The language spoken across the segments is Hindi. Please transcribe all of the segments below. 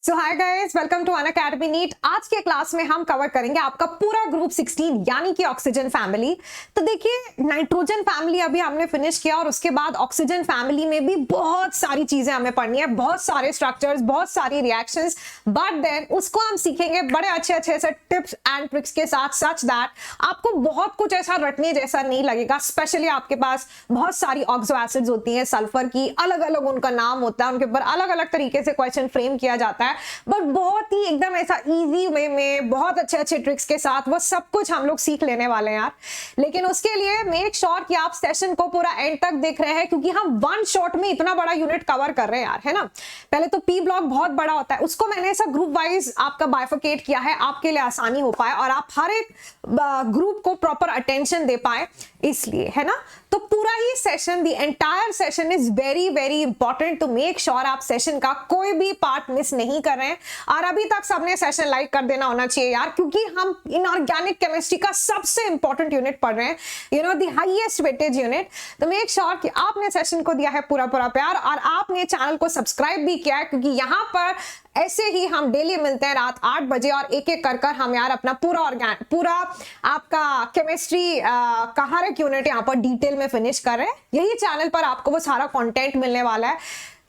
So hi guys, welcome to Unacademy NEET. आज के क्लास में हम कवर करेंगे आपका पूरा ग्रुप 16 यानी कि ऑक्सीजन फैमिली। तो देखिए, नाइट्रोजन फैमिली अभी हमने फिनिश किया और उसके बाद ऑक्सीजन फैमिली में भी बहुत सारी चीजें हमें पढ़नी है, बहुत सारे स्ट्रक्चर्स, बहुत सारी रिएक्शंस, बट देन उसको हम सीखेंगे बड़े अच्छे से टिप्स एंड ट्रिक्स के साथ, सच दैट आपको बहुत कुछ ऐसा रटने जैसा नहीं लगेगा। स्पेशली आपके पास बहुत सारी ऑक्सो एसिड्स होती हैं, सल्फर की, अलग अलग उनका नाम होता है, उनके ऊपर अलग अलग तरीके से क्वेश्चन फ्रेम किया जाता है, बट बहुत ही एकदम ऐसा इजी वे में बहुत अच्छे ट्रिक्स के साथ वो सब कुछ हम लोग सीख लेने वाले हैं यार। लेकिन उसके लिए मेक श्योर कि आप सेशन को पूरा एंड तक देख रहे हैं, क्योंकि हम वन शॉट में इतना बड़ा यूनिट कवर कर रहे हैं यार, है ना। पहले तो पी ब्लॉक बहुत बड़ा होता है, उसको मैंने ऐसा ग्रुप वाइज आपका बाइफिकेट किया है, आपके लिए आसानी हो पाए और आप हर एक ग्रुप को प्रॉपर अटेंशन दे पाए, इसलिए, है ना। तो पूरा ही session, the entire session is very very important to make sure आप सेशन का कोई भी पार्ट मिस नहीं कर रहे हैं। और अभी तक सबने सेशन लाइक कर देना होना चाहिए यार, क्योंकि हम इनऑर्गेनिक केमिस्ट्री का सबसे इंपॉर्टेंट यूनिट पढ़ रहे हैं, you know, the highest weightage unit. तो मेक श्योर कि आपने सेशन को दिया है पूरा प्यार और आपने चैनल को सब्सक्राइब भी किया है, क्योंकि यहां पर ऐसे ही हम डेली मिलते हैं रात 8 बजे और एक एक कर हम यार अपना पूरा आपका केमिस्ट्री का हर एक यूनिट यहाँ पर डिटेल में फिनिश कर रहे हैं। यही चैनल पर आपको वो सारा कंटेंट मिलने वाला है,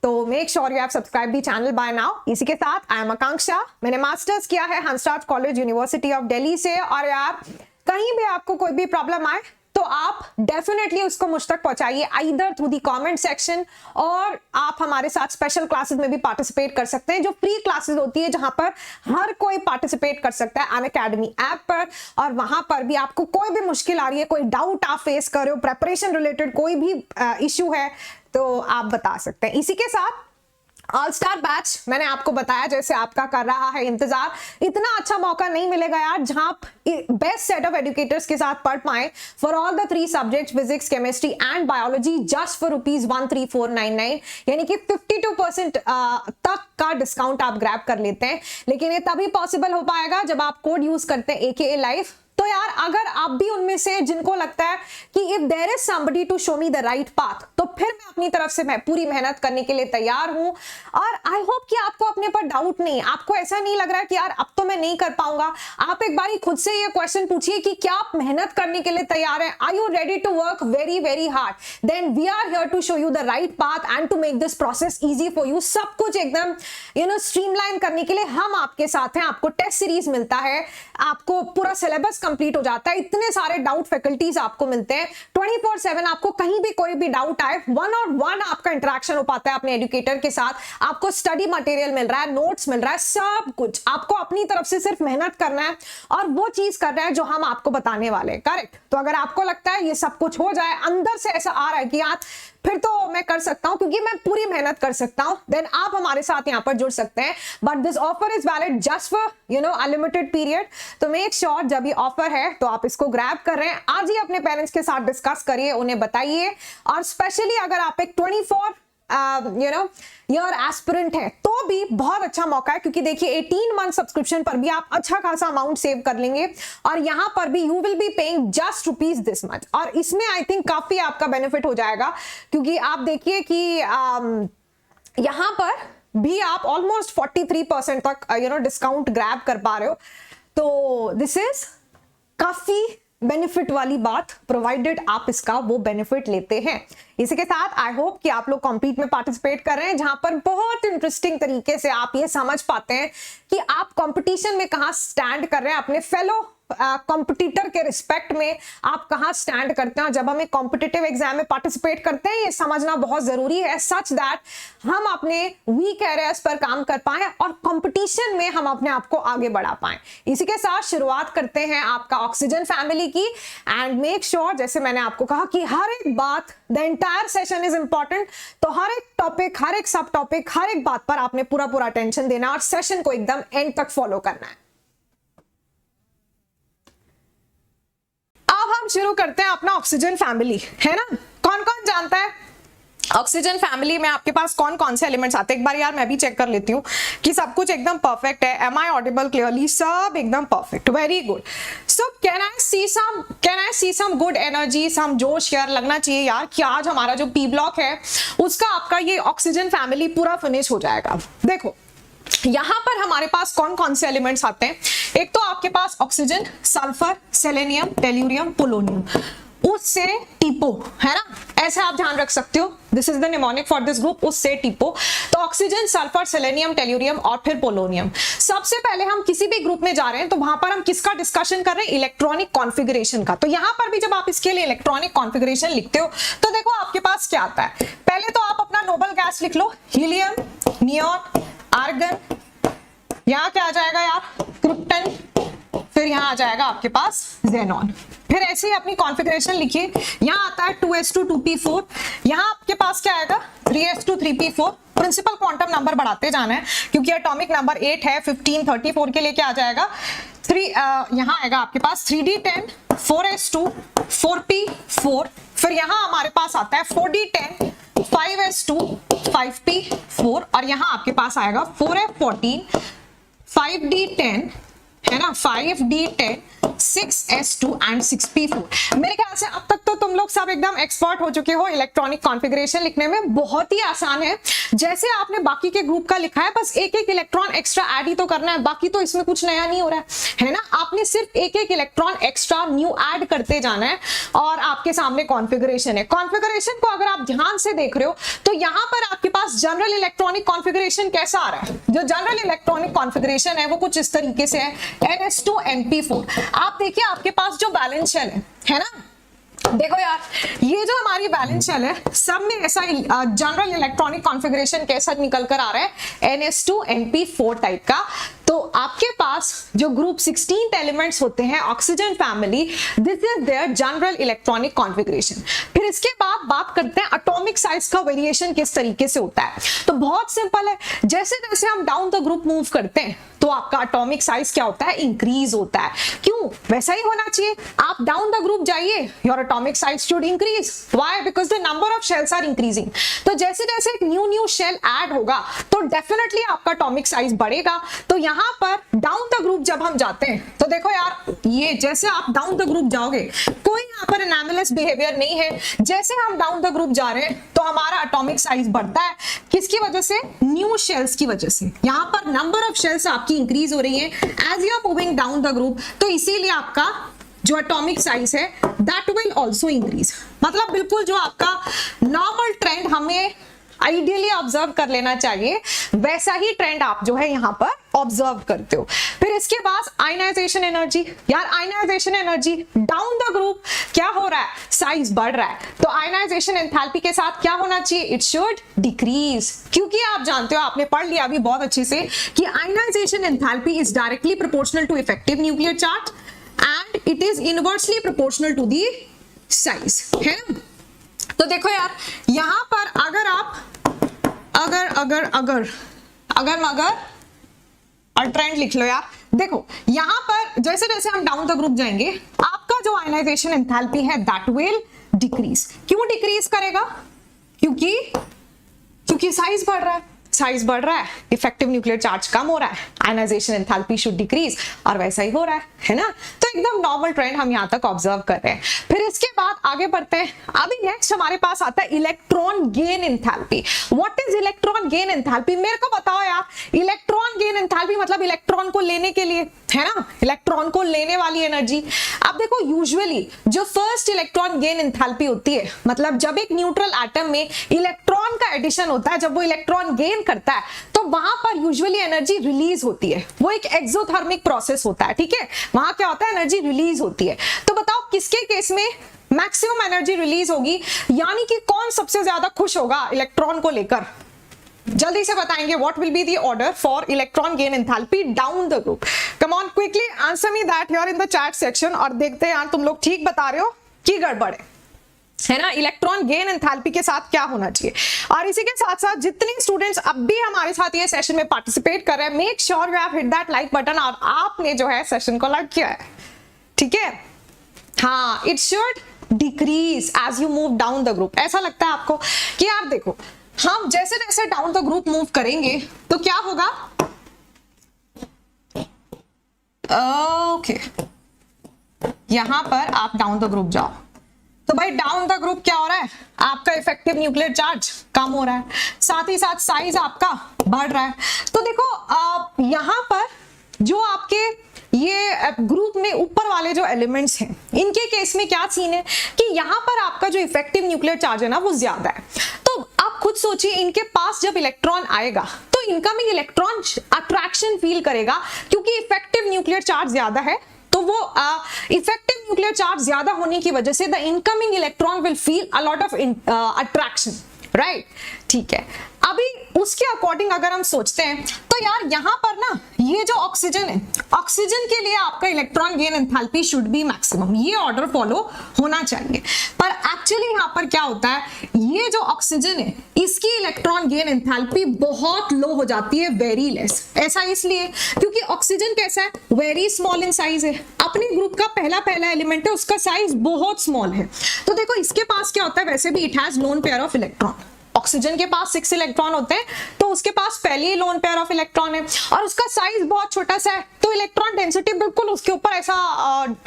तो make sure you have subscribe the channel by now. इसी के साथ आई एम आकांक्षा, मैंने मास्टर्स किया है Hansraj college university of Delhi से। और यार कहीं भी आपको कोई भी प्रॉब्लम आए तो आप डेफिनेटली उसको मुझ तक पहुंचाइए, either through the comment section, और आप हमारे साथ स्पेशल क्लासेस में भी पार्टिसिपेट कर सकते हैं, जो फ्री क्लासेस होती है जहां पर हर कोई पार्टिसिपेट कर सकता है अनअकैडमी ऐप पर। और वहां पर भी आपको कोई भी मुश्किल आ रही है, कोई डाउट आप फेस कर रहे हो, प्रेपरेशन रिलेटेड कोई भी इश्यू है, तो आप बता सकते हैं। इसी के साथ ऑल स्टार बैच मैंने आपको बताया, जैसे आपका कर रहा है इंतजार। इतना अच्छा मौका नहीं मिलेगा यार जहां आप बेस्ट सेट ऑफ एजुकेटर्स के साथ पढ़ पाए for all the 3 subjects, physics, chemistry and biology, just for ₹13499, यानी कि 52% तक का डिस्काउंट आप ग्रैब कर लेते हैं। लेकिन ये तभी पॉसिबल हो पाएगा जब आप कोड यूज करते हैं AKA लाइव। तो यार अगर आप भी उनमें से जिनको लगता है कि if there is somebody to show me the right path, तो फिर मैं अपनी तरफ से मैं पूरी मेहनत करने के लिए तैयार हूं। और आई होप कि आपको अपने पर डाउट नहीं, आपको ऐसा नहीं लग रहा है कि यार अब तो मैं नहीं कर पाऊंगा। आप एक बार खुद से ये क्वेश्चन पूछिए कि क्या आप मेहनत करने के लिए तैयार हैं? Are you ready to work very very hard? Then we are here to show you the right path and to make this process easy for you. सब कुछ एकदम स्ट्रीमलाइन करने के लिए हम आपके साथ हैं। आपको टेस्ट सीरीज मिलता है, आपको पूरा सिलेबस कंप्लीट हो जाता है, इतने सारे डाउट फैकल्टीज आपको मिलते हैं 24/7। आपको कहीं भी कोई भी डाउट आए, 1-on-1 आपका इंटरेक्शन हो पाता है अपने एजुकेटर के साथ। आपको स्टडी मटेरियल मिल रहा है, नोट्स मिल रहा है, सब कुछ आपको अपनी तरफ से सिर्फ मेहनत करना है और वो चीज करना है जो हम आपको बताने वाले हैं, करेक्ट। तो अगर आपको लगता है ये सब कुछ हो जाए, अंदर से ऐसा आ रहा है कि यार फिर तो मैं कर सकता हूं क्योंकि मैं पूरी मेहनत कर सकता हूं, देन आप हमारे साथ यहां पर जुड़ सकते हैं। But this offer is valid just for unlimited period. तो मेक श्योर जब ये ऑफर है तो आप इसको ग्रैब कर रहे हैं, आज ही अपने पेरेंट्स के साथ डिस्कस करिए, उन्हें बताइए। और स्पेशली अगर आप एक 24 ईयर एस्पिरेंट है तो भी बहुत अच्छा मौका है, क्योंकि देखिए 18 मंथ सब्सक्रिप्शन पर भी आप अच्छा खासा अमाउंट सेव कर लेंगे और यहां पर भी you will be paying just rupees this much. और इसमें आई थिंक काफी आपका बेनिफिट हो जाएगा, क्योंकि आप देखिए कि यहां पर भी आप ऑलमोस्ट 43% तक डिस्काउंट ग्रैब कर पा रहे हो। तो दिस इज काफी बेनिफिट वाली बात, प्रोवाइडेड आप इसका वो बेनिफिट लेते हैं। इसी के साथ आई होप कि आप लोग कॉम्पीट में पार्टिसिपेट कर रहे हैं, जहां पर बहुत इंटरेस्टिंग तरीके से आप ये समझ पाते हैं कि आप कंपटीशन में कहां स्टैंड कर रहे हैं, अपने फेलो कॉम्पिटिटर के रिस्पेक्ट में आप कहां स्टैंड करते हैं। जब हम एक कॉम्पिटिटिव एग्जाम में पार्टिसिपेट करते हैं, ये समझना बहुत जरूरी है, सच दैट हम अपने वीक एरियाज पर काम कर पाए और कंपटीशन में हम अपने आप को आगे बढ़ा पाए। इसी के साथ शुरुआत करते हैं आपका ऑक्सीजन फैमिली की। एंड मेक श्योर, जैसे मैंने आपको कहा कि हर एक बात, the entire session is important, तो हर एक टॉपिक, हर एक सब टॉपिक, हर एक बात पर आपने पूरा अटेंशन देना और सेशन को एकदम एंड तक फॉलो करना है। अब हम शुरू करते हैं अपना ऑक्सीजन फैमिली, है ना। कौन कौन जानता है ऑक्सीजन फैमिली में आपके पास कौन कौन से एलिमेंट्स आते हैं? एक बार यार मैं भी चेक कर लेती हूँ कि सब कुछ एकदम परफेक्ट है। Am I audible clearly? सब एकदम perfect, very good. So can I see some good energy, some जोश यार लगना चाहिए यार कि आज हमारा जो पी ब्लॉक है उसका आपका ये ऑक्सीजन फैमिली पूरा फिनिश हो जाएगा। देखो यहां पर हमारे पास कौन कौन से एलिमेंट्स आते हैं? एक तो आपके पास oxygen, sulphur, selenium, tellurium, polonium, उससे टीपो, है ना, ऐसे आप ध्यान रख सकते हो। This is the mnemonic for this group, उससे टीपो। तो ऑक्सीजन, सल्फर, सेलेनियम, टेल्यूरियम और फिर पोलोनियम। सबसे पहले हम किसी भी ग्रुप में जा रहे हैं तो वहां पर हम किसका डिस्कशन कर रहे हैं? इलेक्ट्रॉनिक कॉन्फ़िगरेशन का। तो यहां पर भी जब आप इसके लिए इलेक्ट्रॉनिक कॉन्फ़िगरेशन लिखते हो तो देखो आपके पास क्या आता है। पहले तो आप अपना नोबल गैस लिख लो, हीलियम, नियॉन, आर्गन, यहां क्या आ जाएगा यार? क्रिप्टन, फिर यहां आ जाएगा आपके पास ज़ेनॉन। फिर ऐसे ही अपनी कॉन्फ़िगरेशन लिखिए। यहां आता है 2s2 2p4, यहां आपके पास क्या आएगा? 3s2 3p4। Principal quantum number बढ़ाते जाना है क्योंकि एटॉमिक नंबर 8 है। 15 34 के लिए क्या आ जाएगा? यहां आएगा आपके पास 3d10 4s2 4p4। फिर यहां हमारे पास आता है 4d10 5s2 5p4 और यहां आपके पास आएगा 4f14 5d10, है ना, 5d10 6s2 एंड 6p4। मेरे ख्याल से अब तक तो तुम लोग सब एकदम एक्सपर्ट हो चुके हो इलेक्ट्रॉनिक कॉन्फ़िगरेशन लिखने में। बहुत ही आसान है, जैसे आपने बाकी के ग्रुप का लिखा है, बस एक एक इलेक्ट्रॉन एक्स्ट्रा ऐड ही तो करना है, बाकी तो इसमें कुछ नया नहीं हो रहा है ना। आपने सिर्फ एक एक इलेक्ट्रॉन एक्स्ट्रा न्यू ऐड करते जाना है और आपके सामने कॉन्फ़िगरेशन है। कॉन्फ़िगरेशन को अगर आप ध्यान से देख रहे हो तो यहां पर आपके पास जनरल इलेक्ट्रॉनिक कॉन्फ़िगरेशन कैसा आ रहा है? जो जनरल इलेक्ट्रॉनिक कॉन्फ़िगरेशन है वो कुछ इस तरीके से है, NS2 NP4। आप देखिए आपके पास जो बैलेंस शेल है ना, देखो यार, ये जो हमारी बैलेंस शेल है सब में ऐसा जनरल इलेक्ट्रॉनिक कॉन्फ़िगरेशन कैसा निकल कर आ रहा है? NS2 NP4 टाइप का। तो आपके पास जो ग्रुप 16 एलिमेंट्स होते हैं oxygen family, this is their general electronic configuration. फिर इसके बाद बात करते हैं एटॉमिक साइज का वेरिएशन किस तरीके से होता है। तो बहुत सिंपल है, जैसे जैसे हम डाउन द ग्रुप मूव करते हैं तो आपका एटॉमिक साइज क्या होता है? इंक्रीज होता है। क्यों? वैसा ही होना चाहिए। आप डाउन द ग्रुप जाइए, your atomic size should increase. Why? Because the number of shells are increasing. तो जैसे जैसे एक न्यू शेल ऐड होगा तो डेफिनेटली आपका एटॉमिक साइज बढ़ेगा। तो यहां पर डाउन द ग्रुप जब हम जाते हैं तो देखो यार, ये जैसे आप डाउन द ग्रुप जाओगे, कोई यहां पर एनामलस बिहेवियर नहीं है। जैसे हम डाउन द ग्रुप जा रहे हैं तो हमारा एटॉमिक साइज बढ़ता है। किसकी वजह से? न्यू शेल्स की वजह से। यहां पर नंबर ऑफ शेल्स आपकी इंक्रीज हो रही है as you are moving down the group. तो इसीलिए आपका जो एटॉमिक साइज है दैट विल आल्सो इंक्रीज। मतलब बिल्कुल जो आपका नॉर्मल ट्रेंड हमें आइडियली ऑब्जर्व कर लेना चाहिए, वैसा ही ट्रेंड आप जो है यहां पर ऑब्जर्व करते हो। फिर इसके बाद आयनाइजेशन एनर्जी। यार ionisation energy down the group क्या हो रहा है? साइज बढ़ रहा है। तो आयनाइजेशन एंथैल्पी के साथ क्या होना चाहिए? It should decrease. क्योंकि आप जानते हो, आपने पढ़ लिया अभी बहुत अच्छे से कि ionisation enthalpy is directly proportional to effective nuclear charge and it is inversely proportional to the size, है ना। तो देखो यार, यहां पर अगर आप और ट्रेंड लिख लो यार। देखो यहां पर जैसे जैसे हम डाउन द ग्रुप जाएंगे, आपका जो आयनाइजेशन एंथैल्पी है दैट विल डिक्रीज। क्यों डिक्रीज करेगा? क्योंकि साइज बढ़ रहा है। साइज बढ़ रहा है, इफेक्टिव न्यूक्लियर चार्ज कम हो रहा है, आयनाइजेशन एंथैल्पी शुड डिक्रीज, और वैसा ही हो रहा है ना। तो एकदम नॉर्मल ट्रेंड हम यहां तक ऑब्जर्व कर रहे हैं। फिर इसके बाद आगे बढ़ते हैं। अभी नेक्स्ट हमारे पास आता है electron gain enthalpy. What is electron gain enthalpy? मेरे को बताओ यार। इलेक्ट्रॉन गेन एंथैल्पी मतलब इलेक्ट्रॉन को लेने के लिए, है ना, इलेक्ट्रॉन को लेने वाली एनर्जी। अब देखो यूजुअली जो फर्स्ट इलेक्ट्रॉन गेन एंथैल्पी होती है, मतलब जब एक न्यूट्रल एटम में इलेक्ट्रॉन का एडिशन होता है, जब वो इलेक्ट्रॉन गेन करता है तो वहां पर यूजुअली एनर्जी रिलीज होती है। वो एक एक्सोथर्मिक प्रोसेस होता है, ठीक है। वहां क्या होता है? एनर्जी रिलीज होती है। तो बताओ किसके केस में मैक्सिमम एनर्जी रिलीज होगी, यानी कि कौन सबसे ज्यादा खुश होगा इलेक्ट्रॉन को लेकर? जल्दी से बताएंगे what will be the order for electron gain enthalpy down the group. Come on quickly answer me that here in the chat section, और देखते हैं यार तुम लोग ठीक बता रहे हो कि गड़बड़ है ना। इलेक्ट्रॉन गेन एंथैल्पी के साथ क्या होना चाहिए। और इसी के साथ साथ जितने स्टूडेंट्स अब भी हमारे साथ ये सेशन में पार्टिसिपेट कर रहे हैं, make sure you have hit that like button, और आपने जो है सेशन को लाइक किया है, ठीक है। हाँ, it should decrease as you move down the group. ऐसा लगता है आपको कि यार देखो, हम जैसे जैसे डाउन द ग्रुप मूव करेंगे तो क्या होगा? ओके, यहां पर आप डाउन द ग्रुप जाओ तो भाई डाउन द ग्रुप क्या हो रहा है? आपका इफेक्टिव न्यूक्लियर चार्ज कम हो रहा है, साथ ही साथ साइज आपका बढ़ रहा है। तो देखो यहां पर जो आपके ये ग्रुप में ऊपर वाले जो एलिमेंट्स हैं, इनके केस में क्या सीन है कि यहां पर आपका जो इफेक्टिव न्यूक्लियर चार्ज है ना वो ज्यादा है। तो आप खुद सोचिए, इनके पास जब इलेक्ट्रॉन आएगा तो इनकमिंग इलेक्ट्रॉन अट्रैक्शन फील करेगा, क्योंकि इफेक्टिव न्यूक्लियर चार्ज ज्यादा है। तो वो इफेक्टिव न्यूक्लियर चार्ज ज्यादा होने की वजह से the incoming electron will feel a lot of attraction, right. ठीक है, अभी उसके अकॉर्डिंग अगर हम सोचते हैं तो यार यहां पर ना ये जो ऑक्सीजन है, ऑक्सीजन के लिए आपका electron gain enthalpy should be maximum, ये ऑर्डर फॉलो होना चाहिए। पर एक्चुअली यहां पर क्या होता है, ये जो ऑक्सीजन है इसकी इलेक्ट्रॉन गेन एंथैल्पी बहुत लो हो जाती है, वेरी लेस। ऐसा इसलिए क्योंकि ऑक्सीजन कैसा है, वेरी स्मॉल इन साइज है। अपने ग्रुप का पहला एलिमेंट है, उसका साइज बहुत स्मॉल है। तो देखो इसके पास क्या होता है, वैसे भी it has lone pair of electron. Oxygen के पास 6 इलेक्ट्रॉन होते हैं, तो उसके पास पहले ही लोन पेयर ऑफ इलेक्ट्रॉन है और उसका साइज बहुत छोटा सा है, तो इलेक्ट्रॉन डेंसिटी बिल्कुल उसके ऊपर ऐसा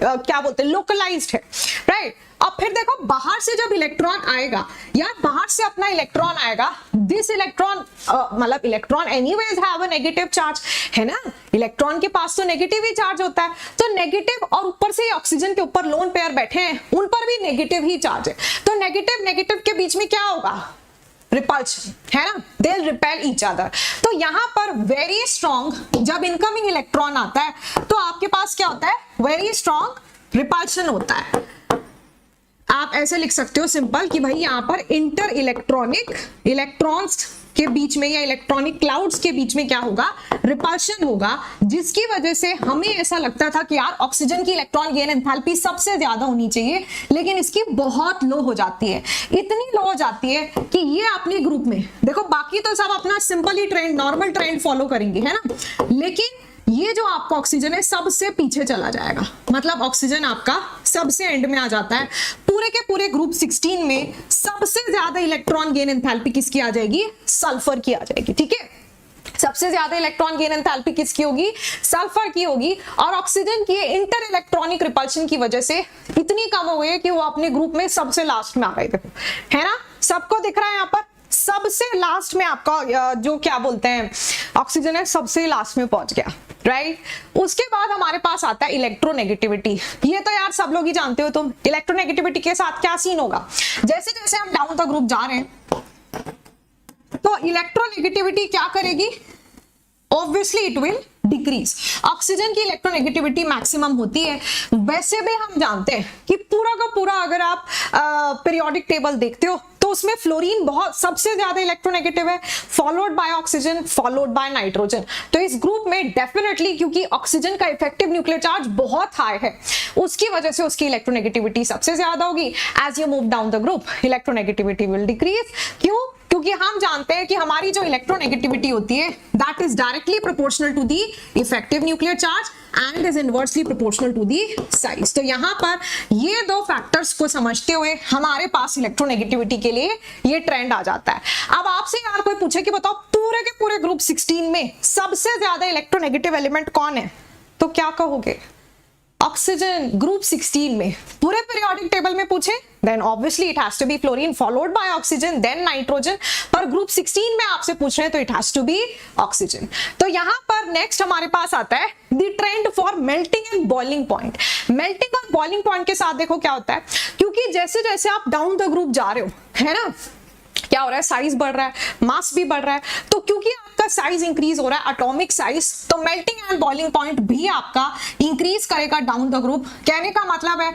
क्या बोलते हैं, लोकलाइज्ड है, राइट। अब फिर देखो बाहर से जब इलेक्ट्रॉन आएगा, यार बाहर से अपना इलेक्ट्रॉन आएगा, दिस इलेक्ट्रॉन मतलब electron anyways have a negative charge, है ना। इलेक्ट्रॉन के पास तो नेगेटिव ही चार्ज होता है, तो नेगेटिव, और ऊपर से ऑक्सीजन के ऊपर लोन पेयर बैठे हैं, उन पर भी नेगेटिव ही चार्ज है। तो नेगेटिव के बीच में क्या होगा, रिपल्शन, है ना, they will repel each other. तो यहां पर वेरी स्ट्रॉन्ग जब इनकमिंग इलेक्ट्रॉन आता है तो आपके पास क्या होता है, वेरी स्ट्रॉन्ग रिपल्शन होता है। आप ऐसे लिख सकते हो सिंपल कि भाई यहां पर इंटर इलेक्ट्रॉनिक इलेक्ट्रॉन्स के बीच में या इलेक्ट्रॉनिक क्लाउड्स के बीच में क्या होगा, रिपल्शन होगा, जिसकी वजह से हमें ऐसा लगता था कि यार ऑक्सीजन की इलेक्ट्रॉन गेन एंथैल्पी सबसे ज्यादा होनी चाहिए, लेकिन इसकी बहुत लो हो जाती है। इतनी लो हो जाती है कि ये अपने ग्रुप में देखो, बाकी तो सब अपना सिंपल ही ट्रेंड, नॉर्मल ट्रेंड फॉलो करेंगे, है ना, लेकिन ये जो आपका ऑक्सीजन है सबसे पीछे चला जाएगा। मतलब ऑक्सीजन आपका सबसे एंड में आ जाता है। पूरे के पूरे ग्रुप 16 में सबसे ज्यादा इलेक्ट्रॉन गेन एंथैल्पी किसकी आ जाएगी, सल्फर की आ जाएगी, ठीक है। सबसे ज्यादा इलेक्ट्रॉन गेन एंथैल्पी किसकी होगी, सल्फर की होगी। और ऑक्सीजन की इंटर इलेक्ट्रॉनिक रिपल्शन की वजह से इतनी कम हो गई है कि वो अपने ग्रुप में सबसे लास्ट में आ गए, देखो, है ना, सबको दिख रहा है यहाँ पर, सबसे लास्ट में आपका जो क्या बोलते हैं ऑक्सीजन है, सबसे लास्ट में पहुंच गया, राइट। उसके बाद हमारे पास आता है इलेक्ट्रोनेगेटिविटी। ये तो यार सब लोग ही जानते हो तुम, इलेक्ट्रोनेगेटिविटी के साथ क्या सीन होगा, जैसे जैसे हम डाउन द ग्रुप जा रहे हैं तो इलेक्ट्रोनेगेटिविटी क्या करेगी, obviously it will decrease. Oxygen की इलेक्ट्रोनेगेटिविटी मैक्सिमम होती है। वैसे भी हम जानते हैं कि पूरा का पूरा अगर आप पीरियोडिक टेबल देखते हो तो उसमें फ्लोरीन बहुत सबसे ज्यादा इलेक्ट्रोनेगेटिव है, followed by oxygen, followed by nitrogen. तो इस ग्रुप में डेफिनेटली, क्योंकि ऑक्सीजन का इफेक्टिव न्यूक्लियर चार्ज बहुत हाई है, उसकी वजह से उसकी इलेक्ट्रोनेगेटिविटी सबसे ज्यादा होगी। As you move down the group electronegativity will decrease. क्यों, क्योंकि हम जानते हैं कि हमारी जो इलेक्ट्रोनेगेटिविटी होती है that is directly proportional to the effective nuclear charge and is inversely proportional to the size. तो यहां पर ये दो फैक्टर्स को समझते हुए हमारे पास इलेक्ट्रोनेगेटिविटी के लिए ये ट्रेंड आ जाता है। अब आपसे यार कोई पूछे कि बताओ पूरे के पूरे ग्रुप 16 में सबसे ज्यादा इलेक्ट्रोनेगेटिव एलिमेंट कौन है, तो क्या कहोगे, ऑक्सीजन। ग्रुप 16 में पूरे पीरियोडिक टेबल में पूछे then obviously it has to be fluorine followed by oxygen then nitrogen, पर ग्रुप 16 में आपसे पूछ रहे हैं तो it has to be oxygen. तो यहां पर नेक्स्ट हमारे पास आता है the trend for melting and boiling point. Melting और बॉइलिंग पॉइंट के साथ देखो क्या होता है, क्योंकि जैसे जैसे आप डाउन द ग्रुप जा रहे हो, है ना, क्या हो रहा है, साइज बढ़ रहा है, मास भी बढ़ रहा है। तो क्योंकि आपका साइज इंक्रीज हो रहा है, एटॉमिक साइज, तो मेल्टिंग एंड बॉइलिंग पॉइंट भी आपका इंक्रीज करेगा डाउन द ग्रुप। कहने का मतलब है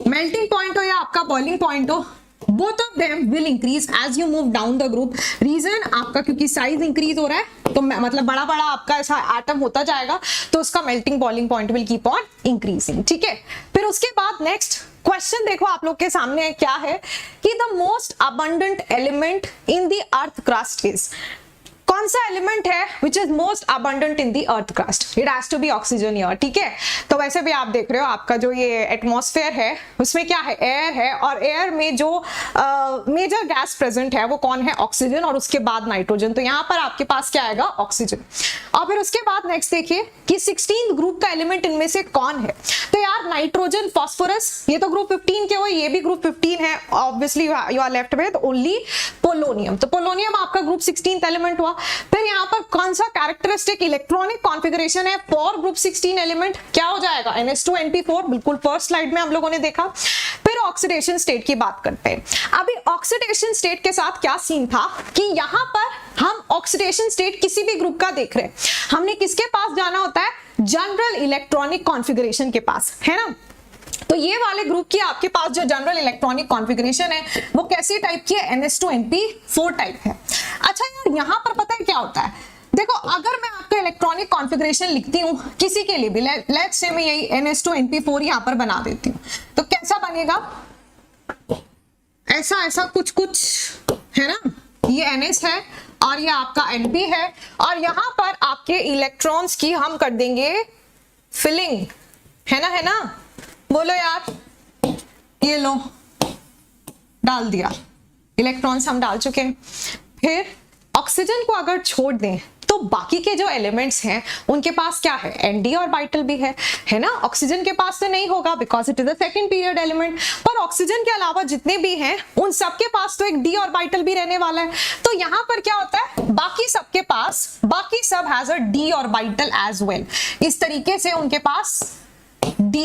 मेल्टिंग पॉइंट हो या आपका बॉइलिंग पॉइंट हो, both of them will increase as you move down the group। Reason आपका क्योंकि साइज इंक्रीज हो रहा है, तो मतलब बड़ा बड़ा आपका ऐसा एटम होता जाएगा, तो उसका melting boiling point will keep on increasing, ठीक है। फिर उसके बाद नेक्स्ट क्वेश्चन देखो आप लोग के सामने क्या है कि the most abundant element in the earth crust is, कौन सा एलिमेंट है which is most abundant in the earth crust, it has to be oxygen here, ठीक है। तो वैसे भी आप देख रहे हो आपका जो ये एटमॉस्फेयर है उसमें क्या है, एयर है, और एयर में जो मेजर गैस प्रेजेंट है वो कौन है, ऑक्सीजन, और उसके बाद नाइट्रोजन। तो यहाँ पर आपके पास क्या आएगा, ऑक्सीजन। और फिर उसके बाद नेक्स्ट देखिए कि 16th ग्रुप का एलिमेंट इनमें से कौन है, तो यार नाइट्रोजन, फास्फोरस, ये तो ग्रुप 15 के हुए, ये भी ग्रुप 15 है, obviously you are left with only polonium. तो पोलोनियम आपका ग्रुप 16th एलिमेंट हुआ। फिर यहाँ पर कौन सा कैरेक्टरिस्टिक इलेक्ट्रॉनिक कॉन्फ़िगरेशन है फॉर ग्रुप 16 एलिमेंट, क्या हो जाएगा NH2NP4, बिल्कुल फर्स्ट स्लाइड में हम लोगों ने देखा। फिर ऑक्सीडेशन स्टेट की बात करते हैं। अभी ऑक्सीडेशन स्टेट के साथ क्या सीन था कि यहाँ पर हम ऑक्सीडेशन स्टेट किसी भी ग्रुप का देख रहे हैं, हमने किसके पास जाना होता है, जनरल इलेक्ट्रॉनिक कॉन्फ़िगरेशन के पास, है ना। तो ये वाले ग्रुप की आपके पास जो जनरल इलेक्ट्रॉनिक कॉन्फ़िगरेशन है वो कैसी टाइप की है, NH2NP4 टाइप है। अच्छा यार, यहाँ पर पता है क्या होता है, देखो अगर मैं आपका इलेक्ट्रॉनिक कॉन्फ़िगरेशन लिखती हूँ किसी के लिए भी, लेट्स से मैं यही NH2NP4 यहाँ पर बना देती हूँ, तो कैसा बनेगा, ऐसा ऐसा कुछ कुछ है ना, ये NH है और ये आपका NP है, और यहाँ पर आपके इलेक्ट्रॉन्स की हम कर देंगे फिलिंग, है ना, बोलो यार, ये लो डाल दिया, इलेक्ट्रॉन्स हम डाल चुके हैं। फिर ऑक्सीजन को अगर छोड़ दें तो बाकी के जो एलिमेंट्स हैं उनके पास क्या है, ND ऑर्बिटल भी है ना। ऑक्सीजन के पास तो नहीं होगा because it is a second period element, पर ऑक्सीजन के अलावा जितने भी हैं उन सबके पास तो एक D ऑर्बिटल भी रहने वाला है। तो यहाँ पर क्या होता है, बाकी सबके पास, बाकी सब has a D orbital as well, इस तरीके से उनके पास डी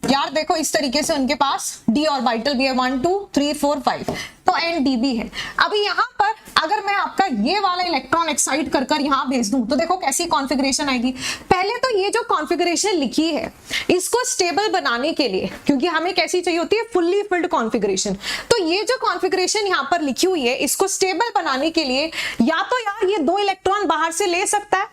यार देखो इस तरीके से उनके पास D ऑर्बिटल भी है, 1 2 3 4 5, तो ND भी है। अभी यहाँ पर अगर मैं आपका ये वाला इलेक्ट्रॉन एक्साइट कर कर यहाँ भेज दूं तो देखो कैसी कॉन्फ़िगरेशन आएगी। पहले तो ये जो कॉन्फ़िगरेशन लिखी है इसको स्टेबल बनाने के लिए, क्योंकि हमें कैसी चाहिए होती है, फुल्ली फिल्ड कॉन्फ़िगरेशन, तो ये जो कॉन्फ़िगरेशन यहाँ पर लिखी हुई है इसको स्टेबल बनाने के लिए या तो यार ये 2 इलेक्ट्रॉन बाहर से ले सकता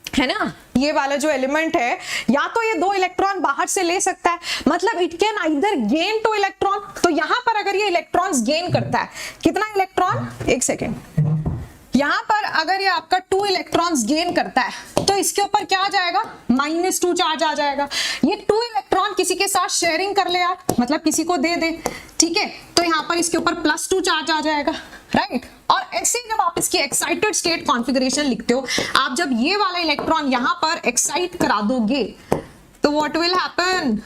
है ना, ये वाला जो एलिमेंट है या तो ये 2 इलेक्ट्रॉन बाहर से ले सकता है, मतलब it can either gain 2 electron. तो यहां पर अगर ये इलेक्ट्रॉन्स गेन करता है, कितना इलेक्ट्रॉन, एक सेकेंड, यहां पर अगर ये आपका 2 इलेक्ट्रॉन्स गेन करता है तो इसके ऊपर क्या आ जाएगा, -2 चार्ज आ जाएगा। ये 2 इलेक्ट्रॉन किसी के साथ शेयरिंग कर ले यार, मतलब किसी को दे दे, ठीक है, तो यहाँ पर इसके ऊपर +2 चार्ज आ जाएगा, राइट। और ऐसे जब आप इसकी एक्साइटेड स्टेट कॉन्फ़िगरेशन लिखते हो, आप जब ये वाला इलेक्ट्रॉन यहाँ पर एक्साइट करा दोगे तो व्हाट विल हैपन,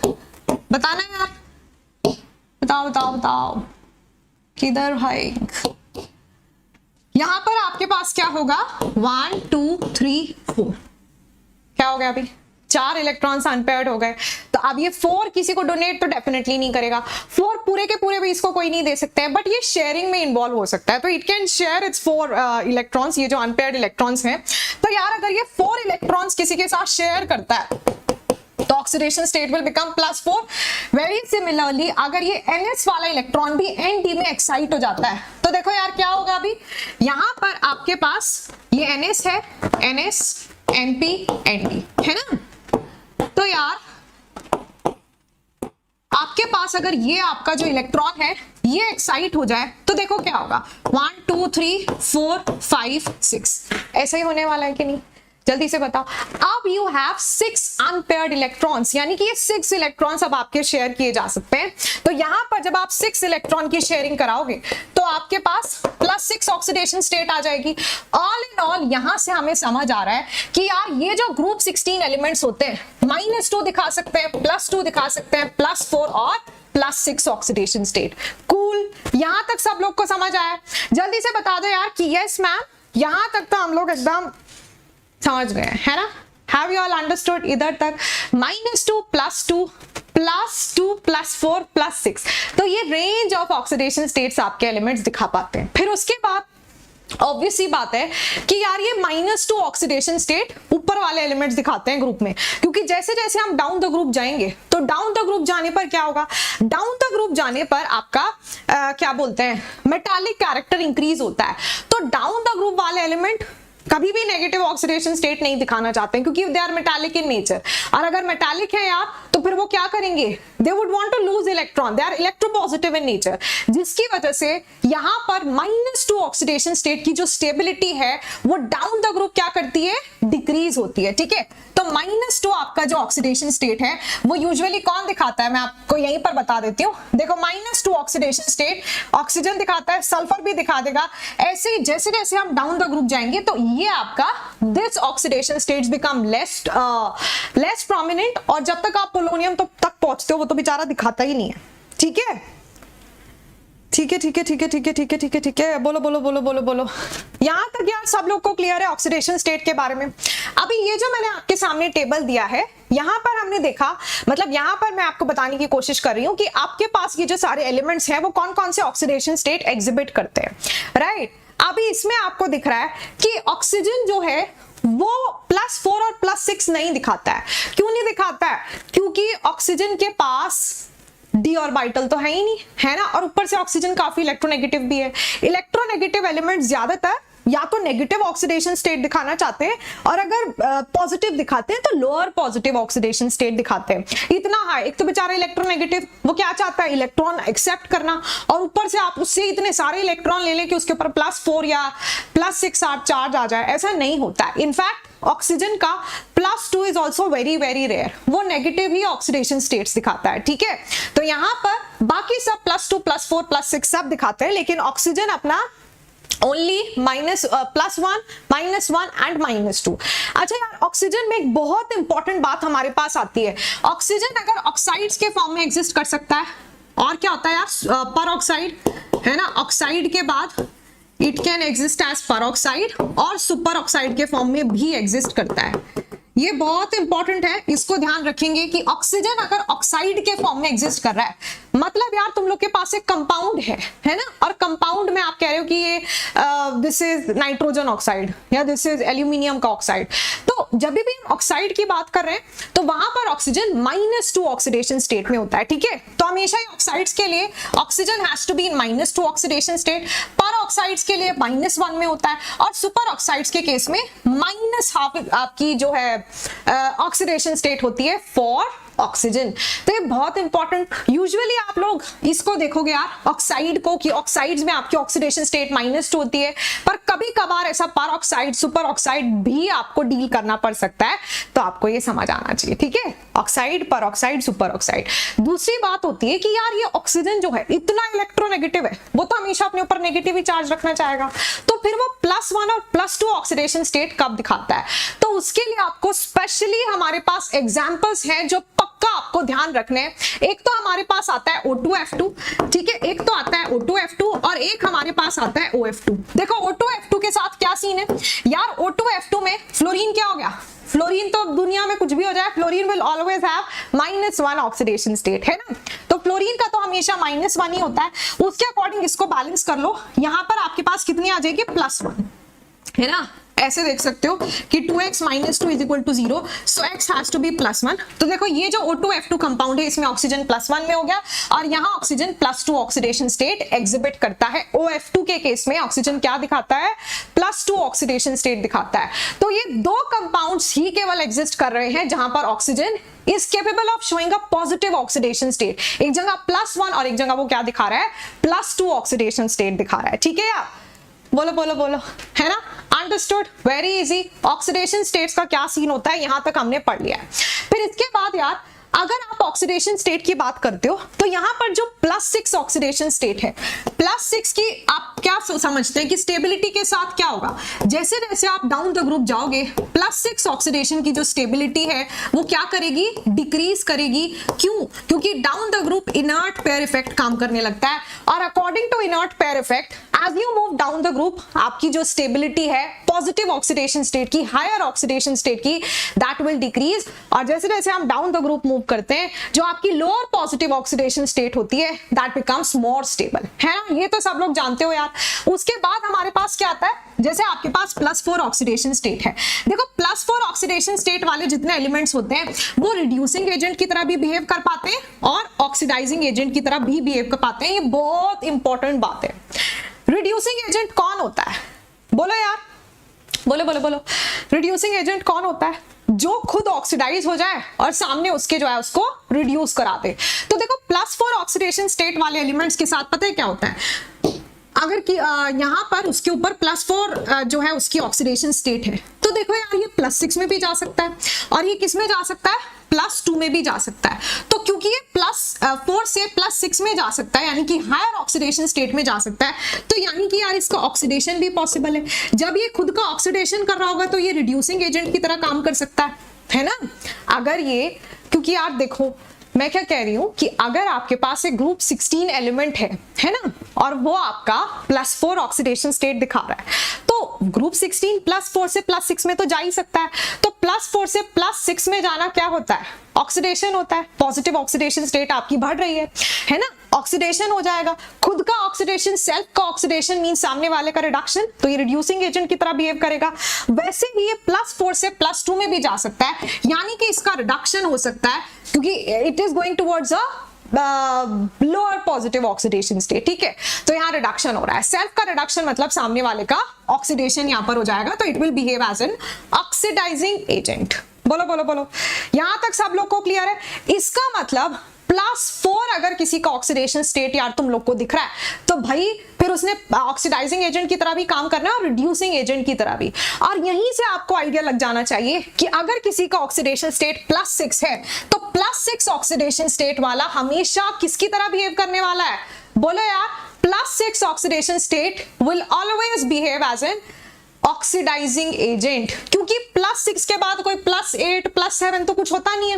बताना यार, बताओ किधर भाई, यहां पर आपके पास क्या होगा, 1 2 3 4, क्या हो गया, अभी 4 इलेक्ट्रॉन्स अनपेयर्ड हो गए। तो अब ये 4 किसी को डोनेट तो डेफिनेटली नहीं करेगा, 4 पूरे के पूरे भी इसको कोई नहीं दे सकते हैं, बट ये शेयरिंग में इन्वॉल्व हो सकता है, तो it can share its 4 electrons, ये जो अनपेयर्ड इलेक्ट्रॉन्स हैं। तो यार अगर ये 4 इलेक्ट्रॉन्स किसी के साथ शेयर करता है तो oxidation state will become +4। Very similarly अगर ये NH वाला इलेक्ट्रॉन भी ND में एक्साइट हो जाता है तो देखो यार क्या होगा, अभी यहां पर आपके पास ये NH है, NS NP ND, है ना। तो यार आपके पास अगर ये आपका जो इलेक्ट्रॉन है ये एक्साइट हो जाए तो देखो क्या होगा, 1 2 3 4 5 6, ऐसा ही होने वाला है कि नहीं, जल्दी से बताओ। अब यू हैव 6 अनपेयर्ड इलेक्ट्रॉन्स, यानी कि ये 6 इलेक्ट्रॉन्स अब आपके शेयर किए जा सकते हैं। तो यहां पर जब आप 6 इलेक्ट्रॉन की शेयरिंग कराओगे तो आपके पास +6 ऑक्सीडेशन स्टेट आ जाएगी। ऑल इन ऑल यहां से हमें समझ आ रहा है कि यार ये जो ग्रुप 16 एलिमेंट्स होते हैं, -2 दिखा सकते हैं, +2 दिखा सकते हैं, +4 और +6 ऑक्सीडेशन स्टेट। कूल, यहां तक सब लोग को समझ आया? जल्दी से बता दो यार कि यस मैम, यहां तक तो हम लोग एकदम समझ गए, है ना। हैव यू ऑल अंडरस्टूड इधर तक, -2 +2 +2 +4 +6, तो ये रेंज ऑफ ऑक्सीडेशन स्टेट्स आपके एलिमेंट्स दिखा पाते हैं। फिर उसके बाद ऑब्वियस सी बात है कि यार ये -2 ऑक्सीडेशन स्टेट ऊपर वाले एलिमेंट्स दिखाते हैं ग्रुप में, क्योंकि जैसे जैसे हम डाउन द ग्रुप जाएंगे तो डाउन द ग्रुप जाने पर क्या होगा, डाउन द ग्रुप जाने पर आपका क्या बोलते हैं, मेटालिक कैरेक्टर इंक्रीज होता है। तो डाउन द ग्रुप वाले एलिमेंट कभी भी नेगेटिव ऑक्सीडेशन स्टेट नहीं दिखाना चाहते हैं क्योंकि they are metallic in nature, और अगर मेटालिक है यार तो फिर वो क्या करेंगे, they would want to lose electron, they are electropositive in nature, जिसकी वजह से यहां पर -2 ऑक्सीडेशन स्टेट की जो स्टेबिलिटी है वो डाउन द ग्रुप क्या करती है, डिक्रीज होती है, ठीक है। तो -2 आपका जो ऑक्सीडेशन स्टेट है वो यूजुअली कौन दिखाता है, मैं आपको यहीं पर बता देती हूँ। देखो -2 ऑक्सीडेशन स्टेट ऑक्सीजन दिखाता है, सल्फर भी दिखा देगा। ऐसे जैसे जैसे हम डाउन द ग्रुप जाएंगे तो ये आपका this oxidation states become less prominent, और जब तक आप पोलोनियम तक पहुंचते हो वो तो बेचारा दिखाता ही नहीं है, ठीक है। ठीक है ठीक है ठीक है ठीक है ठीक है ठीक है ठीक है, बोलो बोलो बोलो बोलो बोलो। यहां तक यार सब लोग को क्लियर है ऑक्सीडेशन स्टेट के बारे में। अभी ये जो मैंने आपके सामने टेबल दिया है, यहां पर हमने देखा, मतलब यहां पर मैं आपको बताने की कोशिश कर रही हूं कि आपके पास ये जो सारे एलिमेंट्स हैं वो कौन कौन से ऑक्सीडेशन स्टेट एग्जिबिट करते हैं, राइट। अभी इसमें आपको दिख रहा है कि ऑक्सीजन जो है वो +4 और +6 नहीं दिखाता है। क्यों नहीं दिखाता है? क्योंकि ऑक्सीजन के पास डी ऑर्बिटल तो है ही नहीं, है ना, और ऊपर से ऑक्सीजन काफी इलेक्ट्रोनेगेटिव भी है। इलेक्ट्रोनेगेटिव एलिमेंट ज्यादातर या तो नेगेटिव ऑक्सीडेशन स्टेट दिखाना चाहते हैं, और अगर पॉजिटिव दिखाते हैं तो लोअर पॉजिटिव ऑक्सीडेशन स्टेट दिखाते हैं। इतना हाई, एक तो बेचारा इलेक्ट्रोनेगेटिव, वो क्या चाहता है, इलेक्ट्रॉन एक्सेप्ट करना, और ऊपर से आप उससे इतने सारे इलेक्ट्रॉन ले लें कि उसके ऊपर +4 या +6 चार्ज आ जाए, ऐसा नहीं होता है। इनफैक्ट ऑक्सीजन का +2 is also very very rare, वो नेगेटिव ही ऑक्सीडेशन स्टेट्स दिखाता है, ठीक है। तो यहाँ पर बाकी सब +2 +4 +6 सब दिखाते हैं, लेकिन ऑक्सीजन अपना ओनली +1 -1 एंड -2। अच्छा यार, ऑक्सीजन में एक बहुत इंपॉर्टेंट बात हमारे पास आती है। ऑक्सीजन अगर ऑक्साइड्स के फॉर्म में एग्जिस्ट कर सकता है, और क्या होता है यार, पर ऑक्साइड, है ना, ऑक्साइड के बाद it can exist as peroxide, और सुपर ऑक्साइड के फॉर्म में भी एग्जिस्ट करता है। ये बहुत इंपॉर्टेंट है, इसको ध्यान रखेंगे कि ऑक्सीजन अगर ऑक्साइड के फॉर्म में एग्जिस्ट कर रहा है, मतलब यार तुम लोग के पास एक कंपाउंड है ना, और कंपाउंड में आप कह रहे हो कि ये दिस इज नाइट्रोजन ऑक्साइड या दिस इज एल्यूमिनियम का ऑक्साइड। तो जब भी हम ऑक्साइड की बात कर रहे हैं तो वहां पर ऑक्सीजन -2 ऑक्सीडेशन स्टेट में होता है, ठीक है। तो हमेशा ही ऑक्साइड्स के लिए oxygen has to be in -2 oxidation state, peroxides के लिए -1 में होता है, और सुपर ऑक्साइड्स के केस में -12 आपकी जो है ऑक्सीडेशन स्टेट होती है फॉर ऑक्सीजन। तो ये बहुत इंपॉर्टेंट, यूजुअली आप लोग इसको देखोगे यार ऑक्साइड को, कि ऑक्साइड्स में आपकी ऑक्सीडेशन स्टेट -2 होती है, पर कभी कभार ऐसा पर ऑक्साइड सुपर ऑक्साइड भी आपको डील करना पड़ सकता है, तो आपको ये समझ आना चाहिए, ठीक है। ऑक्साइड, पर ऑक्साइड, सुपर ऑक्साइड। दूसरी बात होती है कि यार ये ऑक्सीजन जो है इतना इलेक्ट्रोनेगेटिव है, वो तो हमेशा अपने ऊपर नेगेटिव ही चार्ज रखना चाहेगा, तो फिर वो +1 और +2 ऑक्सीडेशन स्टेट कब दिखाता है? तो उसके लिए आपको स्पेशली हमारे पास एग्जांपल्स हैं जो पक्का आपको ध्यान रखने हैं। एक तो हमारे पास आता है O2F2, ठीक है, एक तो आता है O2F2, और एक हमारे पास आता है OF2। देखो O2F2 के साथ क्या सीन है यार, O2F2 में फ्लोरीन क्या हो गया, फ्लोरीन तो दुनिया में कुछ भी हो जाए, fluorine will always have -1 oxidation state, है ना। तो फ्लोरीन का तो हमेशा -1 ही होता है, उसके अकॉर्डिंग इसको बैलेंस कर लो। यहां पर आपके पास कितनी आ जाएगी, +1, है ना। ऐसे देख सकते हो कि 2x - 2 = 0, so x has to be +1। तो देखो ये जो O2F2 कंपाउंड है, इसमें ऑक्सीजन +1 में हो गया, और यहाँ ऑक्सीजन +2 ऑक्सीडेशन स्टेट एग्जिबिट करता है। OF2 के केस में ऑक्सीजन क्या दिखाता है, +2 ऑक्सीडेशन स्टेट दिखाता है। तो ये दो कंपाउंड्स ही केवल एग्जिस्ट कर रहे हैं जहां पर oxygen is capable of showing a positive oxidation state। एक जगह +1 और एक जगह वो क्या दिखा रहा है, +2 ऑक्सीडेशन स्टेट दिखा रहा है, ठीक है यार। बोलो बोलो बोलो, है ना, understood, very easy. Oxidation states का क्या सीन होता है यहां तक हमने पढ़ लिया है। फिर इसके बाद यार अगर आप ऑक्सीडेशन स्टेट की बात करते हो तो यहां पर जो +6 ऑक्सीडेशन स्टेट है, +6 की आप क्या समझते हैं कि स्टेबिलिटी के साथ क्या होगा, जैसे जैसे आप डाउन द ग्रुप जाओगे +6 ऑक्सीडेशन की जो स्टेबिलिटी है वो क्या करेगी, डिक्रीज करेगी। क्यों? क्योंकि down the group inert pair effect काम करने लगता है, और according to inert pair effect as you move down the group आपकी जो स्टेबिलिटी है पॉजिटिव ऑक्सीडेशन स्टेट की, हायर ऑक्सीडेशन स्टेट की, दैट विल डिक्रीज। और जैसे जैसे हम डाउन द ग्रुप मूव करते हैं, जो आपकी लोअर पॉजिटिव ऑक्सीडेशन स्टेट होती है दैट बिकम्स मोर स्टेबल, है ना, ये तो सब लोग जानते हो यार। उसके बाद हमारे पास क्या आता है, जैसे आपके पास +4 ऑक्सीडेशन स्टेट है, देखो +4 ऑक्सीडेशन स्टेट वाले जितने एलिमेंट्स होते हैं वो रिड्यूसिंग एजेंट की तरह भी बिहेव कर पाते हैं और ऑक्सीडाइजिंग एजेंट की तरह भी बिहेव कर पाते हैं। ये बहुत इंपॉर्टेंट बात है। रिड्यूसिंग एजेंट कौन होता है, बोलो यार, बोलो बोलो बोलो। रिड्यूसिंग एजेंट कौन होता है, जो खुद ऑक्सीडाइज हो जाए और सामने उसके जो है उसको रिड्यूस करा दे। तो देखो +4 ऑक्सीडेशन स्टेट वाले एलिमेंट्स के साथ पता है क्या होता है, अगर कि यहां पर उसके ऊपर +4 जो है उसकी ऑक्सीडेशन स्टेट है, तो देखो यार ये +6 में भी जा सकता है, और ये किस में जा सकता है, +2 में भी जा सकता है। तो क्योंकि ये +4 से +6 में जा सकता है, यानी कि हायर ऑक्सीडेशन स्टेट में जा सकता है, तो यानी कि यार इसका ऑक्सीडेशन भी पॉसिबल है। जब ये खुद का ऑक्सीडेशन कर रहा होगा तो ये रिड्यूसिंग एजेंट की तरह काम कर सकता है ना। अगर ये, क्योंकि यार देखो मैं क्या कह रही हूं कि अगर आपके पास एक ग्रुप 16 एलिमेंट है ना, और वो आपका +4 ऑक्सीडेशन स्टेट दिखा रहा है, तो ग्रुप 16 +4 से +6 में तो जा ही सकता है। तो +4 से +6 में जाना क्या होता है? ऑक्सीडेशन होता है। पॉजिटिव ऑक्सीडेशन स्टेट आपकी बढ़ रही है ना, ऑक्सीडेशन हो जाएगा। खुद का ऑक्सीडेशन, सेल्फ का ऑक्सीडेशन मीन सामने वाले का रिडक्शन, तो ये रिड्यूसिंग एजेंट की तरह बिहेव करेगा। वैसे ही ये +4 से +2 में भी जा सकता है, यानी कि इसका रिडक्शन हो सकता है, क्योंकि it is going towards a lower positive oxidation state. ठीक है, तो यहाँ रिडक्शन हो रहा है। सेल्फ का रिडक्शन मतलब सामने वाले का ऑक्सीडेशन यहाँ पर हो जाएगा, तो it will behave as an oxidising agent. बोलो बोलो बोलो, यहां तक सब लोग को क्लियर है? इसका मतलब +4 अगर किसी का ऑक्सीडेशन स्टेट यार तुम लोग को दिख रहा है, तो भाई फिर उसने ऑक्सीडाइजिंग एजेंट की तरह भी काम करना है और रिड्यूसिंग एजेंट की तरह भी। और यहीं से आपको आइडिया लग जाना चाहिए कि अगर किसी का ऑक्सीडेशन स्टेट +6 है, तो +6 ऑक्सीडेशन स्टेट वाला हमेशा किसकी तरह बिहेव करने वाला है? बोलो यार, +6 oxidation state will always behave as an oxidising agent, क्योंकि +6 के बाद कोई +8 +7 तो कुछ होता नहीं है।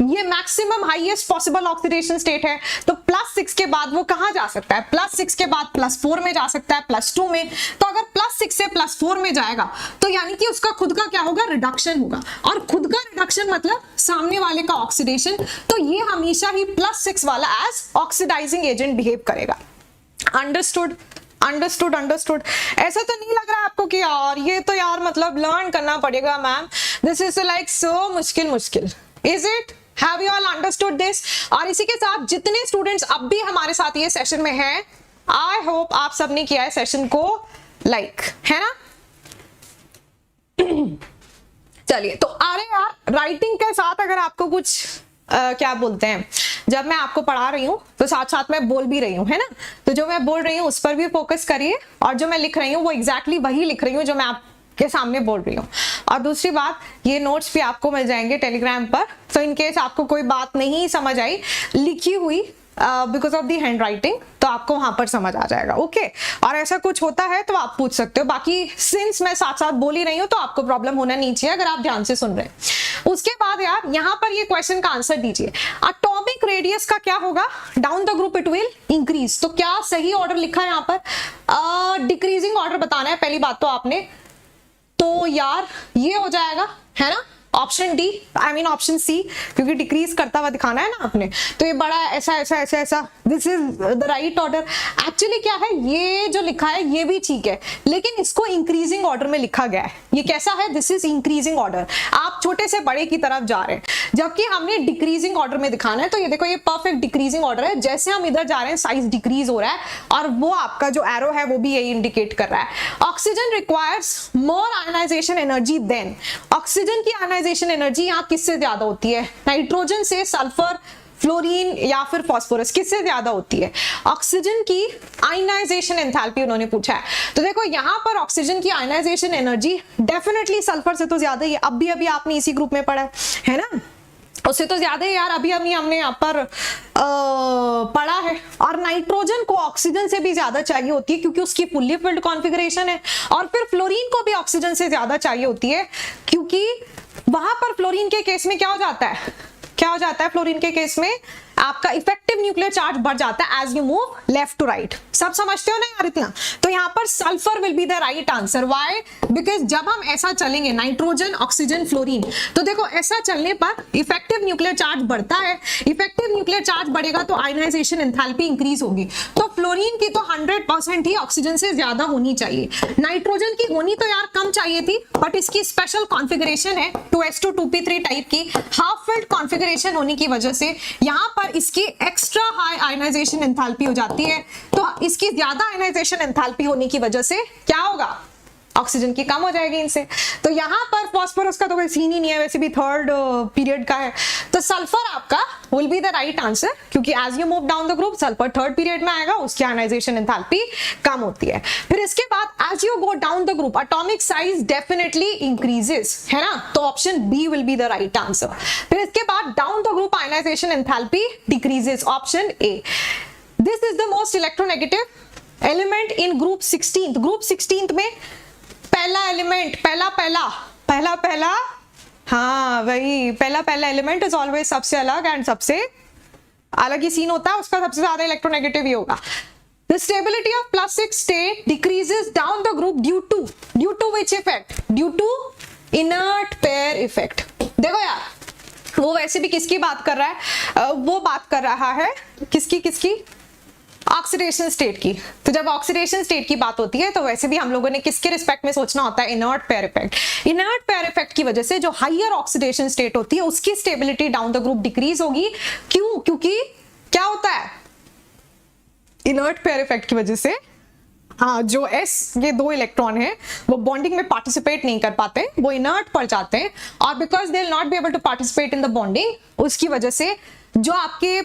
ये maximum highest possible oxidation state है, तो +6 के बाद वो कहां जा सकता है? +6 के बाद +4 में जा सकता है, +2 में। तो अगर +6 से +4 में जाएगा, तो यानी कि उसका खुद का क्या होगा? रिडक्शन होगा। और खुद का रिडक्शन मतलब सामने वाले का ऑक्सीडेशन, तो ये हमेशा ही +6 वाला एज ऑक्सीडाइजिंग एजेंट बिहेव करेगा। Understood understood understood. ऐसा तो नहीं लग रहा है आपको कि यार ये तो यार मतलब लर्न करना पड़ेगा ma'am, this is like so मुश्किल। Is it? Have you all understood this? और इसी के साथ जितने स्टूडेंट्स अब भी हमारे साथ ये सेशन में हैं, आई होप आप सबने किया है सेशन को लाइक, है ना? चलिए, तो अरे यार राइटिंग के साथ अगर आपको कुछ क्या बोलते हैं, जब मैं आपको पढ़ा रही हूँ तो साथ साथ मैं बोल भी रही हूँ, है ना? तो जो मैं बोल रही हूँ उस पर भी फोकस करिए, और जो मैं लिख रही हूँ वो एग्जैक्टली वही लिख रही हूँ जो मैं आपके सामने बोल रही हूँ। और दूसरी बात, ये नोट्स भी आपको मिल जाएंगे टेलीग्राम पर, तो इनकेस आपको कोई बात नहीं समझ आई लिखी हुई because of the hand writing, तो आपको वहां पर समझ आ जाएगा। ओके, और ऐसा कुछ होता है तो आप पूछ सकते हो। बाकी सिंस मैं साथ साथ बोल ही रही हूँ तो आपको प्रॉब्लम होना नहीं चाहिए अगर आप ध्यान से सुन रहे हैं। उसके बाद यार यहाँ पर ये क्वेश्चन का आंसर दीजिए, एटॉमिक रेडियस का क्या होगा? Down the group it will increase. तो क्या सही ऑर्डर लिखा है यहाँ पर? डिक्रीजिंग ऑर्डर बताना है पहली बात तो आपने, तो यार ये हो जाएगा, है ना? Option D, I mean option C, क्योंकि डिक्रीज करता हुआ दिखाना है ना आपने, तो ये बड़ा ऐसा ऐसा ऐसा ऐसा, this is the right order. Actually क्या है, ये जो लिखा है ये भी ठीक है, लेकिन इसको इंक्रीजिंग ऑर्डर में लिखा गया है। ये कैसा है? दिस इज इंक्रीजिंग ऑर्डर, आप छोटे से बड़े की तरफ जा रहे हैं, जबकि हमने डिक्रीजिंग ऑर्डर में दिखाना है। तो ये देखो, ये परफेक्ट डिक्रीजिंग ऑर्डर है, जैसे हम इधर जा रहे हैं साइज डिक्रीज हो रहा है, और वो आपका जो एरो है वो भी यही इंडिकेट कर रहा है। Oxygen requires more ionisation energy than, oxygen की आयनाइजेशन एनर्जी यहाँ किससे ज्यादा होती है? नाइट्रोजन से, सल्फर, फ्लोरीन या फिर फास्फोरस, किससे ज्यादा होती है? ऑक्सीजन की आयनाइजेशन एंथैल्पी उन्होंने पूछा है। तो देखो यहाँ पर ऑक्सीजन की आयनाइजेशन एनर्जी डेफिनेटली सल्फर से तो ज्यादा ही है, अभी आपने इसी ग्रुप में पढ़ा है ना, उससे तो ज्यादा ही यार अभी हमने यहाँ पर पढ़ा है। और नाइट्रोजन को ऑक्सीजन से भी ज्यादा चाहिए होती है क्योंकि उसकी फुल्ली फिल्ड कॉन्फ़िगरेशन है, और फिर फ्लोरीन को भी ऑक्सीजन से ज्यादा चाहिए होती है, क्योंकि वहां पर फ्लोरीन के केस में क्या हो जाता है? फ्लोरीन के केस में आपका इफेक्टिव न्यूक्लियर चार्ज बढ़ जाता है as you move left to right. सब समझते हो ना यार इतना? तो यहाँ पर sulphur will be the right answer. Why? Because जब हम ऐसा चलेंगे नाइट्रोजन, ऑक्सीजन, फ्लोरीन, तो देखो ऐसा चलने पर इफेक्टिव न्यूक्लियर चार्ज बढ़ता है। इफेक्टिव न्यूक्लियर चार्ज बढ़ेगा तो आयनाइजेशन एंथैल्पी इंक्रीज होगी। तो फ्लोरीन की तो 100% ही ऑक्सीजन से ज्यादा होनी चाहिए। नाइट्रोजन की होनी तो यार कम चाहिए थी, बट इसकी स्पेशल कॉन्फ़िगरेशन है 2s2 2p3 टाइप की, हाफ फिल्ड कॉन्फ़िगरेशन होने की वजह से यहाँ पर इसकी एक्स्ट्रा हाई आयनाइजेशन एंथैल्पी हो जाती है। तो इसकी ज्यादा आयनाइजेशन एंथैल्पी होने की वजह से क्या होगा? ऑक्सीजन की कम हो जाएगी इनसे। तो यहाँ पर फास्फोरस का तो कोई सीन ही नहीं है, वैसे भी थर्ड पीरियड का है। तो सल्फर आपका will be the right answer, क्योंकि as you move down the group sulphur third period में आएगा, उसकी आयनाइजेशन एंथैल्पी कम होती है। फिर इसके बाद as you go down the group atomic size definitely increases, है ना? तो option B will be the right answer. फिर इसके बाद down the group ionisation enthalpy decreases, option A. This is the most electronegative element in group 16। Group 16 में पहला एलिमेंट, पहला, हाँ वही पहला एलिमेंट इज ऑलवेज सबसे अलग एंड सबसे अलग ही सीन होता है उसका, सबसे ज्यादा इलेक्ट्रोनेगेटिव ही होगा। The stability of +6 state decreases down the group due to which effect? Due to inert pair effect। देखो यार, वो वैसे भी किसकी बात कर रहा है, वो बात कर रहा है किसकी ऑक्सीडेशन स्टेट की। तो जब ऑक्सीडेशन स्टेट की बात होती है तो वैसे भी हम लोगों ने किसके रिस्पेक्ट में सोचना होता है, inert pair effect. Inert pair effect की वजह से जो हायर ऑक्सीडेशन स्टेट होती है उसकी stability down the group decrease होगी। क्यों? क्योंकि क्या होता है, इनर्ट पेयर इफेक्ट की वजह से जो एस ये दो इलेक्ट्रॉन है वो बॉन्डिंग में पार्टिसिपेट नहीं कर पाते, वो इनर्ट पड़ जाते हैं, और because they will not be able to participate in the bonding, उसकी वजह से जो आपके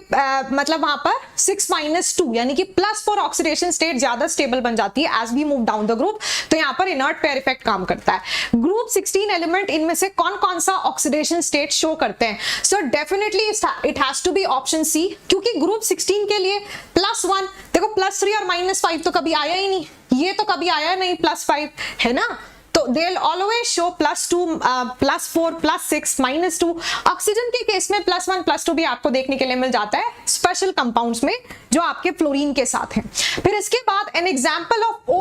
मतलब वहां पर 6-2 यानी कि +4 ऑक्सीडेशन स्टेट ज्यादा स्टेबल बन जाती है as we move down the group. तो यहाँ पर इनर्ट पेयर इफेक्ट काम करता है। ग्रुप 16 एलिमेंट इनमें से कौन कौन सा ऑक्सीडेशन स्टेट शो करते हैं? So definitely it has to be option C, क्योंकि ग्रुप 16 के लिए +1, देखो +3 और -5 तो कभी आया ही नहीं, ये तो कभी आया नहीं +5 है ना, तो they will always show +2, +4, +6, -2। Oxygen के केस में +1, +2 भी आपको देखने के लिए मिल जाता है स्पेशल कंपाउंड्स में जो आपके फ्लोरीन के साथ हैं। फिर इसके बाद एन एग्जांपल ऑफ O-,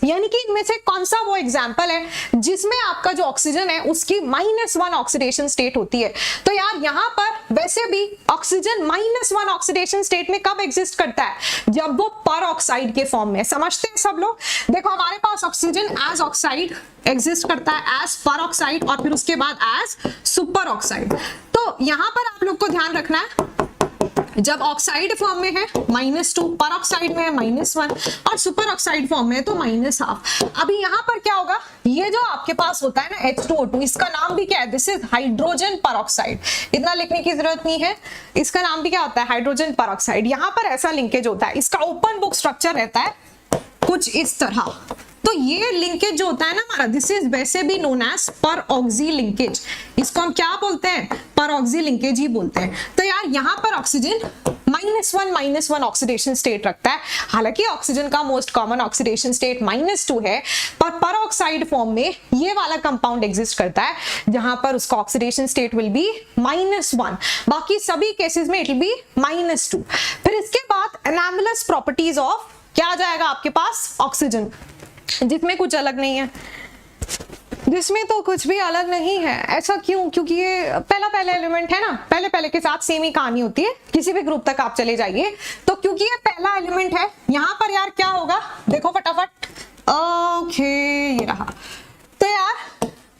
यानी कि इनमें से कौन सा वो एग्जांपल है जिसमें आपका जो ऑक्सीजन है उसकी -1 ऑक्सीडेशन स्टेट होती है। तो यार यहाँ पर वैसे भी ऑक्सीजन -1 ऑक्सीडेशन स्टेट में कब एग्जिस्ट करता है? जब वो पर ऑक्साइड के फॉर्म में। समझते हैं सब लोग? देखो हमारे पास ऑक्सीजन एज ऑक्साइड एग्जिस्ट करता है एज पर ऑक्साइड और फिर उसके बाद एज सुपर ऑक्साइड। तो यहां पर आप लोग को ध्यान रखना है, जब ऑक्साइड फॉर्म में है -2, पर ऑक्साइड में है -1 और सुपर ऑक्साइड फॉर्म में है तो -1/2। अभी यहां पर क्या होगा, ये जो आपके पास होता है ना H2O2, इसका नाम भी क्या है? दिस इज हाइड्रोजन पर ऑक्साइड। इतना लिखने की जरूरत नहीं है, इसका नाम भी क्या होता है? हाइड्रोजन पर ऑक्साइड। यहां पर ऐसा लिंकेज होता है, इसका ओपन बुक स्ट्रक्चर रहता है कुछ इस तरह। तो ये लिंकेज जो होता है ना हमारा, दिस इज वैसे भी known as peroxy linkage. इसको हम क्या बोलते हैं? पर ऑक्सी लिंकेज ही बोलते हैं। तो यार यहाँ पर ऑक्सीजन -1 ऑक्सीडेशन स्टेट रखता है, हालांकि ऑक्सीजन का मोस्ट कॉमन ऑक्सीडेशन स्टेट -2 है, पर ऑक्साइड फॉर्म में ये वाला कंपाउंड एग्जिस्ट करता है जहां पर उसका ऑक्सीडेशन स्टेट विल बी -1, बाकी सभी केसेस में इट विल बी -2। फिर इसके बाद एनामलस प्रॉपर्टीज ऑफ क्या आ जाएगा आपके पास? ऑक्सीजन, जिसमें कुछ अलग नहीं है, जिसमें तो कुछ भी अलग नहीं है। ऐसा क्यों? क्योंकि ये पहला एलिमेंट है ना, पहले के साथ सेम ही कहानी होती है, किसी भी ग्रुप तक आप चले जाइए। तो क्योंकि ये पहला एलिमेंट है, यहां पर यार क्या होगा देखो फटाफट। ओके ये रहा। तो यार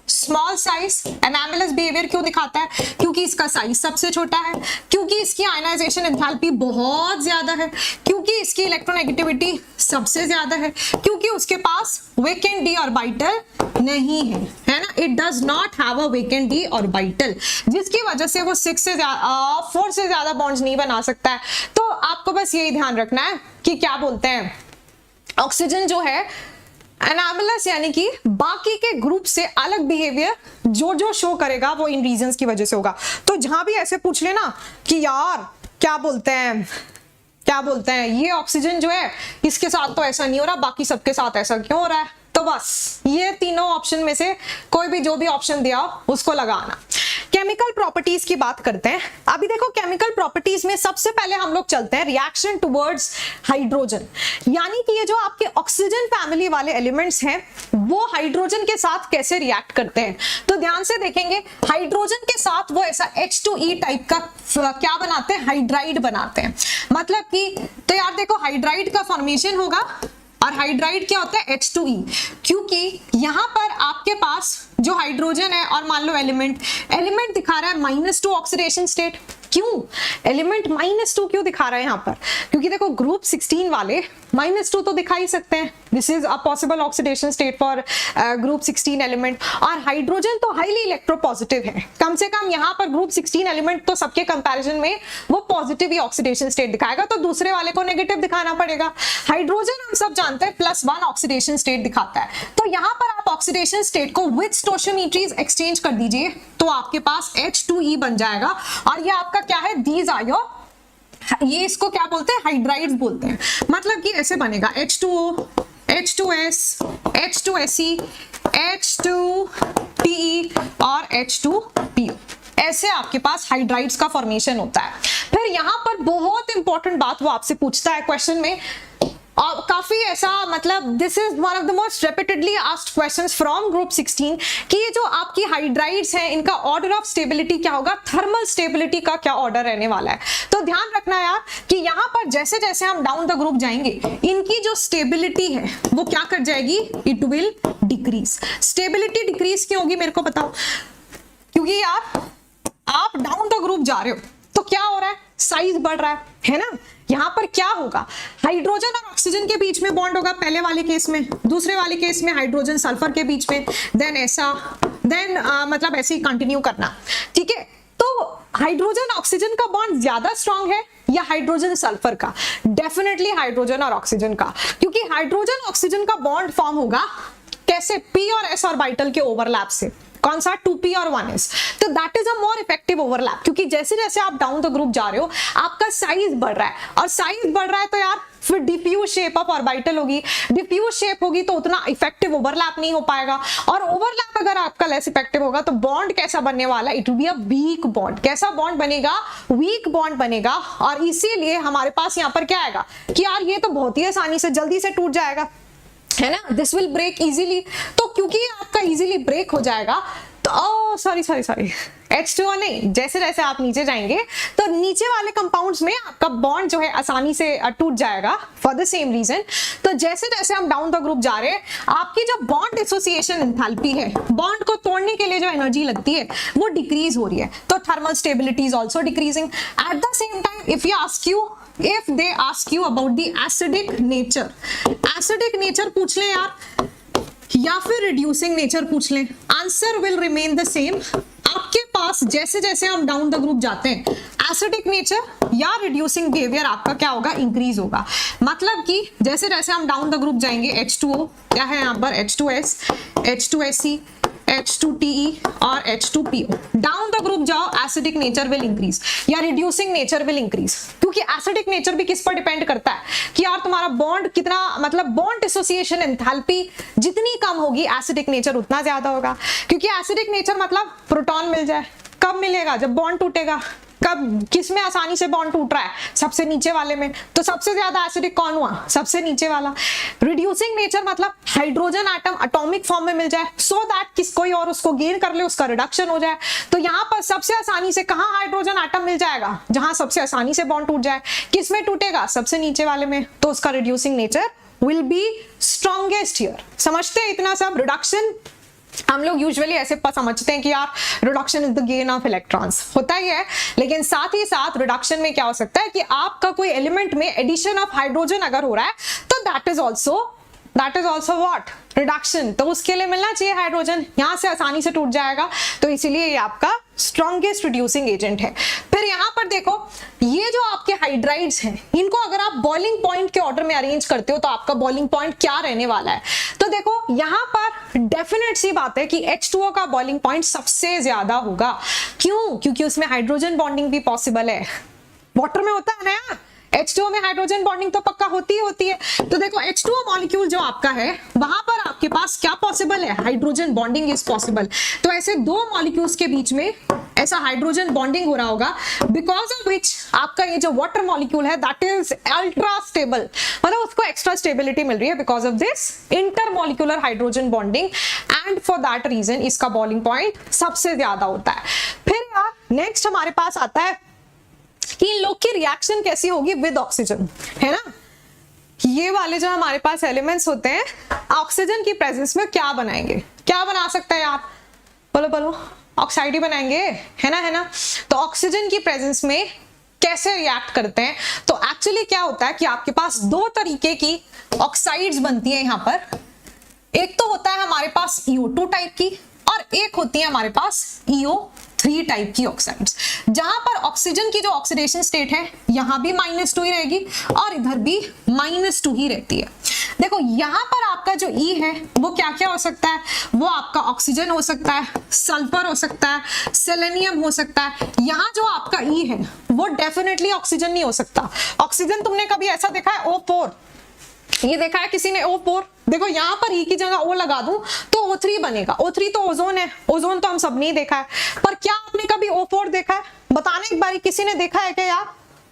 स्मॉल साइज एनामलस बिहेवियर क्यों दिखाता है? क्योंकि इसका साइज सबसे छोटा है, क्योंकि इसकी आयनाइजेशन एंथैल्पी बहुत ज्यादा है, क्योंकि इसकी इलेक्ट्रोनेगेटिविटी सबसे ज्यादा है, क्योंकि उसके पास वेकेंट डी ऑर्बिटल नहीं है ना, it does not have a vacant D orbital, जिसकी वजह से वो 4 से ज्यादा बॉन्ड्स नहीं बना सकता है। तो आपको बस यही ध्यान रखना है कि क्या बोलते हैं, ऑक्सीजन जो है एनामलस यानी कि बाकी के ग्रुप से अलग बिहेवियर जो शो करेगा वो इन रीजंस की वजह से होगा। तो जहां भी ऐसे पूछ लेना कि यार क्या बोलते हैं ये ऑक्सीजन जो है इसके साथ तो ऐसा नहीं हो रहा, बाकी सबके साथ ऐसा क्यों हो रहा है? तो बस ये तीनों ऑप्शन में से कोई भी जो भी ऑप्शन दिया उसको लगाना। केमिकल प्रॉपर्टीज की बात करते हैं। अभी देखो केमिकल प्रॉपर्टीज में सबसे पहले हम लोग चलते हैं रिएक्शन टुवर्ड्स हाइड्रोजन, यानी कि ये जो आपके ऑक्सीजन फैमिली वाले एलिमेंट्स हैं वो हाइड्रोजन के साथ कैसे रिएक्ट करते हैं। तो ध्यान से देखेंगे, हाइड्रोजन के साथ वो ऐसा H2E टाइप का क्या बनाते हैं? हाइड्राइड बनाते हैं। मतलब कि तो यार देखो हाइड्राइड का फॉर्मेशन होगा और हाइड्राइड क्या होता है? H2E, क्योंकि यहां पर आपके पास जो हाइड्रोजन है और मान लो एलिमेंट दिखा रहा है -2 ऑक्सीडेशन स्टेट। क्यों एलिमेंट -2 क्यों दिखा रहा है यहाँ पर? क्योंकि देखो ग्रुप 16 वाले -2 तो दिखा ही सकते हैं, this is a possible oxidation state for group 16 element. और हाइड्रोजन तो हाईली इलेक्ट्रोपॉजिटिव है, कम से कम यहाँ पर ग्रुप 16 एलिमेंट तो सबके कंपैरिजन में वो पॉजिटिव ही ऑक्सीडेशन स्टेट दिखाएगा, तो दूसरे वाले को नेगेटिव दिखाना पड़ेगा। हाइड्रोजन हम सब जानते हैं +1 ऑक्सीडेशन स्टेट दिखाता है, तो यहाँ पर आप ऑक्सीडेशन स्टेट को विद स्टोइचियोमेट्रीज एक्सचेंज कर दीजिए तो आपके पास H2E बन जाएगा। और ये आपका क्या है? दीज आर योर, ये इसको क्या बोलते हैं? हाइड्राइड्स बोलते हैं। मतलब कि ऐसे बनेगा H2O, H2S, H2Se, H2Pe और H2PO, ऐसे आपके पास हाइड्राइड्स का फॉर्मेशन होता है। फिर यहाँ पर बहुत इंपॉर्टेंट बात वो आपसे पूछता है क्वेश्चन में, और काफी ऐसा मतलब this is one of the most repeatedly asked questions from group 16 कि ये जो आपकी हाइड्राइड्स हैं इनका ऑर्डर ऑफ स्टेबिलिटी क्या होगा, थर्मल स्टेबिलिटी का क्या ऑर्डर रहने वाला है। तो ध्यान रखना यार कि यहाँ पर जैसे जैसे हम डाउन द ग्रुप जाएंगे इनकी जो स्टेबिलिटी है वो क्या कर जाएगी, it will decrease. Stability decrease क्यों होगी मेरे को बताओ, क्योंकि यार आप डाउन द ग्रुप जा रहे हो तो क्या हो रहा है, साइज बढ़ रहा है ना। यहां पर क्या होगा, हाइड्रोजन और ऑक्सीजन के बीच में बॉन्ड होगा पहले वाले केस में, दूसरे वाले केस में हाइड्रोजन सल्फर के बीच में, देन ऐसा, देन मतलब ऐसे ही कंटिन्यू करना, ठीक है। तो हाइड्रोजन ऑक्सीजन का बॉन्ड ज्यादा स्ट्रांग है या हाइड्रोजन सल्फर का, डेफिनेटली हाइड्रोजन और ऑक्सीजन का, क्योंकि हाइड्रोजन ऑक्सीजन का बॉन्ड फॉर्म होगा कैसे, पी और एस ऑर्बिटल के ओवरलैप से। कौन सा, 2p और 1s। तो that is a more effective overlap, क्योंकि जैसे जैसे आप डाउन द ग्रुप जा रहे हो आपका साइज बढ़ रहा है, और साइज बढ़ रहा है तो यार फिर डिफ्यूज शेप ऑफ ऑर्बिटल होगी, डिफ्यूज शेप होगी तो उतना इफेक्टिव ओवरलैप नहीं हो पाएगा, और ओवरलैप अगर आपका लेस इफेक्टिव होगा तो बॉन्ड कैसा बनने वाला है, it will be a weak bond. कैसा बॉन्ड बनेगा, वीक बॉन्ड बनेगा, और इसीलिए हमारे पास यहाँ पर क्या आएगा कि यार ये तो बहुत ही आसानी से जल्दी से टूट जाएगा, है ना, दिस विल ब्रेक इजीली। तो क्योंकि आपका इजीली ब्रेक हो जाएगा तो सॉरी H2O नहीं, जैसे जैसे आप नीचे जाएंगे तो नीचे वाले कंपाउंड्स में आपका बॉन्ड जो है आसानी से टूट जाएगा फॉर द सेम रीजन। तो जैसे जैसे हम डाउन द ग्रुप जा रहे हैं आपकी जो बॉन्ड एसोसिएशन एंथैल्पी है, बॉन्ड को तोड़ने के लिए जो एनर्जी लगती है वो डिक्रीज हो रही है, तो thermal stability is also decreasing. At the same time if they ask you about the acidic nature, acidic nature पूछ ले यार या फिर रिड्यूसिंग नेचर पूछ लें, answer will remain the same. आपके पास जैसे जैसे हम डाउन द ग्रुप जाते हैं एसिडिक नेचर या रिड्यूसिंग बिहेवियर आपका क्या होगा, इंक्रीज होगा। मतलब कि जैसे जैसे हम डाउन द ग्रुप जाएंगे H2O क्या है यहाँ पर, H2S, H2SE, H2TE और H2PO, डाउन द ग्रुप जाओ एसिडिक नेचर विल इंक्रीज या रिड्यूसिंग नेचर विल इंक्रीज, क्योंकि एसिडिक नेचर भी किस पर डिपेंड करता है कि यार तुम्हारा बॉन्ड कितना, मतलब बॉन्ड एसोसिएशन एंथैल्पी जितनी कम होगी एसिडिक नेचर उतना ज्यादा होगा, क्योंकि एसिडिक नेचर मतलब प्रोटॉन मिल जाए, कब मिलेगा, जब बॉन्ड टूटेगा। कब, किसमें आसानी से बॉन्ड टूट रहा है, सबसे नीचे वाले में, तो सबसे ज्यादा एसिडिक कौन हुआ, सबसे नीचे वाला। रिड्यूसिंग नेचर मतलब हाइड्रोजन एटम एटॉमिक फॉर्म में मिल जाए सो दैट किस कोई और उसको गेन कर ले, उसका रिडक्शन हो जाए। तो यहाँ पर सबसे आसानी से कहाँ हाइड्रोजन एटम मिल जाएगा, जहां सबसे आसानी से बॉन्ड टूट जाए, किसमें टूटेगा, सबसे नीचे वाले में, तो उसका reducing nature will be strongest here. समझते हैं इतना सब। रिडक्शन हम लोग यूजुअली ऐसे समझते हैं कि यार reduction is the gain of electrons, होता ही है, लेकिन साथ ही साथ रिडक्शन में क्या हो सकता है कि आपका कोई एलिमेंट में एडिशन ऑफ हाइड्रोजन अगर हो रहा है तो that is also what, reduction. तो उसके लिए मिलना चाहिए हाइड्रोजन, यहां से आसानी से टूट जाएगा, तो इसीलिए ये आपका स्ट्रॉन्गेस्ट रिड्यूसिंग एजेंट है। फिर यहां पर देखो ये जो आपके हाइड्राइड्स हैं इनको अगर आप बॉइलिंग पॉइंट के ऑर्डर में अरेंज करते हो तो आपका बॉइलिंग पॉइंट क्या रहने वाला है। तो देखो यहां पर डेफिनेट सी बात है कि H2O का बॉइलिंग पॉइंट सबसे ज्यादा होगा। क्यों? क्योंकि उसमें हाइड्रोजन बॉन्डिंग भी पॉसिबल है, वाटर में होता है ना यार, H2O में हाइड्रोजन बॉन्डिंग तो पक्का होती है। तो देखो H2O मॉलिक्यूल जो आपका है वहां पर आपके पास क्या पॉसिबल है, हाइड्रोजन बॉन्डिंग इज पॉसिबल। तो ऐसे दो मॉलिक्यूल्स के बीच में ऐसा हाइड्रोजन बॉन्डिंग हो रहा होगा, बिकॉज ऑफ विच आपका ये जो वाटर मॉलिक्यूल है दैट इज अल्ट्रा स्टेबल, मतलब उसको एक्स्ट्रा स्टेबिलिटी मिल रही है because of this intermolecular hydrogen bonding, and for that reason इसका बॉइलिंग पॉइंट सबसे ज्यादा होता है। फिर यार नेक्स्ट हमारे पास आता है कि इन लोग की रिएक्शन कैसी होगी विद ऑक्सीजन, है ना। ये वाले जो हमारे पास एलिमेंट्स होते हैं ऑक्सीजन की प्रेजेंस में क्या बनाएंगे, क्या बना सकता है यार, बोलो ऑक्साइड ही बनाएंगे, है ना। तो ऑक्सीजन की प्रेजेंस में कैसे रिएक्ट करते हैं, तो एक्चुअली क्या होता है कि आपके पास दो तरीके की ऑक्साइड्स बनती है यहाँ पर। एक तो होता है हमारे पास EO2 टाइप की और एक होती है हमारे पास EO3 टाइप की ऑक्साइड्स, जहां पर ऑक्सीजन की जो ऑक्सीडेशन स्टेट है यहां भी -2 ही रहेगी और इधर भी -2 ही रहती है। देखो यहां पर आपका जो E है वो क्या क्या हो सकता है, वो आपका ऑक्सीजन हो सकता है, सल्फर हो सकता है, सेलेनियम हो सकता है। यहाँ जो आपका E है वो डेफिनेटली ऑक्सीजन नहीं हो सकता। ऑक्सीजन तुमने कभी ऐसा देखा है O4, ये देखा है किसी ने O4? देखो यहाँ पर E की जगह O लगा दूं तो O3 बनेगा। O3 तो ओजोन है, ओजोन तो हम सब ने देखा है, पर क्या आपने कभी O4 देखा है? बताना एक बारी, किसी ने देखा है क्या यार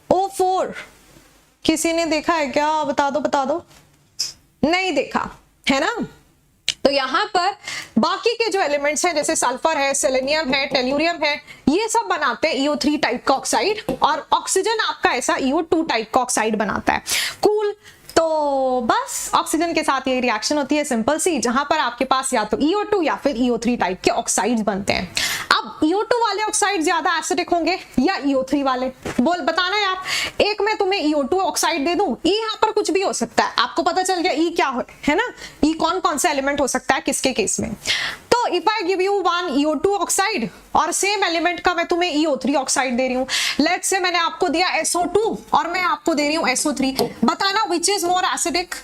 O4? किसी ने देखा है क्या? बता दो बता दो। नहीं देखा है ना। तो यहाँ पर बाकी के जो एलिमेंट्स हैं जैसे सल्फर है, सेलेनियम है, टेल्यूरियम है, ये सब बनाते हैं EO3 टाइप का ऑक्साइड, और ऑक्सीजन आपका ऐसा EO2 टाइप का ऑक्साइड बनाता है। कूल। तो बस ऑक्सीजन के साथ ये रिएक्शन होती है सिंपल सी, जहां पर आपके पास या तो EO2 या फिर EO3 टाइप के ऑक्साइड्स बनते हैं। अब EO2 वाले ऑक्साइड ज्यादा एसिडिक होंगे या EO3 वाले? बोल बताना यार। एक मैं तुम्हें EO2 ऑक्साइड दे दूं, यहाँ पर कुछ भी हो सकता है, आपको पता चल गया E क्या है ना, E कौन कौन सा एलिमेंट हो सकता है किसके केस में। तो if I give you one EO2 oxide और सेम एलिमेंट का मैं तुम्हें EO3 ऑक्साइड दे रही हूँ, लेट्स से मैंने आपको दिया SO2 और मैं आपको दे रही हूँ SO3, बताना which is more acidic,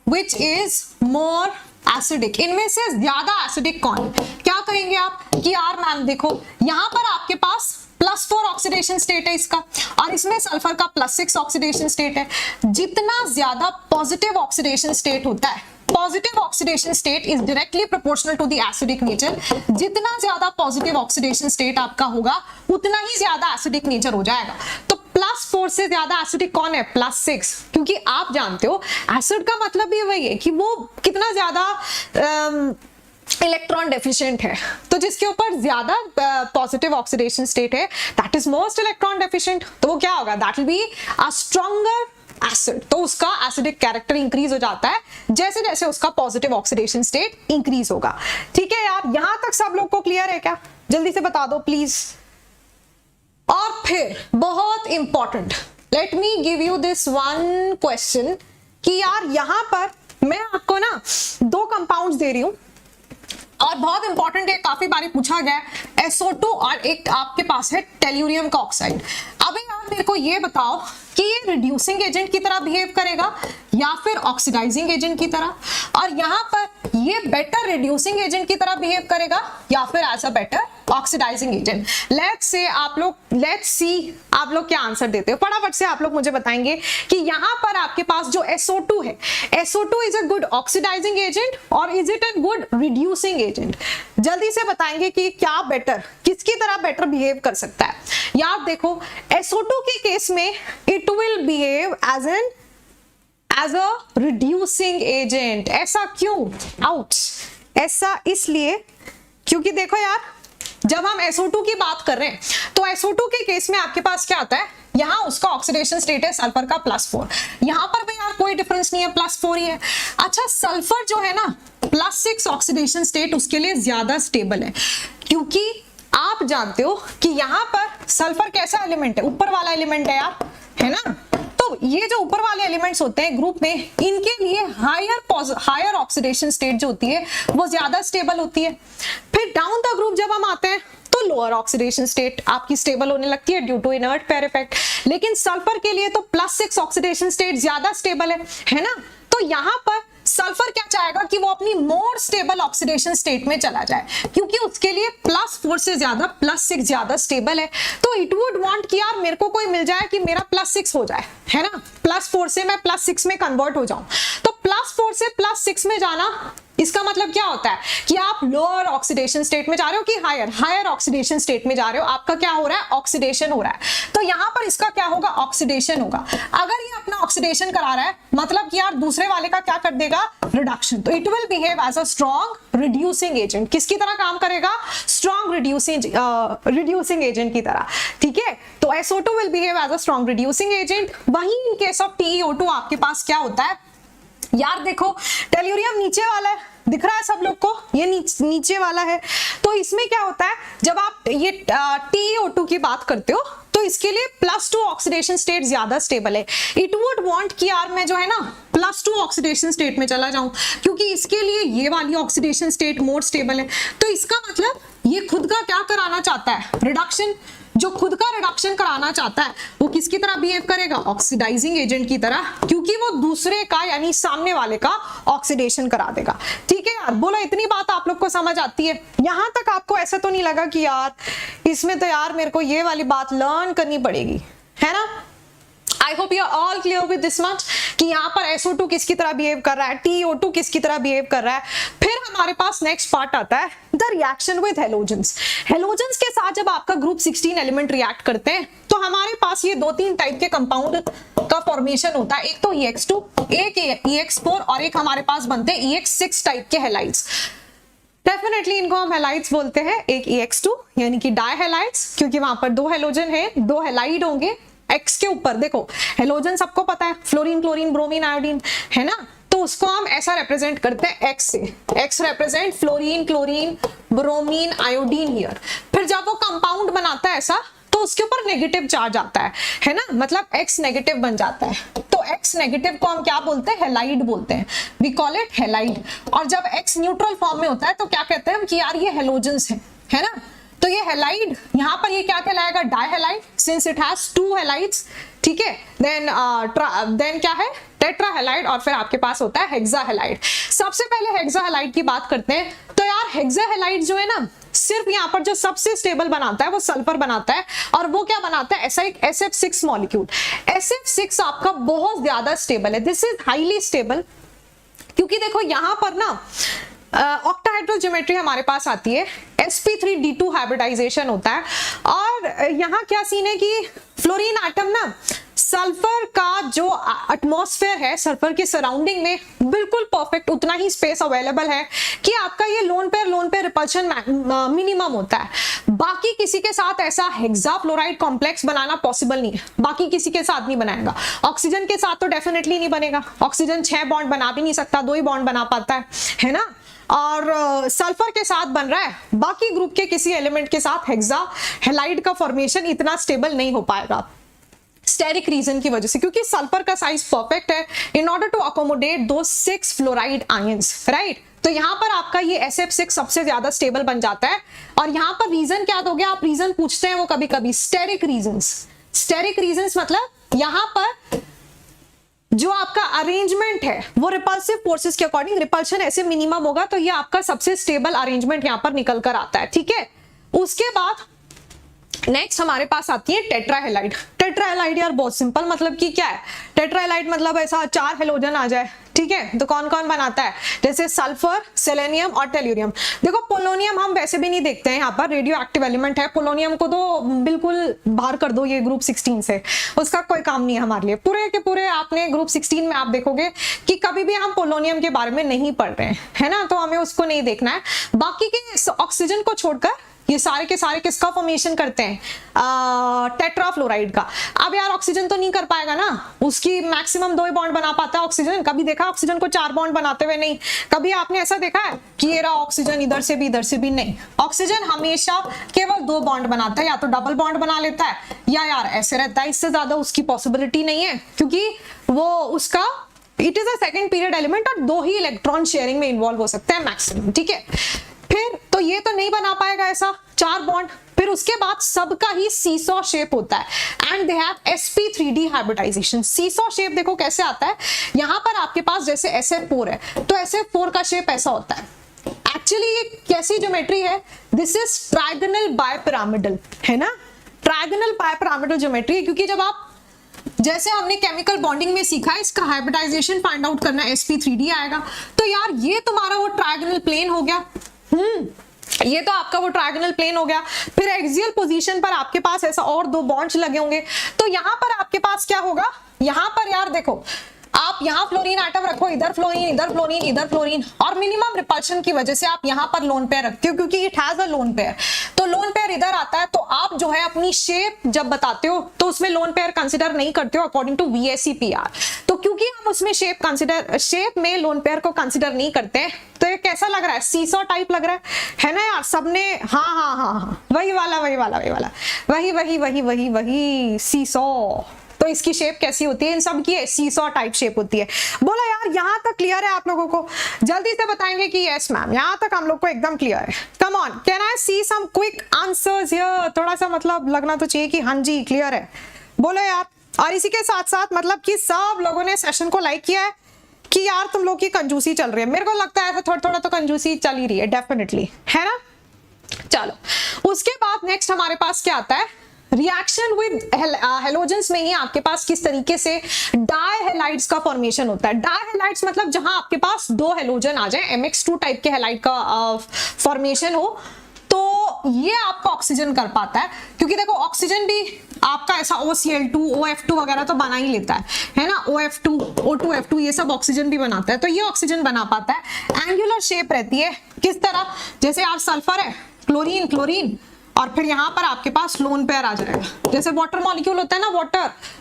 which is more acidic, इनमें से ज्यादा एसिडिक कौन? क्या करेंगे आप कि यार मैम देखो यहाँ पर आपके पास +4 ऑक्सीडेशन स्टेट है इसका, और इसमें सल्फर का +6 ऑक्सीडेशन स्टेट है। जितना ज्यादा पॉजिटिव ऑक्सीडेशन स्टेट होता है, positive oxidation state is directly proportional to the acidic nature, जितना ज्यादा पॉजिटिव ऑक्सीडेशन स्टेट आपका होगा उतना ही ज्यादा एसिडिक नेचर हो जाएगा। तो +4 से ज्यादा एसिडिक कौन है? +6, क्योंकि आप जानते हो एसिड का मतलब भी वही है कि वो कितना ज्यादा इलेक्ट्रॉन डेफिशिएंट है, तो जिसके ऊपर ज्यादा पॉजिटिव ऑक्सीडेशन स्टेट है that is most electron deficient, तो वो क्या होगा? That will be a stronger acid, तो उसका एसिडिक कैरेक्टर इंक्रीज हो जाता है जैसे जैसे उसका पॉजिटिव ऑक्सीडेशन स्टेट इंक्रीज होगा। ठीक है यार, यहां तक सब लोग को क्लियर है क्या? जल्दी से बता दो प्लीज। और फिर बहुत important, let me give you this one question कि यार यहां पर मैं आपको ना 2 कंपाउंड्स दे रही हूं, और बहुत इंपॉर्टेंट है, काफी बारी पूछा गया है, SO2 और एक आपके पास है टेल्यूरियम का ऑक्साइड। अभी आप मेरे को ये बताओ कि ये रिड्यूसिंग एजेंट की तरह बिहेव करेगा या फिर ऑक्सीडाइजिंग एजेंट की तरह, और यहाँ पर ये बेटर रिड्यूसिंग एजेंट की तरह बिहेव करेगा या फिर as a better oxidising agent. Let's see आप लोग क्या आंसर देते हो, फटाफट से आप लोग मुझे बताएंगे कि यहाँ पर आपके पास जो SO2 है, SO2 is a good oxidising agent और is it a good reducing agent? जल्दी से बताएंगे कि क्या बेटर, किसकी तरह बेटर बिहेव कर सकता है। यार देखो SO2 के केस में it will behave as a reducing agent. ऐसा क्यों? आउट, ऐसा इसलिए क्योंकि देखो यार जब हम SO2 की बात कर रहे हैं तो SO2 के केस में आपके पास क्या आता है, यहाँ उसका ऑक्सीडेशन स्टेट है सल्फर का +4, यहाँ पर भी यार कोई डिफरेंस नहीं है, +4 ही है। अच्छा सल्फर जो है ना +6 ऑक्सीडेशन स्टेट उसके लिए ज्यादा स्टेबल है, क्योंकि आप जानते हो कि यहाँ पर सल्फर कैसा एलिमेंट है, ऊपर वाला एलिमेंट है यार, है ना। तो ये जो ऊपर वाले एलिमेंट्स होते हैं ग्रुप में, इनके लिए हायर ऑक्सीडेशन स्टेट जो होती है वो ज्यादा स्टेबल होती है। फिर डाउन द ग्रुप जब हम आते हैं तो लोअर ऑक्सीडेशन स्टेट आपकी स्टेबल होने लगती है due to inert pair effect, लेकिन सल्फर के लिए तो +6 ऑक्सीडेशन स्टेट ज्यादा स्टेबल है ना। तो यहाँ पर सल्फर क्या चाहेगा कि वो अपनी मोर स्टेबल ऑक्सीडेशन स्टेट में चला जाए, क्योंकि उसके लिए +4 से ज्यादा +6 ज्यादा स्टेबल है। तो इट वुड वांट कि यार मेरे को कोई मिल जाए कि मेरा +6 हो जाए, है ना, +4 से मैं +6 में कन्वर्ट हो जाऊं। तो +4 से +6 में जाना इसका मतलब क्या होता है कि आप लोअर ऑक्सीडेशन स्टेट में जा रहे हो कि हायर ऑक्सीडेशन स्टेट में जा रहे हो, आपका क्या हो रहा है, ऑक्सीडेशन हो रहा है। तो यहां पर इसका क्या होगा, ऑक्सीडेशन होगा। अगर ये अपना ऑक्सीडेशन करा रहा है मतलब कि यार दूसरे वाले का क्या कर देगा, रिडक्शन। तो it will behave as a strong reducing agent. किसकी तरह काम करेगा, स्ट्रॉन्ग रिड्यूसिंग एजेंट की तरह। ठीक है, तो SO2 will behave as a strong reducing agent. वहीं इन केस ऑफ TeO2 आपके पास क्या होता है यार, देखो टेल्यूरियम नीचे वाला है, दिख रहा है सब लोग को, ये नीचे वाला है। तो इसमें क्या होता है, जब आप ये TeO2 की बात करते हो तो इसके लिए +2 ऑक्सीडेशन स्टेट ज्यादा स्टेबल है। इट वुड वांट कि यार मैं जो है ना +2 ऑक्सीडेशन स्टेट में चला जाऊं, क्योंकि इसके लिए ये वाली ऑक्सीडेशन स्टेट मोर स्टेबल है। तो इसका मतलब ये खुद का क्या कराना चाहता है, रिडक्शन। जो खुद का रिडक्शन कराना चाहता है वो किसकी तरह बिहेव करेगा, ऑक्सीडाइजिंग एजेंट की तरह, क्योंकि वो दूसरे का यानी सामने वाले का ऑक्सीडेशन करा देगा। ठीक है यार, बोलो इतनी बात आप लोग को समझ आती है? यहां तक आपको ऐसा तो नहीं लगा कि यार इसमें तो यार मेरे को ये वाली बात लर्न करनी पड़ेगी, है ना? I hope you are all clear with this much कि यहाँ पर SO2 किसकी तरह बिहेव कर रहा है, TO2 किसकी तरह बिहेव कर रहा है। फिर हमारे पास नेक्स्ट पार्ट आता है the reaction with halogens. Halogens के साथ जब आपका ग्रुप 16 एलिमेंट रिएक्ट करते हैं तो हमारे पास ये 2-3 टाइप के कंपाउंड का फॉर्मेशन होता है। एक तो EX2, एक EX4 और एक हमारे पास बनते हैं EX6 टाइप के हेलाइड्स। डेफिनेटली इनको हम हेलाइड्स बोलते हैं। एक EX2 यानी कि डाई हेलाइड्स, क्योंकि वहां पर 2 हेलोजन है, 2 हेलाइड होंगे X के ऊपर। देखो हेलोजन सबको पता है, फ्लोरीन, क्लोरीन, ब्रोमीन, आयोडीन, है ना। तो उसको हम ऐसा रिप्रेजेंट करते हैं X से। X represent fluorine, chlorine, bromine, iodine here. फिर जब वो कंपाउंड बनाता है ऐसा तो उसके ऊपर नेगेटिव चार्ज आता है ना, मतलब X नेगेटिव बन जाता है। तो X नेगेटिव को हम क्या बोलते हैं, हेलाइड बोलते हैं। We call it halide. और जब X न्यूट्रल फॉर्म में होता है तो क्या कहते हैं हम कि यार ये हेलोजेंस है ना। तो ये हेलाइड यहाँ पर ये क्या कहलाएगा, die halide, since it has 2 halides, ठीक है। देन क्या है, टेट्रा हेलाइड। और फिर आपके पास होता है हेक्सा हेलाइड। सबसे पहले हेक्सा हेलाइड की बात करते हैं। तो यार हेक्सा हेलाइड जो है ना, सिर्फ यहाँ पर जो सबसे स्टेबल बनाता है वो सल्फर बनाता है। और वो क्या बनाता है, ऐसा एक SF6 मॉलिक्यूल। SF6 आपका बहुत ज्यादा स्टेबल है, दिस इज हाईली स्टेबल। क्योंकि देखो यहाँ पर ना ऑक्टाहेड्रल ज्योमेट्री हमारे पास आती है, sp3d2 हाइब्रिडाइजेशन होता है। और यहाँ क्या सीन है कि फ्लोरीन एटम ना सल्फर का जो एटमॉस्फेयर है, सल्फर के सराउंडिंग में बिल्कुल परफेक्ट उतना ही स्पेस अवेलेबल है कि आपका ये लोन पेयर रिपल्शन मिनिमम होता है। बाकी किसी के साथ ऐसा हेक्सा फ्लोराइड कॉम्प्लेक्स बनाना पॉसिबल नहीं है, बाकी किसी के साथ नहीं बनाएगा। ऑक्सीजन के साथ तो डेफिनेटली नहीं बनेगा, ऑक्सीजन 6 बॉन्ड बना भी नहीं सकता, 2 ही बॉन्ड बना पाता है ना। और सल्फर के साथ बन रहा है, बाकी ग्रुप के किसी एलिमेंट के साथ हेक्सा हेलाइड का फॉर्मेशन इतना स्टेबल नहीं हो पाएगा, स्टेरिक रीजन की वजह से, क्योंकि सल्फर का साइज परफेक्ट है इन ऑर्डर टू अकोमोडेट दो 6 फ्लोराइड आयंस, राइट। तो यहाँ पर आपका ये SF6 सबसे ज्यादा स्टेबल बन जाता है। और यहाँ पर रीजन क्या दोगे आप, रीजन पूछते हैं वो कभी कभी, स्टेरिक रीजंस। स्टेरिक रीजंस मतलब यहाँ पर जो आपका अरेंजमेंट है वो रिपल्सिव फोर्सेस के अकॉर्डिंग रिपल्शन ऐसे मिनिमम होगा, तो ये आपका सबसे स्टेबल अरेंजमेंट यहाँ पर निकल कर आता है, ठीक है। उसके बाद नेक्स्ट हमारे पास आती है टेट्राहेलाइड। टेट्राहेलाइड यार बहुत सिंपल, मतलब कि क्या है टेट्राहेलाइड, मतलब ऐसा 4 हेलोजन आ जाए, ठीक है। तो कौन कौन बनाता है, जैसे सल्फर, सेलेनियम और टेल्यूरियम। देखो पोलोनियम हम वैसे भी नहीं देखते हैं, यहाँ पर रेडियो एक्टिव एलिमेंट है। पोलोनियम को तो बिल्कुल बाहर कर दो ये ग्रुप 16 से, उसका कोई काम नहीं है हमारे लिए। पूरे के पूरे आपने ग्रुप 16 में आप देखोगे कि कभी भी हम पोलोनियम के बारे में नहीं पढ़ रहे हैं, है ना, तो हमें उसको नहीं देखना है। बाकी के ऑक्सीजन को छोड़कर ये सारे के सारे किसका फॉर्मेशन करते हैं, टेट्राफ्लोराइड का। अब यार ऑक्सीजन तो नहीं कर पाएगा ना, उसकी मैक्सिमम 2 बॉन्ड बना पाता है ऑक्सीजन। कभी देखा ऑक्सीजन को 4 बॉन्ड बनाते हुए, नहीं। कभी आपने ऐसा देखा है कि ये रहा ऑक्सीजन इधर से भी, नहीं। ऑक्सीजन हमेशा केवल 2 बॉन्ड बनाता है, या तो डबल बॉन्ड बना लेता है या यार ऐसे रहता है, इससे ज्यादा उसकी पॉसिबिलिटी नहीं है, क्योंकि वो उसका it is a second period element और 2 ही इलेक्ट्रॉन शेयरिंग में इन्वॉल्व हो सकते हैं मैक्सिमम, ठीक है। फिर तो ये तो नहीं बना पाएगा ऐसा 4 बॉन्ड। फिर उसके बाद सबका ही सीसॉ शेप होता है and they have sp3d hybridisation. Seesaw shape देखो कैसे आता है, यहां पर आपके पास जैसे SF4 है तो SF4 का शेप ऐसा होता है। एक्चुअली ये कैसी ज्योमेट्री है, दिस इज ट्रायगोनल बायपिरामिडल, है ना, ट्रायगोनल बायपिरामिडल ज्योमेट्री। क्योंकि जब आप, जैसे हमने केमिकल बॉन्डिंग में सीखा है, इसका हाइब्रिडाइजेशन फाइंड आउट करना, sp3d आएगा। तो यार ये तुम्हारा वो ट्रायगोनल प्लेन हो गया, ये तो आपका वो ट्रायगोनल प्लेन हो गया। फिर एक्सियल पोजीशन पर आपके पास ऐसा और 2 बॉन्ड्स लगे होंगे, तो यहां पर आपके पास क्या होगा, यहां पर यार देखो आप यहाँ फ्लोरीन एटम रखो, इधर फ्लोरीन, इधर फ्लोरीन, इधर फ्लोरीन, और मिनिमम रिपल्शन की वजह से आप यहाँ पर लोन पेयर रखते हो, क्योंकि it has a lone pair. तो लोन पेयर इधर आता है, तो आप जो है अपनी शेप जब बताते हो तो उसमें लोन पेयर कंसिडर नहीं करते हो अकॉर्डिंग टू VSEPR। तो क्योंकि हम उसमें शेप में लोन पेयर को कंसिडर नहीं करते हैं, तो ये कैसा लग रहा है, सीसॉ टाइप लग रहा है ना यार सबने। हाँ, वही सीसॉ। तो इसकी शेप कैसी होती है, इन सब की सीसॉ टाइप शेप होती है। बोला यार यहाँ तक क्लियर है आप लोगों को, जल्दी से बताएंगे कि यस मैम, यहाँ तक हम लोग को एकदम क्लियर है। Come on, can I see some quick answers here, थोड़ा सा मतलब लगना तो चाहिए कि हाँ जी क्लियर है, बोलो यार। और इसी के साथ साथ मतलब कि सब लोगों ने सेशन को लाइक किया है कि यार तुम लोग की कंजूसी चल रही है। मेरे को लगता है थोड़ा थोड़ा तो कंजूसी चल ही रही है डेफिनेटली, है ना। चलो उसके बाद नेक्स्ट हमारे पास क्या आता है, रिएक्शन विद हेलोजेंस में ही आपके पास किस तरीके से डायहेलाइड्स का फॉर्मेशन होता है। डायहेलाइड्स मतलब जहां आपके पास दो हेलोजन आ जाए, MX2 टाइप के हेलाइड का फॉर्मेशन हो, तो ये आपका ऑक्सीजन कर पाता है। क्योंकि देखो ऑक्सीजन भी आपका ऐसा OCl2 OF2 वगैरह तो बना ही लेता है ना, OF2 O2F2 ये सब ऑक्सीजन भी बनाता है, तो ये ऑक्सीजन बना पाता है। एंगुलर शेप रहती है किस तरह, जैसे यार सल्फर है, क्लोरीन क्लोरीन, और फिर यहाँ पर आपके पास लोन पेयर आ जाएगा। जैसे वाटर मॉलिक्यूल होता है ना,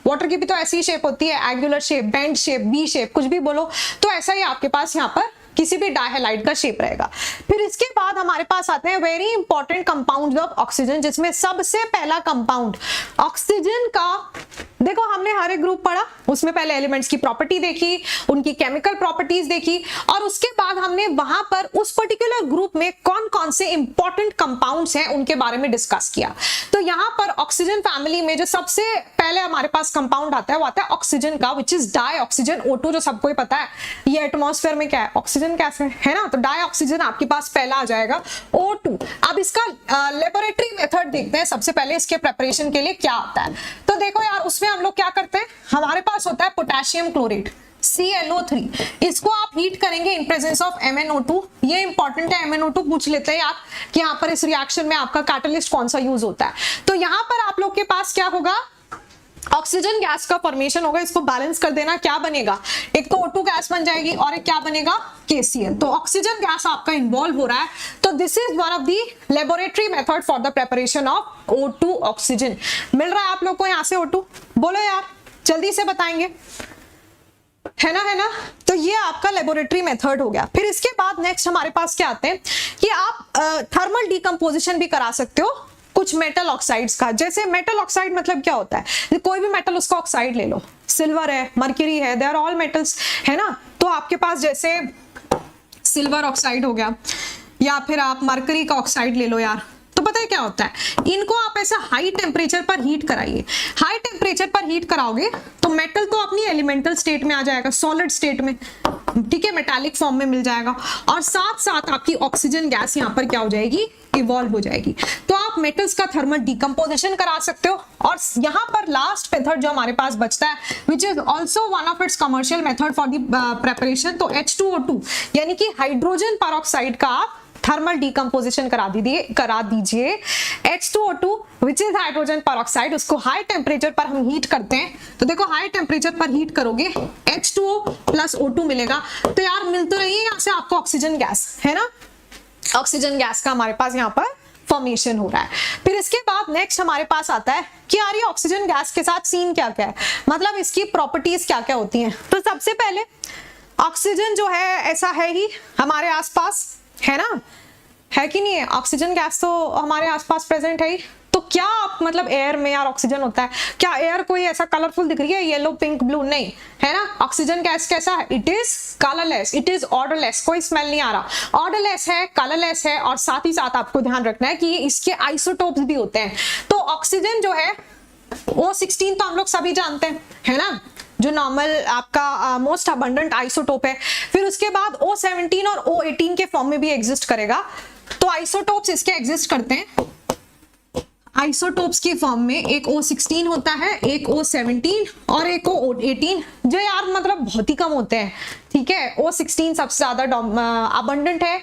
वाटर की भी तो ऐसी शेप होती है, angular shape, bent shape, V shape, कुछ भी बोलो, तो ऐसा ही आपके पास यहाँ पर किसी भी डायहेलाइड का शेप रहेगा। फिर इसके बाद हमारे पास आते हैं very important compounds of oxygen, जिसमें सबसे पहला कंपाउंड ऑक्सीजन का, देखो हमने हर एक ग्रुप पढ़ा, उसमें पहले एलिमेंट्स की प्रॉपर्टी देखी, उनकी केमिकल प्रॉपर्टीज देखी, और उसके बाद हमने वहां पर उस पर्टिकुलर ग्रुप में कौन कौन से इंपॉर्टेंट कंपाउंड्स हैं उनके बारे में डिस्कस किया। तो यहाँ पर ऑक्सीजन फैमिली में जो सबसे पहले हमारे पास कंपाउंड आता है वो आता है ऑक्सीजन का, which is die oxygen O2, जो सबको ही पता है ये एटमॉस्फेयर में क्या है, ऑक्सीजन कैसे है ना, तो डाई ऑक्सीजन आपके पास पहला आ जाएगा O2। अब इसका लेबोरेटरी मेथड देखते हैं सबसे पहले, इसके प्रिपरेशन के लिए क्या आता है। तो देखो यार उसमें हम लोग क्या करते हैं, हमारे पास होता है पोटेशियम क्लोरेट ClO3, इसको आप हीट करेंगे इन प्रेजेंस ऑफ MnO2। ये इंपॉर्टेंट है, MnO2 पूछ लेते हैं आप कि यहाँ पर इस रिएक्शन में आपका कैटलिस्ट कौन सा यूज होता है। तो यहाँ पर आप लोग के पास क्या होगा, ऑक्सीजन गैस का फॉर्मेशन होगा। इसको बैलेंस कर देना, क्या बनेगा, एक तो O2 गैस बन जाएगी और एक क्या बनेगा, KCl। तो ऑक्सीजन गैस आपका इन्वॉल्व हो रहा है। तो this is one of the laboratory method for the preparation of O2 oxygen. मिल रहा है आप लोग को यहाँ से O2, बोलो यार जल्दी से बताएंगे, है ना। तो ये आपका लेबोरेटरी मेथड हो गया। फिर इसके बाद नेक्स्ट हमारे पास क्या आते हैं कि आप थर्मल डिकम्पोजिशन भी करा सकते हो कुछ मेटल ऑक्साइड्स का। जैसे मेटल ऑक्साइड मतलब क्या होता है, कोई भी मेटल उसका ऑक्साइड ले लो, सिल्वर है, मर्क्यूरी है, दे आर ऑल मेटल्स, है ना। तो आपके पास जैसे सिल्वर ऑक्साइड हो गया, या फिर आप मर्क्यूरी का ऑक्साइड ले लो यार, तो पता है क्या होता है, इनको आप ऐसा हाई टेम्परेचर पर हीट कराइए। हाई टेम्परेचर पर हीट कराओगे तो मेटल तो अपनी एलिमेंटल स्टेट में आ जाएगा, सॉलिड स्टेट में, ठीक है, मेटालिक फॉर्म में मिल जाएगा, और साथ साथ आपकी ऑक्सीजन गैस यहाँ पर क्या हो जाएगी, इवॉल्व हो जाएगी। तो आप मेटल्स का थर्मल डिकम्पोजिशन करा सकते हो। और यहाँ पर लास्ट मेथड जो हमारे पास बचता है, which is also one of its commercial method for the preparation, तो H2O2 यानी कि हाइड्रोजन पेरोक्साइड का आप थर्मल डिकम्पोजिशन करा दीजिए। H2O2 which is hydrogen peroxide, उसको हाई टेम्परेचर पर हम हीट करते हैं। तो देखो हाई टेम्परेचर पर हीट करोगे H2O प्लस O2 मिलेगा। तो यार मिल तो रही है यहाँ से आपको ऑक्सीजन गैस, है ना, ऑक्सीजन गैस का हमारे पास यहाँ पर फॉर्मेशन हो रहा है। फिर इसके बाद नेक्स्ट हमारे पास आता है कि यार ये ऑक्सीजन गैस के साथ सीन क्या क्या है, मतलब इसकी प्रॉपर्टीज क्या क्या होती हैं। तो सबसे पहले ऑक्सीजन जो है ऐसा है ही हमारे आसपास, है ना, है कि नहीं है, ऑक्सीजन गैस तो हमारे आसपास प्रेजेंट है ही। तो क्या आप मतलब एयर में यार ऑक्सीजन होता है, क्या एयर कोई ऐसा कलरफुल दिख रही है, येलो पिंक ब्लू, नहीं, है ना। ऑक्सीजन गैस कैसा है, it is colourless, it is odourless, कोई स्मेल नहीं आ रहा, ऑर्डरलेस है, कलरलेस है, और साथ ही साथ आपको ध्यान रखना है कि इसके आइसोटोप्स भी होते हैं। तो ऑक्सीजन जो है O16 तो हम लोग सभी जानते हैं, है ना, जो नॉर्मल आपका मोस्ट अबंडेंट आइसोटोप है। फिर उसके बाद O17 और O18 के फॉर्म में भी एग्जिस्ट करेगा। तो आइसोटोप्स इसके एग्जिस्ट करते हैं, आइसोटोप्स के फॉर्म में एक O16 होता है, एक O17 और एक O18, जो यार मतलब बहुत ही कम होते हैं, ठीक है। O16 सबसे ज्यादा अबंडेंट है,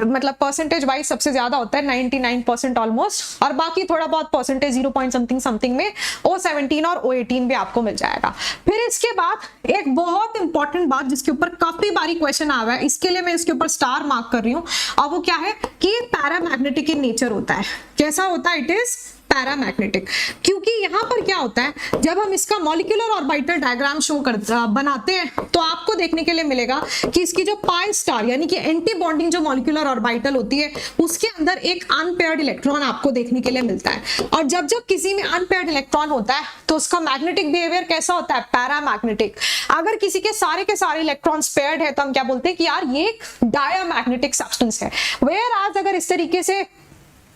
मतलब परसेंटेज वाइज सबसे ज्यादा होता है, 99% ऑलमोस्ट, और बाकी थोड़ा बहुत परसेंटेज 0 पॉइंट समथिंग समथिंग में O17 और O18 भी आपको मिल जाएगा। फिर इसके बाद एक बहुत इंपॉर्टेंट बात जिसके ऊपर काफी बारी क्वेश्चन आ रहा है, इसके लिए मैं इसके ऊपर स्टार मार्क कर रही हूँ, और वो क्या है कि पैरामैग्नेटिक इन नेचर होता है। कैसा होता है, इट इज पैरामैग्नेटिक। क्योंकि यहाँ पर क्या होता है, जब हम इसका मॉलिक्यूलर ऑर्बिटल डायग्राम शो बनाते हैं तो आपको देखने के लिए मिलेगा कि इसकी जो पाई स्टार यानी कि एंटी बॉन्डिंग जो मॉलिक्यूलर ऑर्बिटल होती है उसके अंदर एक अनपेयर्ड इलेक्ट्रॉन आपको देखने के लिए मिलता है। और जब जब किसी में अनपेयर्ड इलेक्ट्रॉन होता है तो उसका मैग्नेटिक बिहेवियर कैसा होता है, पैरामैग्नेटिक। अगर किसी के सारे इलेक्ट्रॉन्स पेयर्ड है तो हम क्या बोलते हैं कि यार ये एक डायमैग्नेटिक सब्सटेंस है। वेयर आज अगर इस तरीके से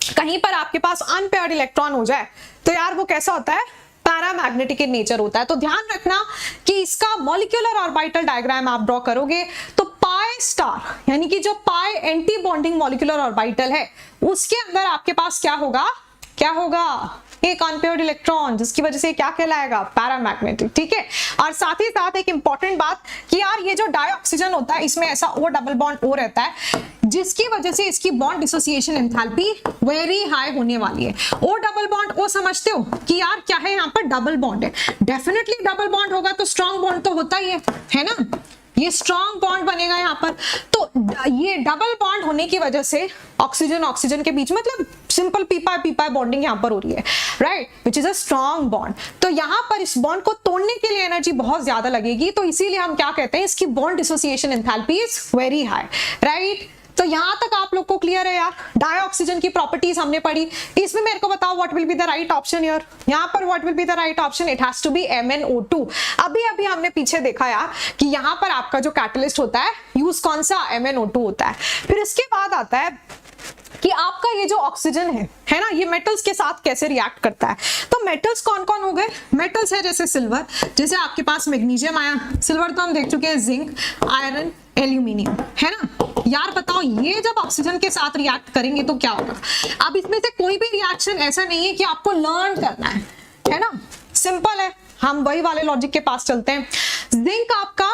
कहीं पर आपके पास अनपेयर्ड इलेक्ट्रॉन हो जाए तो यार वो कैसा होता है, पैरामैग्नेटिक इन नेचर होता है। तो ध्यान रखना कि इसका मॉलिक्यूलर ऑर्बिटल डायग्राम आप ड्रॉ करोगे तो पाई स्टार यानी कि जो पाई एंटी बॉन्डिंग मॉलिक्यूलर ऑर्बिटल है उसके अंदर आपके पास क्या होगा, एक अनपेयर्ड इलेक्ट्रॉन, जिसकी वजह से क्या कहलाएगा, पैरामैग्नेटिक। ठीक है, और साथ ही साथ एक इंपॉर्टेंट बात कि यार ये जो डाइऑक्सीजन होता है इसमें ऐसा O डबल बॉन्ड O रहता है, जिसकी वजह से इसकी bond dissociation enthalpy very high होने वाली है। O डबल बॉन्ड O समझते हो कि यार क्या है, यहाँ पर डबल बॉन्ड है, डेफिनेटली डबल बॉन्ड होगा तो स्ट्रॉन्ग बॉन्ड तो होता ही है ना, ये स्ट्रॉन्ग बॉन्ड बनेगा यहाँ पर। तो ये डबल बॉन्ड होने की वजह से ऑक्सीजन ऑक्सीजन के बीच मतलब सिंपल पीपा बॉन्डिंग यहाँ पर हो रही है, right, which is a strong bond. तो यहाँ पर इस बॉन्ड को तोड़ने के लिए एनर्जी बहुत ज्यादा लगेगी, तो इसीलिए हम क्या कहते हैं, इसकी bond dissociation enthalpy is very high, right. तो यहां तक आप लोग को क्लियर है यार, डाइऑक्सीजन की प्रॉपर्टीज हमने पढ़ी। इसमें मेरे को बताओ what will be the right option here, यहां पर what will be the right option, it has to be MnO2। अभी हमने पीछे देखा यार कि यहां पर आपका जो कैटलिस्ट होता है यूज कौन सा, MnO2 होता है। फिर इसके बाद आता है कि आपका ये जो ऑक्सीजन है ना, ये मेटल्स के साथ कैसे रिएक्ट करता है। तो मेटल्स कौन कौन हो गए, मेटल्स है जैसे सिल्वर, जैसे आपके पास मैग्नीशियम आया, सिल्वर तो हम देख चुके हैं, जिंक, आयरन, एल्यूमिनियम, है ना। यार बताओ ये जब ऑक्सीजन के साथ रिएक्ट करेंगे तो क्या होगा। अब इसमें से कोई भी रिएक्शन ऐसा नहीं है कि आपको लर्न करना है ना, सिंपल है, हम वही वाले लॉजिक के पास चलते हैं। जिंक आपका,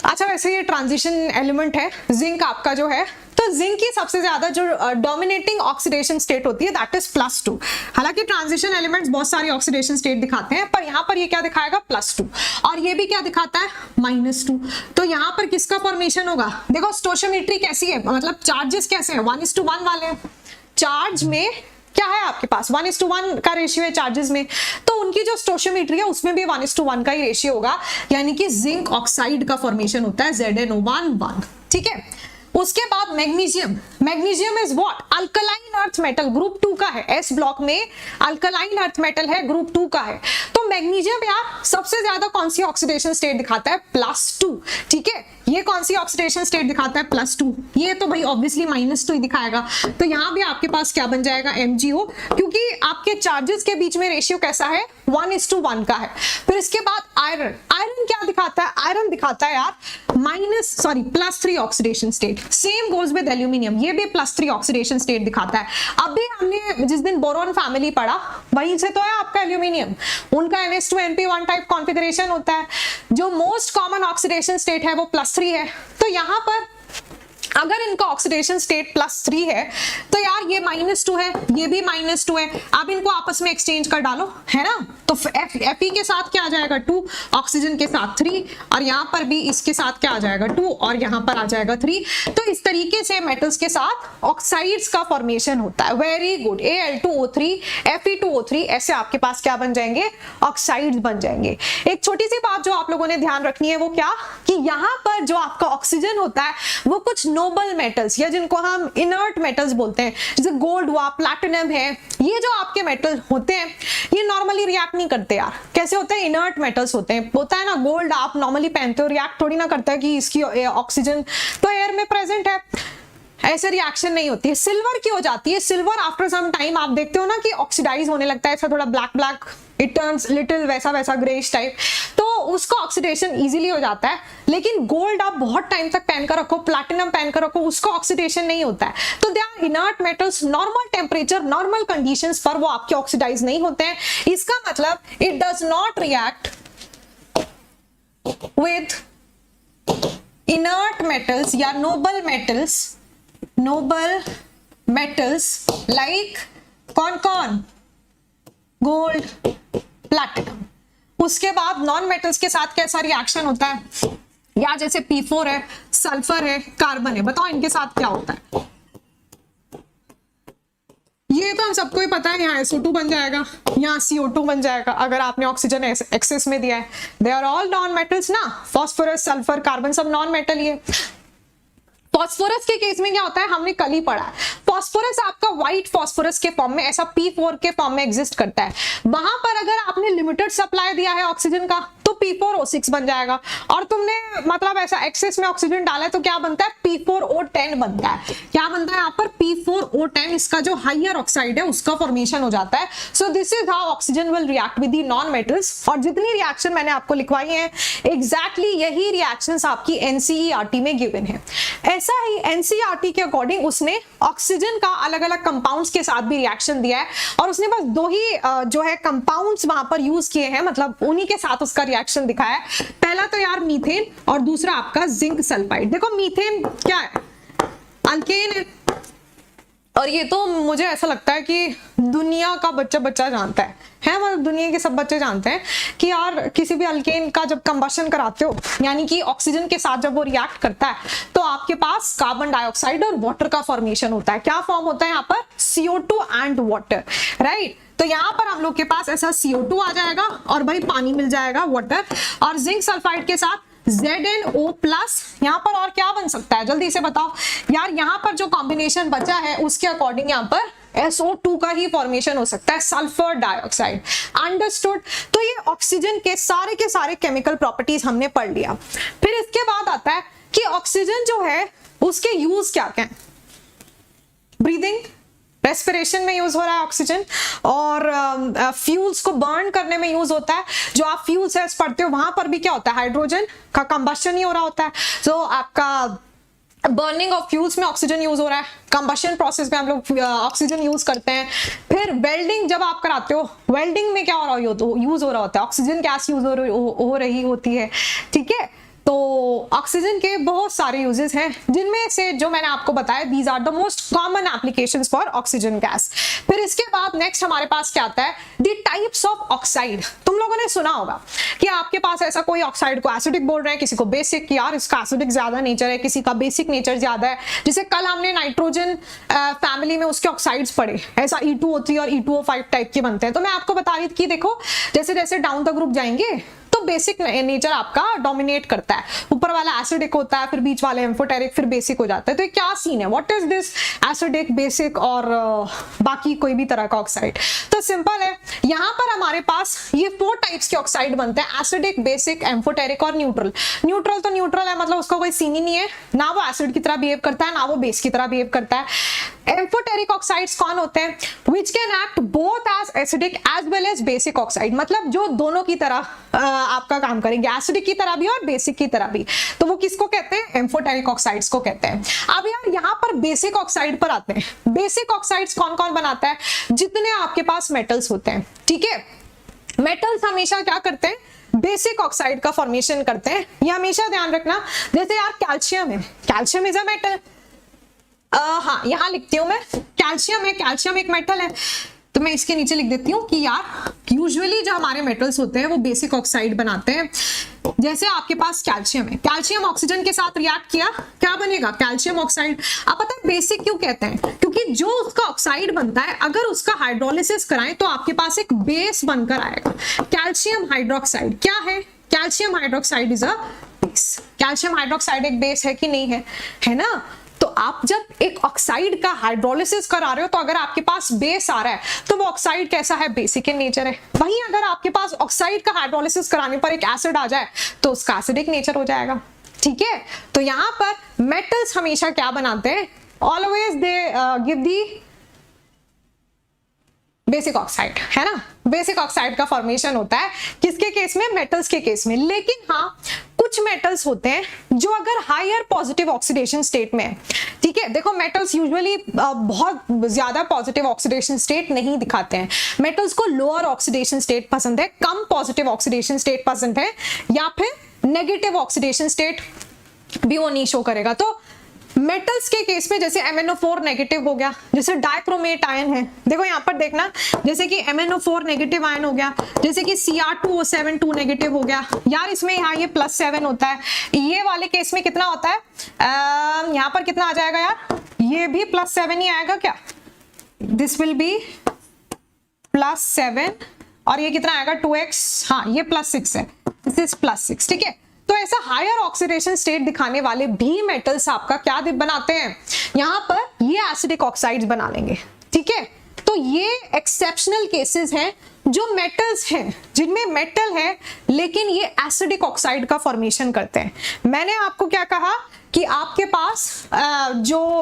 अच्छा वैसे ये ट्रांजिशन एलिमेंट है जिंक आपका जो है, तो जिंक की सबसे ज्यादा जो डोमिनेटिंग ऑक्सीडेशन स्टेट होती है दैट इज +2। हालांकि ट्रांजिशन एलिमेंट्स बहुत सारी ऑक्सीडेशन स्टेट दिखाते हैं, पर यहाँ पर ये क्या दिखाएगा, +2, और ये भी क्या दिखाता है, -2। तो यहाँ पर किसका फॉर्मेशन होगा, देखो स्टोशियोमेट्री कैसी है, मतलब चार्जेस कैसे हैं, 1:1 वाले चार्ज में क्या है आपके पास, 1:1 का रेशियो है चार्जेस में, तो उनकी जो स्टोशियोमेट्री है उसमें भी 1:1 का ही रेशियो होगा, यानी कि जिंक ऑक्साइड का फॉर्मेशन होता है ZnO1, ठीक है। उसके बाद magnesium, magnesium is what, alkaline earth metal, group 2 का है, एस ब्लॉक में अल्कलाइन अर्थ मेटल है, ग्रुप 2 का है। तो मैग्नीशियम यार सबसे ज्यादा कौन सी ऑक्सीडेशन स्टेट दिखाता है, +2, ठीक है। ये कौन सी ऑक्सीडेशन स्टेट दिखाता है, +2, ये तो भाई ऑब्वियसली -2 ही दिखाएगा। तो यहाँ भी आपके पास क्या बन जाएगा, MgO, क्योंकि आपके चार्जेस के बीच में रेशियो कैसा है, 1:1 का है। फिर इसके बाद आयरन, आयरन क्या दिखाता है, आयरन दिखाता है यार +3 oxidation state. Same goes with aluminium, ये भी +3 ऑक्सीडेशन स्टेट दिखाता है। अभी हमने जिस दिन बोरॉन फैमिली पढ़ा वहीं से तो है आपका एल्यूमिनियम, उनका NH2NP1 टाइप कॉन्फ़िगरेशन होता है, जो मोस्ट कॉमन ऑक्सीडेशन स्टेट है वो +3 है। तो यहां पर अगर इनका ऑक्सीडेशन स्टेट +3 है तो यार ये -2 है, ये भी -2 है। अब इनको आपस में एक्सचेंज कर डालो, है ना, तो Fe के साथ क्या आ जाएगा, 2, ऑक्सीजन के साथ 3, और यहाँ पर भी इसके साथ क्या आ जाएगा, 2, और यहाँ पर आ जाएगा 3। तो इस तरीके से मेटल्स के साथ ऑक्साइड्स का फॉर्मेशन होता है। वेरी गुड, Al2O3, Fe2O3, ऐसे आपके पास क्या बन जाएंगे, ऑक्साइड्स बन जाएंगे। एक छोटी सी बात जो आप लोगों ने ध्यान रखनी है वो क्या, कि यहाँ पर जो आपका ऑक्सीजन होता है वो कुछ नोबल मेटल्स या जिनको हम इनर्ट मेटल्स बोलते हैं, जैसे गोल्ड हुआ, प्लैटिनम है, ये जो आपके मेटल होते हैं ये नॉर्मली रिएक्ट नहीं करते यार। कैसे होते हैं, इनर्ट मेटल्स होते हैं। होता है ना, गोल्ड आप नॉर्मली पहनते हो, रिएक्ट थोड़ी ना करता है कि इसकी ऑक्सीजन तो एयर में प्रेजेंट है, ऐसे रिएक्शन नहीं होती है। सिल्वर की हो जाती है, सिल्वर आफ्टर सम टाइम आप देखते हो ना कि ऑक्सीडाइज होने लगता है, ऐसा थोड़ा ब्लैक, इट टर्न्स लिटिल वैसा ग्रेइश टाइप, तो उसका ऑक्सीडेशन इजीली हो जाता है। लेकिन गोल्ड आप बहुत टाइम तक पहनकर रखो, प्लैटिनम पहनकर रखो, उसका ऑक्सीडेशन नहीं होता है। तो they are inert metals, normal temperature, normal conditions पर वो आपके ऑक्सीडाइज नहीं होते हैं। इसका मतलब it does not react with inert metals या नोबल मेटल्स लाइक कौन, गोल्ड, प्लैटिनम। उसके बाद नॉन मेटल्स के साथ कैसा रिएक्शन होता है, या जैसे P4 है, सल्फर है, कार्बन है, बताओ इनके साथ क्या होता है। ये तो हम सबको ही पता है, यहाँ SO2 बन जाएगा, यहाँ CO2 बन जाएगा अगर आपने ऑक्सीजन एक्सेस में दिया है। They are all non metals ना, फॉस्फोरस, सल्फर, कार्बन सब नॉन मेटल ही है। फॉस्फोरस के केस में क्या होता है, हमने कल ही पढ़ा है, फॉस्फोरस आपका व्हाइट फॉस्फोरस के फॉर्म में, ऐसा P4 के फॉर्म में एग्जिस्ट करता है। वहां पर अगर आपने लिमिटेड सप्लाई दिया है ऑक्सीजन का तो P4O6 बन जाएगा, और तुमने मतलब ऐसा एक्सेस में ऑक्सीजन डाला है तो क्या बनता है, P4O10 बनता है। क्या बनता है यहाँ पर, P4O10, इसका जो हाइयर ऑक्साइड है उसका फॉर्मेशन हो जाता है। So this is how oxygen will react with the non metals. और जितनी रिएक्शन मैंने आपको लिखवाई है एग्जैक्टली यही रिएक्शंस आपकी NCERT में गिवन है। ऐसा ही NCERT के अकॉर्डिंग उसने ऑक्सीजन ऑक्सीजन का अलग अलग कंपाउंड्स के साथ भी रिएक्शन दिया है और उसने बस दो ही जो है कंपाउंड्स वहां पर यूज किए हैं, मतलब उन्हीं के साथ उसका रिएक्शन दिखाया है। पहला तो यार मीथेन और दूसरा आपका जिंक सल्फाइड। देखो मीथेन क्या है, अल्केन है, और ये तो मुझे ऐसा लगता है कि दुनिया का बच्चा जानता है मतलब दुनिया के सब बच्चे जानते हैं कि यार किसी भी अल्केन का जब कंबशन कराते हो, यानी कि ऑक्सीजन के साथ जब वो रिएक्ट करता है तो आपके पास कार्बन डाइऑक्साइड और वाटर का फॉर्मेशन होता है। क्या फॉर्म होता है यहाँ पर? CO2 and water, right. तो यहाँ पर हम लोग के पास ऐसा CO2 आ जाएगा और भाई पानी मिल जाएगा, वाटर, और जिंक सल्फाइड के साथ ZnO+। यहाँ पर और क्या बन सकता है, जल्दी से बताओ यार। यहाँ पर जो कॉम्बिनेशन बचा है उसके अकॉर्डिंग यहाँ पर SO2 का ही फॉर्मेशन हो सकता है, सल्फर डाइऑक्साइड। अंडरस्टूड। तो ये ऑक्सीजन के सारे केमिकल प्रॉपर्टीज हमने पढ़ लिया। फिर इसके बाद आता है कि ऑक्सीजन जो है उसके यूज क्या क्या है। ब्रीदिंग, रेस्पिरेशन में यूज हो रहा है ऑक्सीजन, और फ्यूल्स को बर्न करने में यूज होता है। जो आप फ्यूल सेल्स पढ़ते हो वहां पर भी क्या होता है, हाइड्रोजन का कंबशन ही हो रहा होता है। तो आपका बर्निंग ऑफ फ्यूल्स में ऑक्सीजन यूज हो रहा है, कंबशन प्रोसेस में हम लोग ऑक्सीजन यूज करते हैं। फिर वेल्डिंग जब आप कराते हो, वेल्डिंग में क्या हो रहा हो, यूज हो रहा होता है, ऑक्सीजन गैस यूज हो रही होती है, ठीक है। तो ऑक्सीजन के बहुत सारे यूजेस हैं, जिनमें से जो मैंने आपको बताया, these are the most common applications for oxygen gas. फिर इसके बाद नेक्स्ट हमारे पास क्या आता है, द टाइप्स ऑफ ऑक्साइड। तुम लोगों ने सुना होगा कि आपके पास ऐसा कोई ऑक्साइड को एसिडिक बोल रहे हैं, किसी को बेसिक, यार इसका एसिडिक ज्यादा नेचर है, किसी का बेसिक नेचर ज्यादा है। जैसे कल हमने नाइट्रोजन फैमिली में उसके ऑक्साइड्स पढ़े, ऐसा E2O3 और E2O5 टाइप के बनते हैं। तो मैं आपको बता रही थी कि देखो जैसे जैसे डाउन द ग्रुप जाएंगे तो बेसिक नेचर आपका डोमिनेट करता है, ऊपर वाला एसिडिक होता है, फिर बीच वाले एम्फोटेरिक, फिर बेसिक हो जाता है। तो ये क्या सीन है, what is this acidic, basic और बाकी कोई भी तरह का ऑक्साइड? तो सिंपल है, यहाँ पर हमारे पास ये 4 टाइप्स के ऑक्साइड बनते हैं, एसिडिक, बेसिक, एम्फोटेरिक और न्यूट्रल। न्यूट्रल तो न्यूट्रल है, मतलब उसका कोई सीन ही नहीं है, ना वो एसिड की तरह बिहेव करता है ना वो बेस की तरह बिहेव करता है। एम्फोटेरिक ऑक्साइड्स कौन होते हैं? Which can act both as acidic as well as basic oxide, मतलब जो दोनों की तरह आपका काम करेंगे, एसिडिक की तरह भी और बेसिक की तरह भी। तो वो किसको कहते हैं? एम्फोटेरिक ऑक्साइड्स को कहते हैं। अब यार यहाँ पर बेसिक ऑक्साइड पर आते हैं। बेसिक ऑक्साइड्स कौन कौन बनाता है? जितने आपके पास मेटल्स होते हैं, ठीक है। मेटल्स हमेशा क्या करते हैं? बेसिक ऑक्साइड का फॉर्मेशन करते हैं। ये हमेशा ध्यान रखना। जैसे यार कैल्शियम है, कैल्शियम इज अ मेटल। हाँ, यहां लिखती हूं मैं, कैल्शियम है, कैल्शियम एक मेटल है। तो मैं इसके नीचे लिख देती हूँ कि यार यूजुअली जो हमारे मेटल्स होते हैं वो बेसिक ऑक्साइड बनाते हैं। जैसे आपके पास कैल्शियम है, कैल्शियम ऑक्सीजन के साथ रिएक्ट किया, क्या बनेगा? Calcium oxide. अब पता है बेसिक क्यों कहते हैं? क्योंकि जो उसका ऑक्साइड बनता है, अगर उसका हाइड्रोलिसिस कराएं तो आपके पास एक बेस बनकर आएगा, कैल्शियम हाइड्रोक्साइड। क्या है? Calcium hydroxide is a base. Calcium hydroxide एक बेस है कि नहीं है? है ना। तो आप जब एक ऑक्साइड का हाइड्रोलिसिस करा रहे हो तो अगर आपके पास बेस आ रहा है तो वो ऑक्साइड कैसा है? बेसिक इन नेचर है। वहीं अगर आपके पास ऑक्साइड का हाइड्रोलिसिस कराने पर एक एसिड आ जाए तो उसका एसिडिक नेचर हो जाएगा, ठीक है। तो यहां पर मेटल्स हमेशा क्या बनाते हैं? Always they give the basic oxide, है ना। बेसिक ऑक्साइड का फॉर्मेशन होता है किसके केस में? मेटल्स के केस में। लेकिन हाँ, कुछ मेटल्स होते हैं जो अगर हायर पॉजिटिव ऑक्सीडेशन स्टेट में है, ठीक है। देखो मेटल्स यूजुअली बहुत ज्यादा पॉजिटिव ऑक्सीडेशन स्टेट नहीं दिखाते हैं। मेटल्स को लोअर ऑक्सीडेशन स्टेट पसंद है, कम पॉजिटिव ऑक्सीडेशन स्टेट पसंद है, या फिर नेगेटिव ऑक्सीडेशन स्टेट भी वो नहीं शो करेगा। तो मेटल्स के केस में जैसे MnO4 नेगेटिव हो गया, जैसे डाइक्रोमेट आयन है, देखो यहाँ पर देखना, जैसे कि MnO4 नेगेटिव आयन हो गया, जैसे कि Cr2O7 2 नेगेटिव हो गया। यार इसमें यहाँ ये +7 होता है, ये वाले केस में कितना होता है? यहाँ पर कितना आ जाएगा यार? ये भी +7 ही आएगा क्या? दिस विल बी +7 और ये कितना आएगा? 2x। हाँ, ये +6 है, दिस इज +6, ठीक है। तो ऐसा हायर ऑक्सीडेशन स्टेट दिखाने वाले भी मेटल्स आपका क्या बनाते हैं? यहाँ पर ये एसिडिक ऑक्साइड्स बना लेंगे, ठीक है। तो ये एक्सेप्शनल केसेस हैं जो मेटल्स हैं, जिनमें मेटल है लेकिन ये एसिडिक ऑक्साइड का फॉर्मेशन करते हैं। मैंने आपको क्या कहा कि आपके पास जो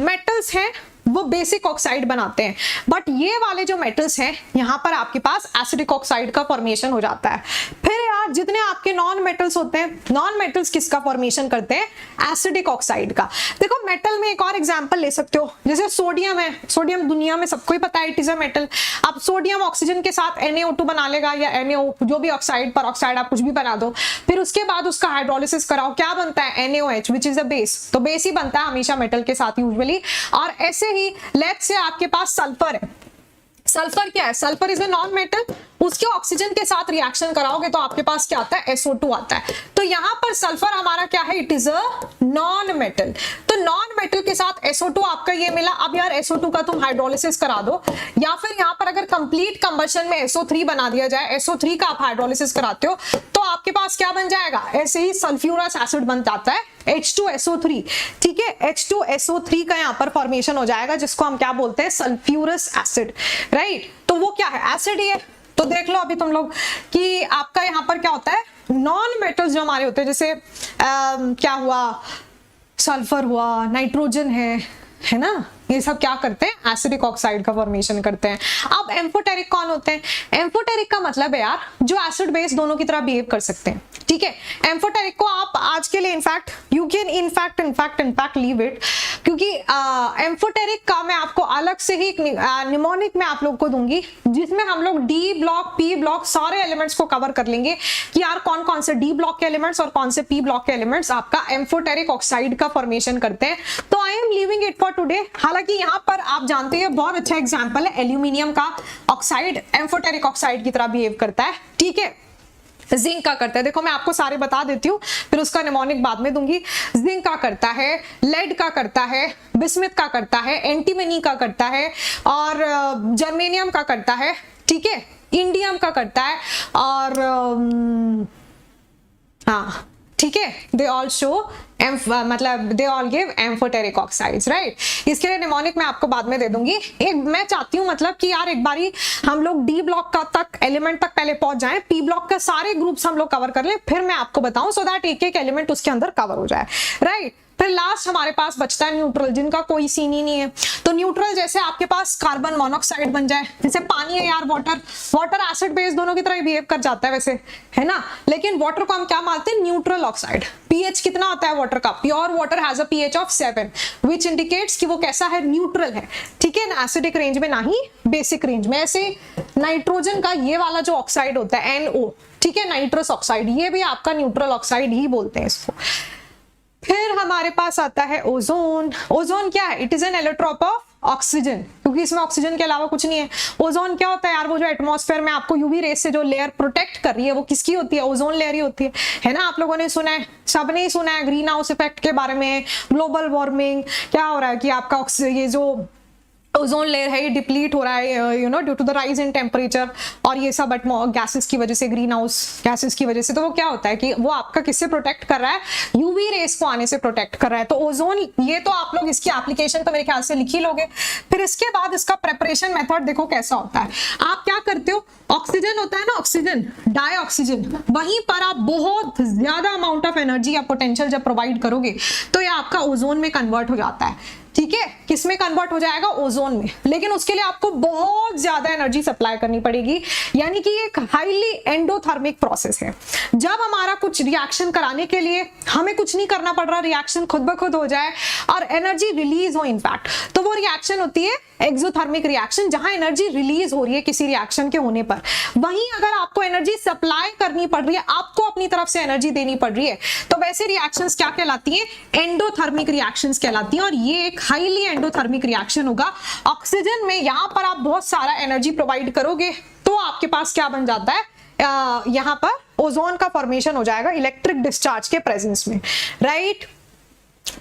मेटल्स हैं वो बेसिक ऑक्साइड बनाते हैं। बट ये वाले जो मेटल्स हैं यहाँ पर आपके पास एसिडिक ऑक्साइड का फॉर्मेशन हो जाता है। फिर यार जितने आपके नॉन मेटल्स होते हैं, नॉन मेटल्स किसका फॉर्मेशन करते हैं? एसिडिक ऑक्साइड का। देखो मेटल में एक और एग्जांपल ले सकते हो, जैसे सोडियम है। सोडियम दुनिया में सबको ही पता है इट इज अ मेटल। अब सोडियम ऑक्सीजन के साथ NaO2 बना लेगा या NaO, जो भी ऑक्साइड पर ऑक्साइड आप कुछ भी बना दो, फिर उसके बाद उसका हाइड्रोलिसिस कराओ, क्या बनता है? NaOH which is a base. तो बेस ही बनता है हमेशा मेटल के साथ यूजुअली। और ऐसे ही लेट्स से आपके पास सल्फर है। सल्फर क्या है? Sulphur is a non metal. उसके ऑक्सीजन के साथ रिएक्शन कराओगे तो आपके पास क्या आता है? SO2 आता है। तो यहां पर सल्फर हमारा क्या है? It is a non metal. तो नॉन मेटल के साथ SO2 आपका ये मिला। अब यार SO2 का तुम हाइड्रोलिसिस करा दो, या फिर यहां पर अगर कंप्लीट कंबशन में SO3 बना दिया जाए, SO3 का आप हाइड्रोलिसिस कराते हो तो आपके पास क्या बन जाएगा? ऐसे ही सल्फ्यूरस एसिड बन जाता है, H2SO3। ठीक है, H2SO3 का यहाँ पर फॉर्मेशन हो जाएगा, जिसको हम क्या बोलते हैं? Sulphurous acid, right. तो वो क्या है? एसिड ही है। तो देख लो अभी तुम लोग कि आपका यहाँ पर क्या होता है? नॉन मेटल्स जो हमारे होते हैं, जैसे क्या हुआ? सल्फर हुआ, नाइट्रोजन है ना, ये सब क्या करते हैं? एसिडिक ऑक्साइड का फॉर्मेशन करते हैं। अब एम्फोटेरिक कौन होते हैं? एम्फोटेरिक का मतलब है यार जो एसिड बेस दोनों की तरह बिहेव कर सकते हैं। ठीक है, एम्फोटेरिक को आप आज के लिए in fact you can in fact leave it, क्योंकि एम्फोटेरिक का मैं आपको अलग से ही निमोनिक में आप लोग को दूंगी, जिसमें हम लोग डी ब्लॉक, पी ब्लॉक सारे एलिमेंट्स को कवर कर लेंगे कि यार कौन कौन से डी ब्लॉक के एलिमेंट्स और कौन से पी ब्लॉक के एलिमेंट्स आपका एम्फोटेरिक ऑक्साइड का फॉर्मेशन करते हैं। तो I am leaving it for today. हालांकि यहाँ पर आप जानते हैं बहुत अच्छा एग्जांपल है एल्यूमिनियम का ऑक्साइड, एम्फोटेरिक ऑक्साइड की तरह बिहेव करता है। ठीक है, जिंक का करता है, देखो मैं आपको सारे बता देती हूँ, फिर उसका निमोनिक बाद में दूंगी। जिंक का करता है, लेड का करता है, बिस्मिथ का करता है, एंटीमनी का करता है, और जर्मेनियम का करता है। ठीक है, इंडियम का करता है, और हाँ ठीक है, दे ऑल शो मतलब they all give amphoteric oxides, right. इसके लिए निमोनिक मैं आपको बाद में दे दूंगी। एक मैं चाहती हूँ मतलब कि यार एक बारी हम लोग डी ब्लॉक का तक एलिमेंट तक पहले पहुंच जाएं, पी ब्लॉक का सारे ग्रुप्स हम लोग कवर कर लें, फिर मैं आपको बताऊं, सो दैट एक एक एलिमेंट उसके अंदर कवर हो जाए, राइट। फिर लास्ट हमारे पास बचता है न्यूट्रल, जिनका कोई सीन ही नहीं है। तो न्यूट्रल जैसे आपके पास कार्बन मोनोऑक्साइड बन जाए, जैसे पानी है यार, वाटर एसिड बेस दोनों की तरह बिहेव कर जाता है वैसे, है ना, लेकिन वाटर को हम क्या मानते हैं? Neutral oxide. पीएच कितना होता है वाटर का? Pure water has a pH of 7, which indicates कि वो कैसा है? न्यूट्रल है। ठीक है, ना एसिडिक रेंज में ना ही बेसिक रेंज में। ऐसे नाइट्रोजन का ये वाला जो ऑक्साइड होता है NO, ठीक है, नाइट्रस ऑक्साइड, ये भी आपका न्यूट्रल ऑक्साइड ही बोलते हैं इसको। फिर हमारे पास आता है ओजोन। ओजोन क्या है? It is an allotrope of oxygen, क्योंकि इसमें ऑक्सीजन के अलावा कुछ नहीं है। ओजोन क्या होता है यार? वो जो एटमॉस्फेयर में आपको यूवी रेस से जो लेयर प्रोटेक्ट कर रही है, वो किसकी होती है? ओजोन लेयर ही होती है ना। आप लोगों ने सुना है, सबने ही सुना है ग्रीन हाउस इफेक्ट के बारे में, ग्लोबल वार्मिंग, क्या हो रहा है कि आपका ये जो ओजोन लेयर है ये डिप्लीट हो रहा है, you know, due to the rise in temperature, और ये सब गैसेस की वजह से, ग्रीन हाउस गैसेस की वजह से। तो वो क्या होता है कि वो आपका किससे प्रोटेक्ट कर रहा है? यूवी रेस को आने से प्रोटेक्ट कर रहा है। तो ओजोन, ये तो आप लोग इसकी एप्लीकेशन तो मेरे ख्याल से लिख ही लोगे। फिर इसके बाद इसका प्रेपरेशन मेथड देखो कैसा होता है। आप क्या करते हो? ऑक्सीजन होता है ना, ऑक्सीजन, डाई ऑक्सीजन, वहीं पर आप बहुत ज्यादा अमाउंट ऑफ एनर्जी या पोटेंशियल जब प्रोवाइड करोगे तो ये आपका ओजोन में कन्वर्ट हो जाता है। ठीक है, किस में कन्वर्ट हो जाएगा? ओजोन में। लेकिन उसके लिए आपको बहुत ज्यादा एनर्जी सप्लाई करनी पड़ेगी, यानी कि एक हाईली एंडोथर्मिक प्रोसेस है। जब हमारा कुछ रिएक्शन कराने के लिए हमें कुछ नहीं करना पड़ रहा, रिएक्शन खुद ब खुद हो जाए और एनर्जी रिलीज हो इनफैक्ट, तो वो रिएक्शन होती है एक्सोथर्मिक रिएक्शन, जहां एनर्जी रिलीज हो रही है किसी रिएक्शन के होने पर। वहीं अगर आपको एनर्जी सप्लाई करनी पड़ रही है, आपको अपनी तरफ से एनर्जी देनी पड़ रही है, तो वैसे रिएक्शंस क्या कहलाती हैं? एंडोथर्मिक रिएक्शंस कहलाती हैं। और ये एक हाईली एंडोथर्मिक रिएक्शन होगा। ऑक्सीजन में यहां पर आप बहुत सारा एनर्जी प्रोवाइड करोगे तो आपके पास क्या बन जाता है? यहां पर ओजोन का फॉर्मेशन हो जाएगा इलेक्ट्रिक डिस्चार्ज के प्रेजेंस में, राइट।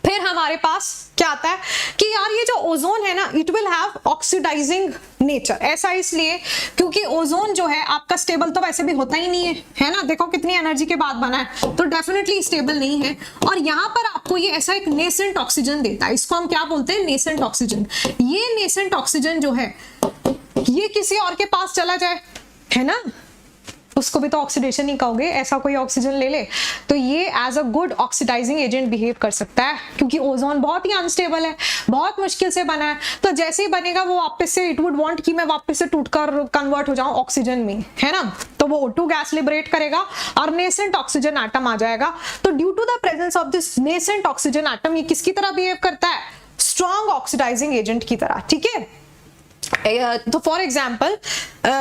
फिर हमारे पास क्या आता है कि यार ये जो ओजोन है ना, it will have oxidising nature. ऐसा इसलिए क्योंकि ओजोन जो है आपका स्टेबल तो वैसे भी होता ही नहीं है ना। देखो कितनी एनर्जी के बाद बना है, तो डेफिनेटली स्टेबल नहीं है। और यहाँ पर आपको ये ऐसा एक नेसेंट ऑक्सीजन देता है, इसको हम क्या बोलते हैं? Nascent oxygen. ये नेसेंट ऑक्सीजन जो है ये किसी और के पास चला जाए, है ना, उसको भी तो ऑक्सीडेशन ही कहोगे, ऐसा कोई ऑक्सीजन ले ले तो ये as a good oxidising agent behave कर सकता है, क्योंकि ओजोन बहुत ही अनस्टेबल है, बहुत मुश्किल से बना है। तो जैसे ही बनेगा वो वापस से इट वुड वांट कि मैं वापस से टूटकर कन्वर्ट हो जाऊं ऑक्सीजन में, है ना। तो वो O2 गैस लिबरेट करेगा और नेसेंट ऑक्सीजन एटम आ जाएगा। तो due to the presence of this nascent oxygen atom ये किसकी तरह बिहेव करता है, स्ट्रॉन्ग ऑक्सीडाइजिंग एजेंट की तरह, ठीक है। तो फॉर एग्जाम्पल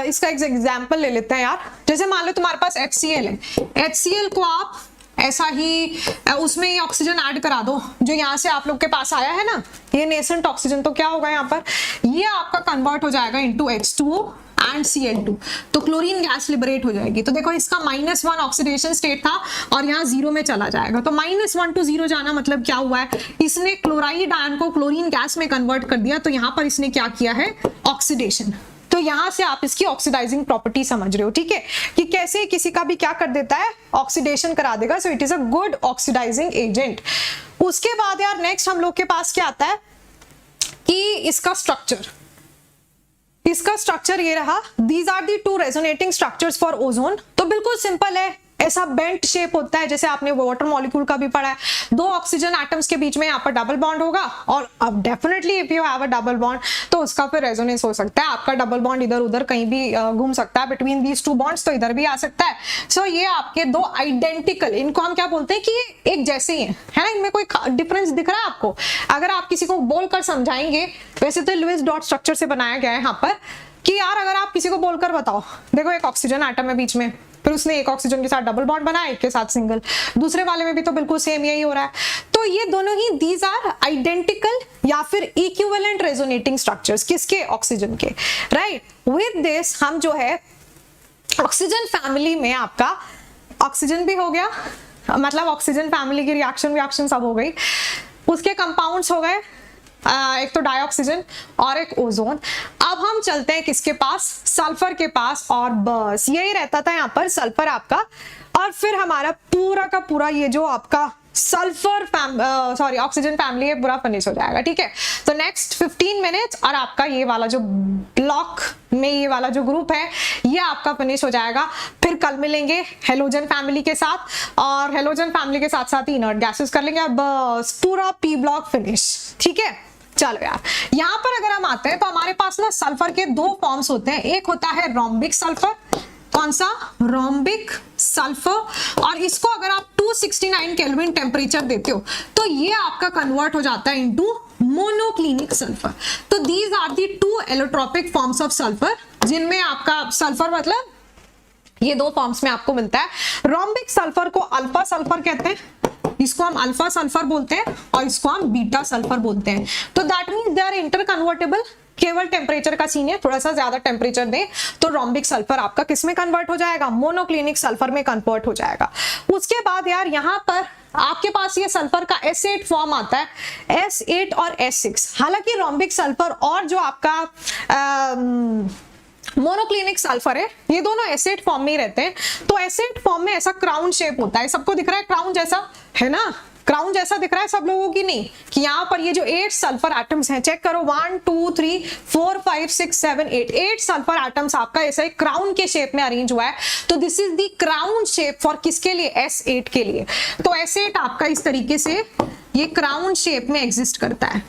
इसका एक एग्जाम्पल ले लेते हैं यार। जैसे मान लो तुम्हारे पास HCl है, HCl को आप ऐसा ही उसमें ये ऑक्सीजन ऐड करा दो जो यहाँ से आप लोग के पास आया है ना, ये नेसेंट ऑक्सीजन, तो क्या होगा यहाँ पर, ये आपका कन्वर्ट हो जाएगा इनटू H2O एंड Cl2, तो क्लोरीन गैस लिबरेट हो जाएगी। तो देखो इसका -1 ऑक्सीडेशन स्टेट था और यहाँ 0 में चला जाएगा, तो -1 to 0 जाना मतलब क्या हुआ है, इसने क्लोराइड आयन को क्लोरीन गैस में कन्वर्ट कर दिया। तो यहाँ पर इसने क्या किया है, ऑक्सीडेशन। तो यहां से आप इसकी ऑक्सीडाइजिंग प्रॉपर्टी समझ रहे हो, ठीक है, कि कैसे किसी का भी क्या कर देता है, ऑक्सीडेशन करा देगा। So it is a good oxidising agent. उसके बाद यार नेक्स्ट हम लोग के पास क्या आता है कि इसका स्ट्रक्चर ये रहा, these are the 2 resonating structures for ozone. तो बिल्कुल सिंपल है, ऐसा बेंट शेप होता है, जैसे आपने वाटर मॉलिक्यूल का भी पढ़ा है, 2 ऑक्सीजन एटम्स के बीच में यहाँ पर डबल बॉन्ड होगा, और अब definitely if you have a double bond तो उसका फिर रेजोनेंस हो सकता है, आपका डबल बॉन्ड इधर उधर कहीं भी घूम सकता है बिटवीन दीज 2 बॉन्ड्स, तो इधर भी आ सकता है। सो ये आपके 2 आइडेंटिकल, इनको हम क्या बोलते हैं कि एक जैसे ही है ना, इनमें कोई डिफरेंस दिख रहा है आपको। अगर आप किसी को बोलकर समझाएंगे, वैसे तो लुईस डॉट स्ट्रक्चर से बनाया गया है यहाँ पर, कि यार अगर आप किसी को बोलकर बताओ, देखो एक ऑक्सीजन एटम है बीच में, फिर उसने एक ऑक्सीजन के साथ डबल बॉन्ड बनाया, एक के साथ सिंगल, दूसरे वाले में भी तो बिल्कुल सेम यही हो रहा है। तो ये दोनों ही दीज आर आइडेंटिकल या फिर इक्विवेलेंट रेजोनेटिंग स्ट्रक्चर्स, किसके, ऑक्सीजन के, राइट। विद दिस हम जो है ऑक्सीजन फैमिली में, आपका ऑक्सीजन भी हो गया, मतलब ऑक्सीजन फैमिली की रिएक्शन सब हो गई, उसके कंपाउंड्स हो गए, एक तो डाइऑक्सीजन और एक ओजोन। अब हम चलते हैं किसके पास, सल्फर के पास, और बस यही रहता था यहाँ पर सल्फर आपका। और फिर हमारा पूरा का पूरा ये जो आपका सल्फर ऑक्सीजन फैमिली है पूरा फिनिश हो जाएगा, ठीक है। तो नेक्स्ट 15 मिनट्स और आपका ये वाला जो ब्लॉक में ये वाला जो ग्रुप है ये आपका फिनिश हो जाएगा। फिर कल मिलेंगे हेलोजन फैमिली के साथ, और हेलोजन फैमिली के साथ साथ ही इनर्ट गैसेस कर लेंगे। अब पूरा P ब्लॉक फिनिश, ठीक है। चलो यार, यहाँ पर अगर हम आते हैं तो हमारे पास ना सल्फर के 2 फॉर्म्स होते हैं, एक होता है रोम्बिक सल्फर, कौन सा, रोम्बिक सल्फर, और इसको अगर आप 269 केल्विन टेम्परेचर देते हो तो ये आपका कन्वर्ट हो जाता है इनटू मोनोक्लिनिक सल्फर। तो these are the 2 allotropic forms of sulphur, जिनमें आपका सल्फर मतलब ये 2 फॉर्म्स में आपको मिलता है। रोम्बिक सल्फर को अल्फा सल्फर कहते हैं, इसको हम अल्फा सल्फर बोलते हैं, और इसको हम बीटा सल्फर बोलते हैं। तो that means they are interconvertible, केवल टेम्परेचर का सीन है, थोड़ा सा ज्यादा टेम्परेचर दें तो रोम्बिक सल्फर आपका किस में कन्वर्ट हो जाएगा, मोनोक्लिनिक सल्फर में कन्वर्ट हो जाएगा। उसके बाद यार यहाँ पर आपके पास ये सल्फर का S8 फॉर्म आता है, S8 और S6। हालांकि रोम्बिक सल्फर और जो आपका मोनोक्लिनिक सल्फर है ये दोनों S8 फॉर्म में ही रहते हैं। तो S8 फॉर्म में ऐसा क्राउन शेप होता है, सबको दिख रहा है क्राउन जैसा, है ना, क्राउन जैसा दिख रहा है सब लोगों की, नहीं कि यहाँ पर ये जो 8 सल्फर एटम्स हैं, चेक करो 1 2 3 4 5 6 7 8 सल्फर एटम्स आपका ऐसा एक क्राउन के शेप में अरेंज हुआ है। तो this is the crown shape for किसके लिए, S8 के लिए। तो S8 आपका इस तरीके से ये क्राउन शेप में एग्जिस्ट करता है।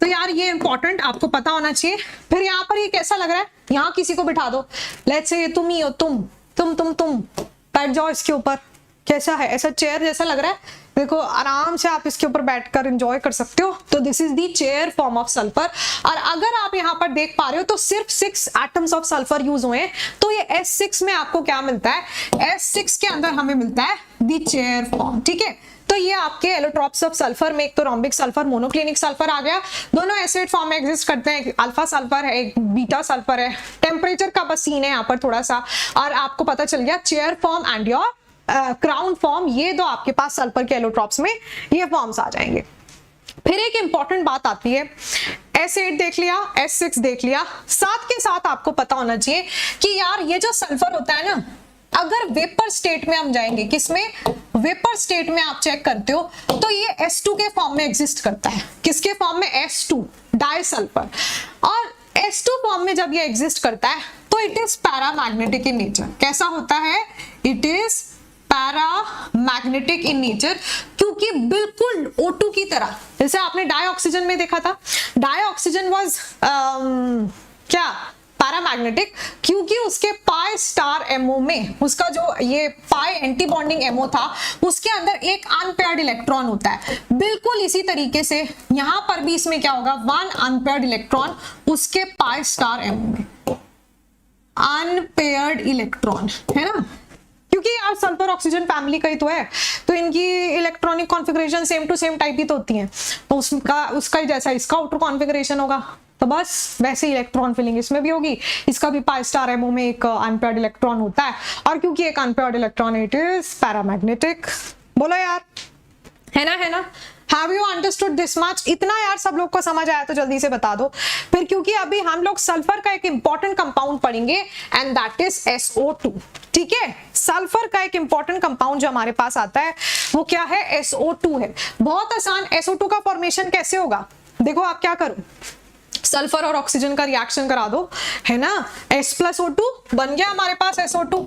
तो यार ये इंपॉर्टेंट आपको पता होना चाहिए। फिर यहाँ पर ये कैसा लग रहा है, यहाँ किसी को बिठा दो, लेट्स से ये तुम ही हो, तुम बैठ जाओ इसके ऊपर, कैसा है, ऐसा चेयर जैसा लग रहा है, देखो आराम से आप इसके ऊपर बैठकर एंजॉय कर सकते हो। तो this is the chair form of sulphur. और अगर आप यहाँ पर देख पा रहे हो तो सिर्फ 6 एटम्स ऑफ सल्फर यूज हुए हैं। तो ये S6 में आपको क्या मिलता है, S6 के अंदर हमें मिलता है दी चेयर फॉर्म, ठीक है। तो ये आपके एलोट्रॉप्स ऑफ सल्फर में एक तो रोम्बिक सल्फर, मोनोक्लिनिक सल्फर आ गया, दोनों S8 फॉर्म में एग्जिस्ट करते हैं। अल्फा सल्फर है, एक बीटा सल्फर है, टेम्परेचर का बस सीन है यहाँ पर थोड़ा सा, और आपको पता चल गया chair form and your crown form, ये दो आपके पास सल्फर के एलोट्रॉप्स में ये फॉर्म्स आ जाएंगे। फिर एक इंपॉर्टेंट बात आती है, S8 देख लिया, S6 देख लिया, साथ के साथ आपको पता होना चाहिए कि यार ये जो सल्फर होता है ना, अगर वेपर स्टेट में हम जाएंगे, किसमें, वेपर स्टेट में आप चेक करते हो तो ये S2 के फॉर्म में एग्जिस्ट करता है। किसके फॉर्म में, S2 डाई सल्फर। और S2 फॉर्म में जब ये एग्जिस्ट करता है तो it is paramagnetic in nature. कैसा होता है? It is paramagnetic in nature, क्योंकि बिल्कुल O2 की तरह, जैसे आपने डाई ऑक्सीजन में देखा था, डाई ऑक्सीजन वाज क्या पैरामैग्नेटिक, क्योंकि उसके पाई स्टार एमओ में, उसका जो ये पाई एंटी बॉन्डिंग एमओ था, उसके अंदर एक अनपेयर्ड इलेक्ट्रॉन होता है। बिल्कुल इसी तरीके से यहां पर भी इसमें क्या होगा, वन अनपेयर्ड इलेक्ट्रॉन उसके पाई स्टार एमओ में, अनपेयर्ड इलेक्ट्रॉन, है ना, क्योंकि यार सल्फर ऑक्सीजन फैमिली का ही तो है, तो इनकी electronic configuration same to same type ही तो होती है, तो उसका ही जैसा इसका आउटर कॉन्फ़िगरेशन होगा, तो बस वैसे इलेक्ट्रॉन फिलिंग इसमें भी होगी। इसका भी पाई स्टार एमओ में एक अनपेयर्ड इलेक्ट्रॉन होता है, और क्योंकि एक unpaired electron it is paramagnetic. बोलो यार, है ना? Have you understood this much? इतना यार सब लोग को समझ आया तो जल्दी से बता दो फिर, क्योंकि अभी हम लोग सल्फर का एक इंपॉर्टेंट कंपाउंड पढ़ेंगे एंड दैट इज SO2। ठीक है, सल्फर का एक इंपॉर्टेंट कंपाउंड जो हमारे पास आता है वो क्या है? SO2 है। बहुत आसान। SO2 का फॉर्मेशन कैसे होगा? देखो आप क्या करो, सल्फर और ऑक्सीजन का रिएक्शन करा दो, है ना, S+O2 बन गया हमारे पास SO2।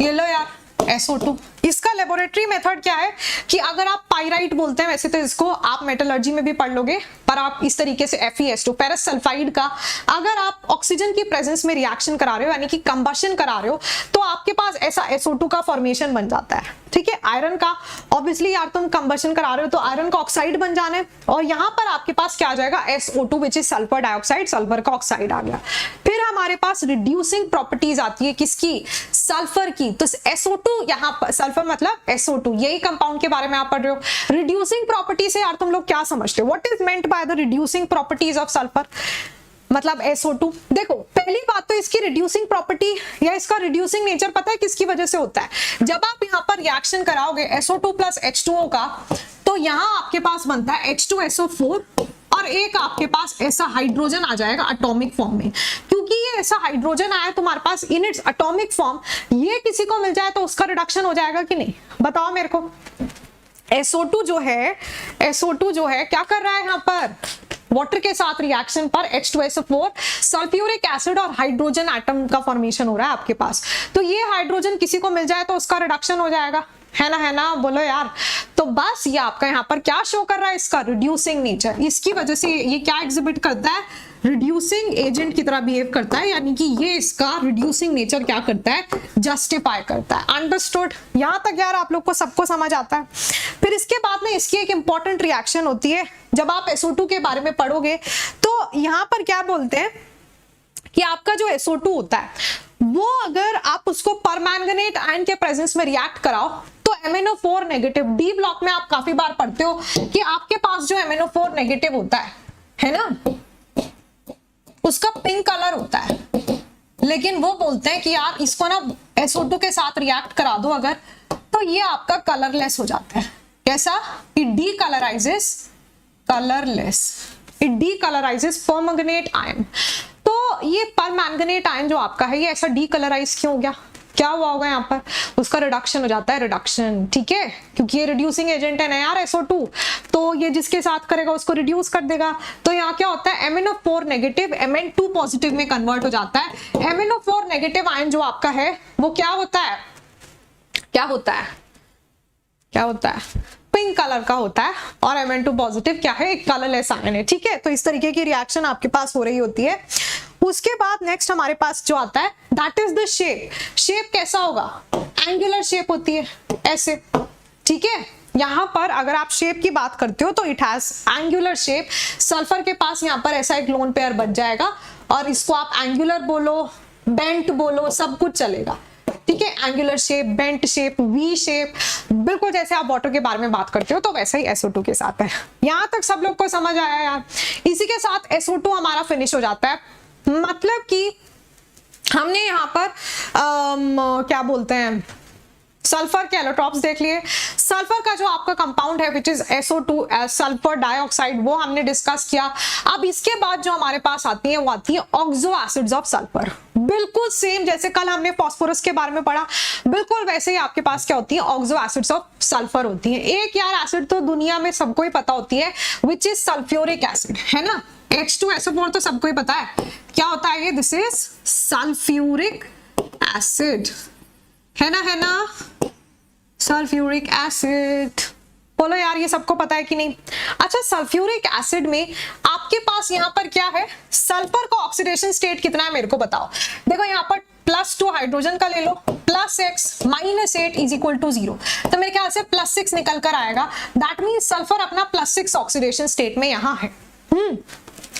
ये लो यार SO2। इसका लेबोरेटरी मेथड क्या है कि अगर आप पाइराइट बोलते हैं, वैसे तो इसको आप मेटलर्जी में भी पढ़ लोगे, पर आप इस तरीके से FeS2 फेरस सल्फाइड का अगर आप ऑक्सीजन की प्रेजेंस में रिएक्शन करा रहे हो, यानी कि कंबशन करा रहे हो, तो आपके पास ऐसा SO2 का फॉर्मेशन बन जाता है। ठीक है, आयरन का ऑब्वियसली यार तुम कंबशन करा रहे हो तो आयरन का ऑक्साइड बन जाना है, और यहां पर आपके पास क्या आ जाएगा? SO2 which is sulphur dioxide, sulphur का ऑक्साइड आ गया। फिर हमारे पास रिड्यूसिंग प्रॉपर्टीज आती है किसकी? सल्फर की। तो SO2 यहाँ पर, सल्फर मतलब SO2, यही कंपाउंड के बारे में आप पढ़ रहे हो। रिड्यूसिंग प्रॉपर्टी से यार तुम लोग क्या समझते हो? What is meant by the reducing properties of sulphur, मतलब SO2। देखो पहली बात तो इसकी रिड्यूसिंग प्रॉपर्टी या इसका रिड्यूसिंग नेचर पता है किसकी वजह से होता है? जब आप यहाँ पर रिएक्शन कराओगे SO2 प्लस H2O का, तो यहाँ आपके पास बनता है H2SO4, और एक आपके पास ऐसा हाइड्रोजन आ जाएगा एटॉमिक फॉर्म में। क्योंकि ये ऐसा हाइड्रोजन आया तुम्हारे पास इन इट्स एटॉमिक फॉर्म, ये किसी को मिल जाए तो उसका रिडक्शन हो जाएगा कि नहीं? बताओ मेरे को। SO2 जो है क्या कर रहा है यहाँ पर? वाटर के साथ रिएक्शन पर H2SO4 सल्फ्यूरिक एसिड और हाइड्रोजन एटम का फॉर्मेशन हो रहा है आपके पास, तो ये हाइड्रोजन किसी को मिल जाए तो उसका रिडक्शन हो जाएगा, है ना? बोलो यार। तो बस ये आपका यहाँ पर क्या शो कर रहा है? इसका रिड्यूसिंग नेचर। इसकी वजह से ये क्या एग्जिबिट करता है? रिड्यूसिंग एजेंट की तरह बिहेव करता है, यानी कि ये इसका रिड्यूसिंग नेचर क्या करता है? जस्टिफाई करता है। अंडरस्टूड? यहां तक यार आप लोग को सबको समझ आता है। फिर इसके बाद में इसकी एक इंपॉर्टेंट रिएक्शन होती है, जब आप SO2 के बारे में पढ़ोगे तो यहां पर क्या बोलते हैं कि आपका जो SO2 होता है वो अगर आप उसको परमैंगनेट आयन के प्रेजेंस में रिएक्ट कराओ तो MnO4 नेगेटिव, डी ब्लॉक में आप काफी बार पढ़ते हो कि आपके पास जो MnO4 नेगेटिव होता है ना, उसका पिंक कलर होता है, लेकिन वो बोलते हैं कि यार इसको ना SO2 के साथ रिएक्ट करा दो अगर, तो ये आपका कलरलेस हो जाता है। कैसा? It decolourises permanganate ion. तो ये परमैंगनेट आयन जो आपका है ये ऐसा डीकलराइज क्यों हो गया? क्या हुआ होगा यहाँ पर? उसका रिडक्शन हो जाता है, रिडक्शन। ठीक है, क्योंकि ये रिड्यूसिंग एजेंट है ना यार SO2, तो ये जिसके साथ करेगा उसको रिड्यूस कर देगा। तो यहाँ क्या होता है? MnO4 नेगेटिव Mn2 पॉजिटिव में कन्वर्ट हो जाता है। MnO4 नेगेटिव आयन जो आपका है वो क्या होता है? पिंक कलर का होता है, और Mn2 पॉजिटिव क्या है? एक कलरलेस आयन है। ठीक है, तो इस तरीके की रिएक्शन आपके पास हो रही होती है। उसके बाद नेक्स्ट हमारे पास जो आता है that is the shape. Shape कैसा होगा? एंगुलर शेप होती है ऐसे। ठीक है, यहां पर अगर आप शेप की बात करते हो तो it has angular shape. Sulphur के पास यहां पर ऐसा एक लोन पेयर बच जाएगा, और इसको आप एंगुलर बोलो, बेंट बोलो, सब कुछ चलेगा। ठीक है, angular shape, bent shape, V shape, बिल्कुल जैसे आप वाटर के बारे में बात करते हो तो वैसा ही SO2 के साथ है। यहां तक सब लोग को समझ आया यार? इसी के साथ SO2 हमारा फिनिश हो जाता है। मतलब कि हमने यहाँ पर क्या बोलते हैं, सल्फर के एलोट्रॉप्स देख लिए। सल्फर का जो आपका कंपाउंड है which is SO2 sulphur dioxide, वो हमने डिस्कस किया। अब इसके बाद जो हमारे पास आती है वो आती है ऑक्सो एसिड्स ऑफ सल्फर। बिल्कुल सेम जैसे कल हमने फास्फोरस के बारे में पढ़ा, बिल्कुल वैसे ही आपके पास क्या होती है? ऑक्सो एसिड्स ऑफ सल्फर होती है। एक यार एसिड तो दुनिया में सबको ही पता होती है विच इज सल्फ्यूरिक एसिड, है ना? H2SO4 तो सबको ही पता है क्या होता है ये, दिस इज सल्फ्यूरिक एसिड, है ना, सल्फ्यूरिक एसिड। बोलो यार ये सबको पता है कि नहीं। अच्छा, सल्फ्यूरिक एसिड में आपके पास यहाँ पर क्या है, सल्फर का ऑक्सीडेशन स्टेट कितना है मेरे को बताओ। देखो यहाँ पर +2 हाइड्रोजन का ले लो, +6 -8 इज इक्वल टू 0, तो मेरे ख्याल से +6 निकल कर आएगा। दैट मीन्स सल्फर अपना +6 ऑक्सीडेशन स्टेट में यहाँ है।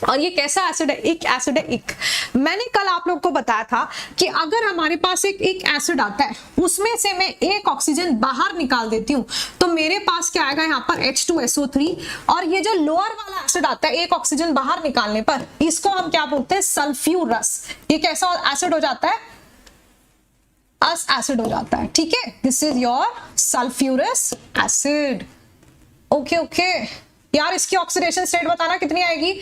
और ये कैसा एसिड है, एक एसिड है एक। मैंने कल आप लोग को बताया था कि अगर हमारे पास एक एसिड आता है, उसमें से मैं एक ऑक्सीजन बाहर निकाल देती हूँ, तो मेरे पास क्या आएगा यहाँ पर H2SO3, और ये जो लोअर वाला एसिड आता है एक ऑक्सीजन बाहर निकालने पर, इसको हम क्या बोलते हैं, सल्फ्यूरस। ये कैसा एसिड हो जाता है, अस एसिड हो जाता है। ठीक है, this is your sulphurous acid. Okay यार, इसकी ऑक्सीडेशन स्टेट बताना कितनी आएगी,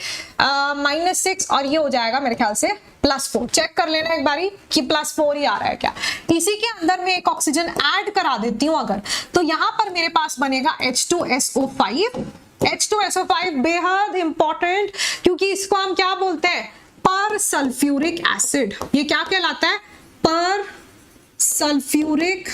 -6, और ये हो जाएगा मेरे ख्याल से +4। चेक कर लेना एक बारी कि +4 ही आ रहा है क्या। इसी के अंदर में एक ऑक्सीजन ऐड करा देती हूं अगर, तो यहां पर मेरे पास बनेगा H2SO5। H2SO5 बेहद इंपॉर्टेंट, क्योंकि इसको हम क्या बोलते हैं, पर सल्फ्यूरिक एसिड। ये क्या कहलाता है, पर सल्फ्यूरिक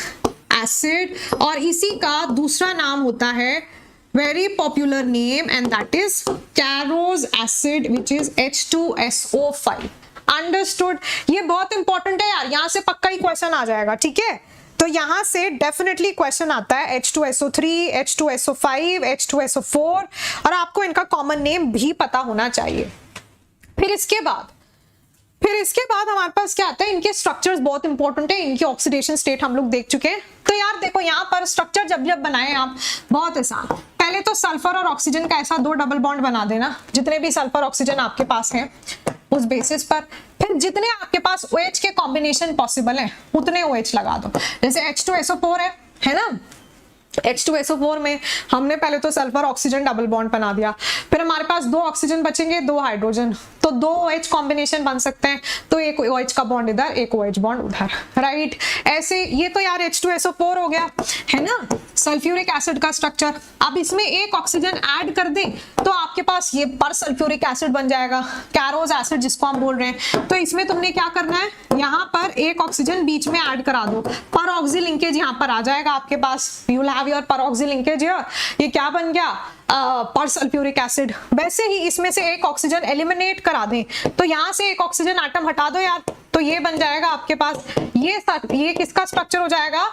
एसिड, और इसी का दूसरा नाम होता है, very popular name, and that is Carros acid, which is H2SO5. Understood? ये बहुत इंपॉर्टेंट है यार, यहां से पक्का ही क्वेश्चन आ जाएगा। ठीक है, तो यहां से डेफिनेटली क्वेश्चन आता है H2SO3, H2SO5, H2SO4, और आपको इनका कॉमन नेम भी पता होना चाहिए। फिर इसके बाद हमारे पास क्या आता है, इनके स्ट्रक्चर्स बहुत इंपॉर्टेंट है, इनकी ऑक्सीडेशन स्टेट हम लोग देख चुके हैं। तो यार देखो यहाँ पर स्ट्रक्चर जब बनाए आप, बहुत आसान। पहले तो सल्फर और ऑक्सीजन का ऐसा 2 डबल बॉन्ड बना देना, जितने भी सल्फर ऑक्सीजन आपके पास हैं उस बेसिस पर। फिर जितने आपके पास OH के कॉम्बिनेशन पॉसिबल है उतने OH लगा दो। जैसे H2SO4 है ना, H2SO4 में हमने पहले तो सल्फर ऑक्सीजन डबल बॉन्ड बना दिया, फिर हमारे पास 2 ऑक्सीजन बचेंगे, 2 हाइड्रोजन, तो 2 OH कॉम्बिनेशन बन सकते हैं, तो एक OH का बॉन्ड इधर, एक OH बॉन्ड उधर, राइट। ऐसे ये तो यार H2SO4 हो गया, है ना, सल्फ्यूरिक एसिड का स्ट्रक्चर। अब इसमें एक ऑक्सीजन ऐड कर दे तो आपके पास ये पर सल्फ्यूरिक एसिड बन जाएगा, कैरोज एसिड जिसको हम बोल रहे हैं। तो इसमें तुमने क्या करना है, यहाँ पर एक ऑक्सीजन बीच में ऐड करा दो, पर ऑक्सी लिंकेज यहाँ पर आ जाएगा आपके पास, यू विल हैव योर पर ऑक्सी लिंकेज हियर। ये क्या बन गया, पर सल्फ्यूरिक एसिड। वैसे ही इसमें से एक ऑक्सीजन एलिमिनेट करा दें, तो यहां से एक ऑक्सीजन एटम हटा दो यार, तो ये बन जाएगा आपके पास, ये किसका स्ट्रक्चर हो जाएगा,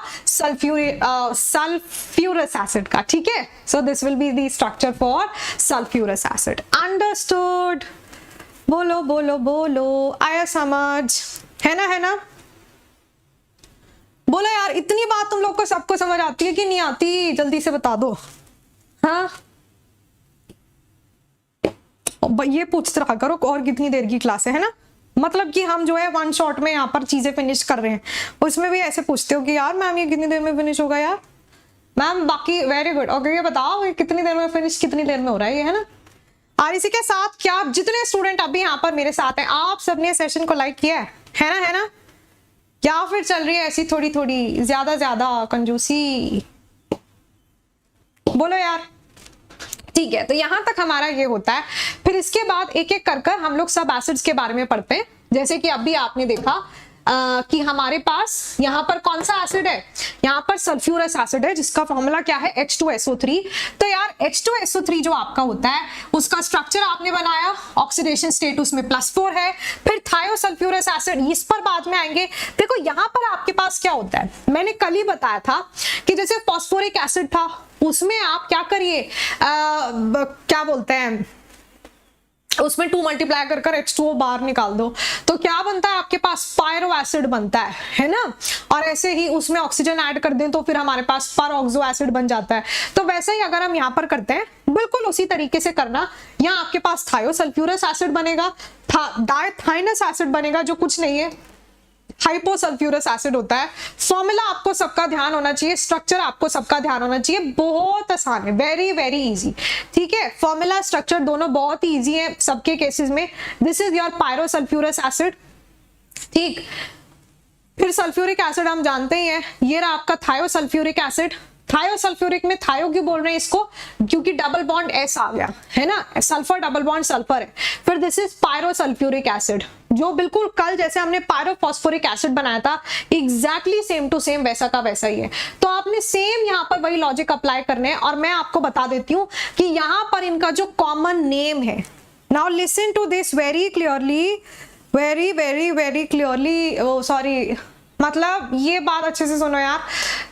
सल्फ्यूरस एसिड का। ठीक है, so this will be the structure for sulphurous acid. Understood? बोलो बोलो बोलो, आया समझ, है ना। बोलो यार, इतनी बात तुम लोग को सबको समझ आती है कि नहीं आती, जल्दी से बता दो। हाँ, ये पूछते रहा करो और कितनी देर की क्लास है ना, मतलब कि हम जो है 1 शॉट में यहाँ पर चीजें फिनिश कर रहे हैं। उसमें भी ऐसे पूछते हो कि यार मैम ये कितनी देर में फिनिश होगा यार मैम, बाकी वेरी गुड। ओके, ये बताओ ये कितनी देर में फिनिश, कितनी देर में हो रहा है ये, है ना। और इसी के साथ क्या जितने स्टूडेंट अभी यहाँ पर मेरे साथ हैं, आप सबने सेशन को लाइक किया है ना, या फिर चल रही है ऐसी थोड़ी थोड़ी ज्यादा कंजूसी? बोलो यार। ठीक है, तो यहां तक हमारा ये होता है। फिर इसके बाद एक एक कर हम लोग सब एसिड्स के बारे में पढ़ते हैं। जैसे कि अभी आपने देखा कि हमारे पास यहाँ पर कौन सा एसिड है, यहाँ पर सल्फ्यूरस एसिड है, जिसका फॉर्मूला क्या है, H2SO3। तो यार H2SO3 जो आपका होता है, उसका स्ट्रक्चर आपने बनाया, ऑक्सीडेशन स्टेट उसमें +4 है। फिर थायोसल्फ्यूरस एसिड, इस पर बाद में आएंगे। देखो यहाँ पर आपके पास क्या होता है, मैंने कल ही बताया था कि जैसे फॉस्फोरिक एसिड था, उसमें आप क्या करिए, क्या बोलते हैं, उसमें 2 मल्टीप्लाई कर H2O बाहर निकाल दो, तो क्या बनता है आपके पास, पायरो एसिड बनता है ना। और ऐसे ही उसमें ऑक्सीजन ऐड कर दें तो फिर हमारे पास पर ऑक्सो एसिड बन जाता है। तो वैसे ही अगर हम यहाँ पर करते हैं, बिल्कुल उसी तरीके से करना। यहाँ आपके पास थायोसल्फ्यूरस एसिड बनेगा, डायथाइनस एसिड बनेगा, जो कुछ नहीं है, हाइपोसल्फ्यूरस एसिड होता है। फॉर्मूला आपको सबका ध्यान होना चाहिए, स्ट्रक्चर आपको सबका ध्यान होना चाहिए, बहुत आसान है, वेरी वेरी इजी। ठीक है, फॉर्मूला स्ट्रक्चर दोनों बहुत ही इजी है सबके केसेस में। This is your pyrosulphurous acid. ठीक, फिर सल्फ्यूरिक एसिड हम जानते ही हैं, ये रहा आपका थायोसल्फ्यूरिक एसिड। थायोसल्फ्यूरिक में थायो क्यों बोल रहे हैं इसको, क्योंकि डबल बॉन्ड एस आ गया है ना, सल्फर डबल बॉन्ड सल्फर है। फिर दिस इज पायरोसल्फ्यूरिक एसिड, जो बिल्कुल कल जैसे हमने पायरोफॉस्फोरिक एसिड बनाया था एग्जैक्टली सेम टू सेम वैसा का वैसा ही है। तो आपने सेम यहाँ पर वही लॉजिक अप्लाई करने हैं और मैं आपको बता देती हूँ कि यहाँ पर इनका जो कॉमन नेम है, now listen to this very clearly, very very very clearly, sorry मतलब ये बात अच्छे से सुनो यार,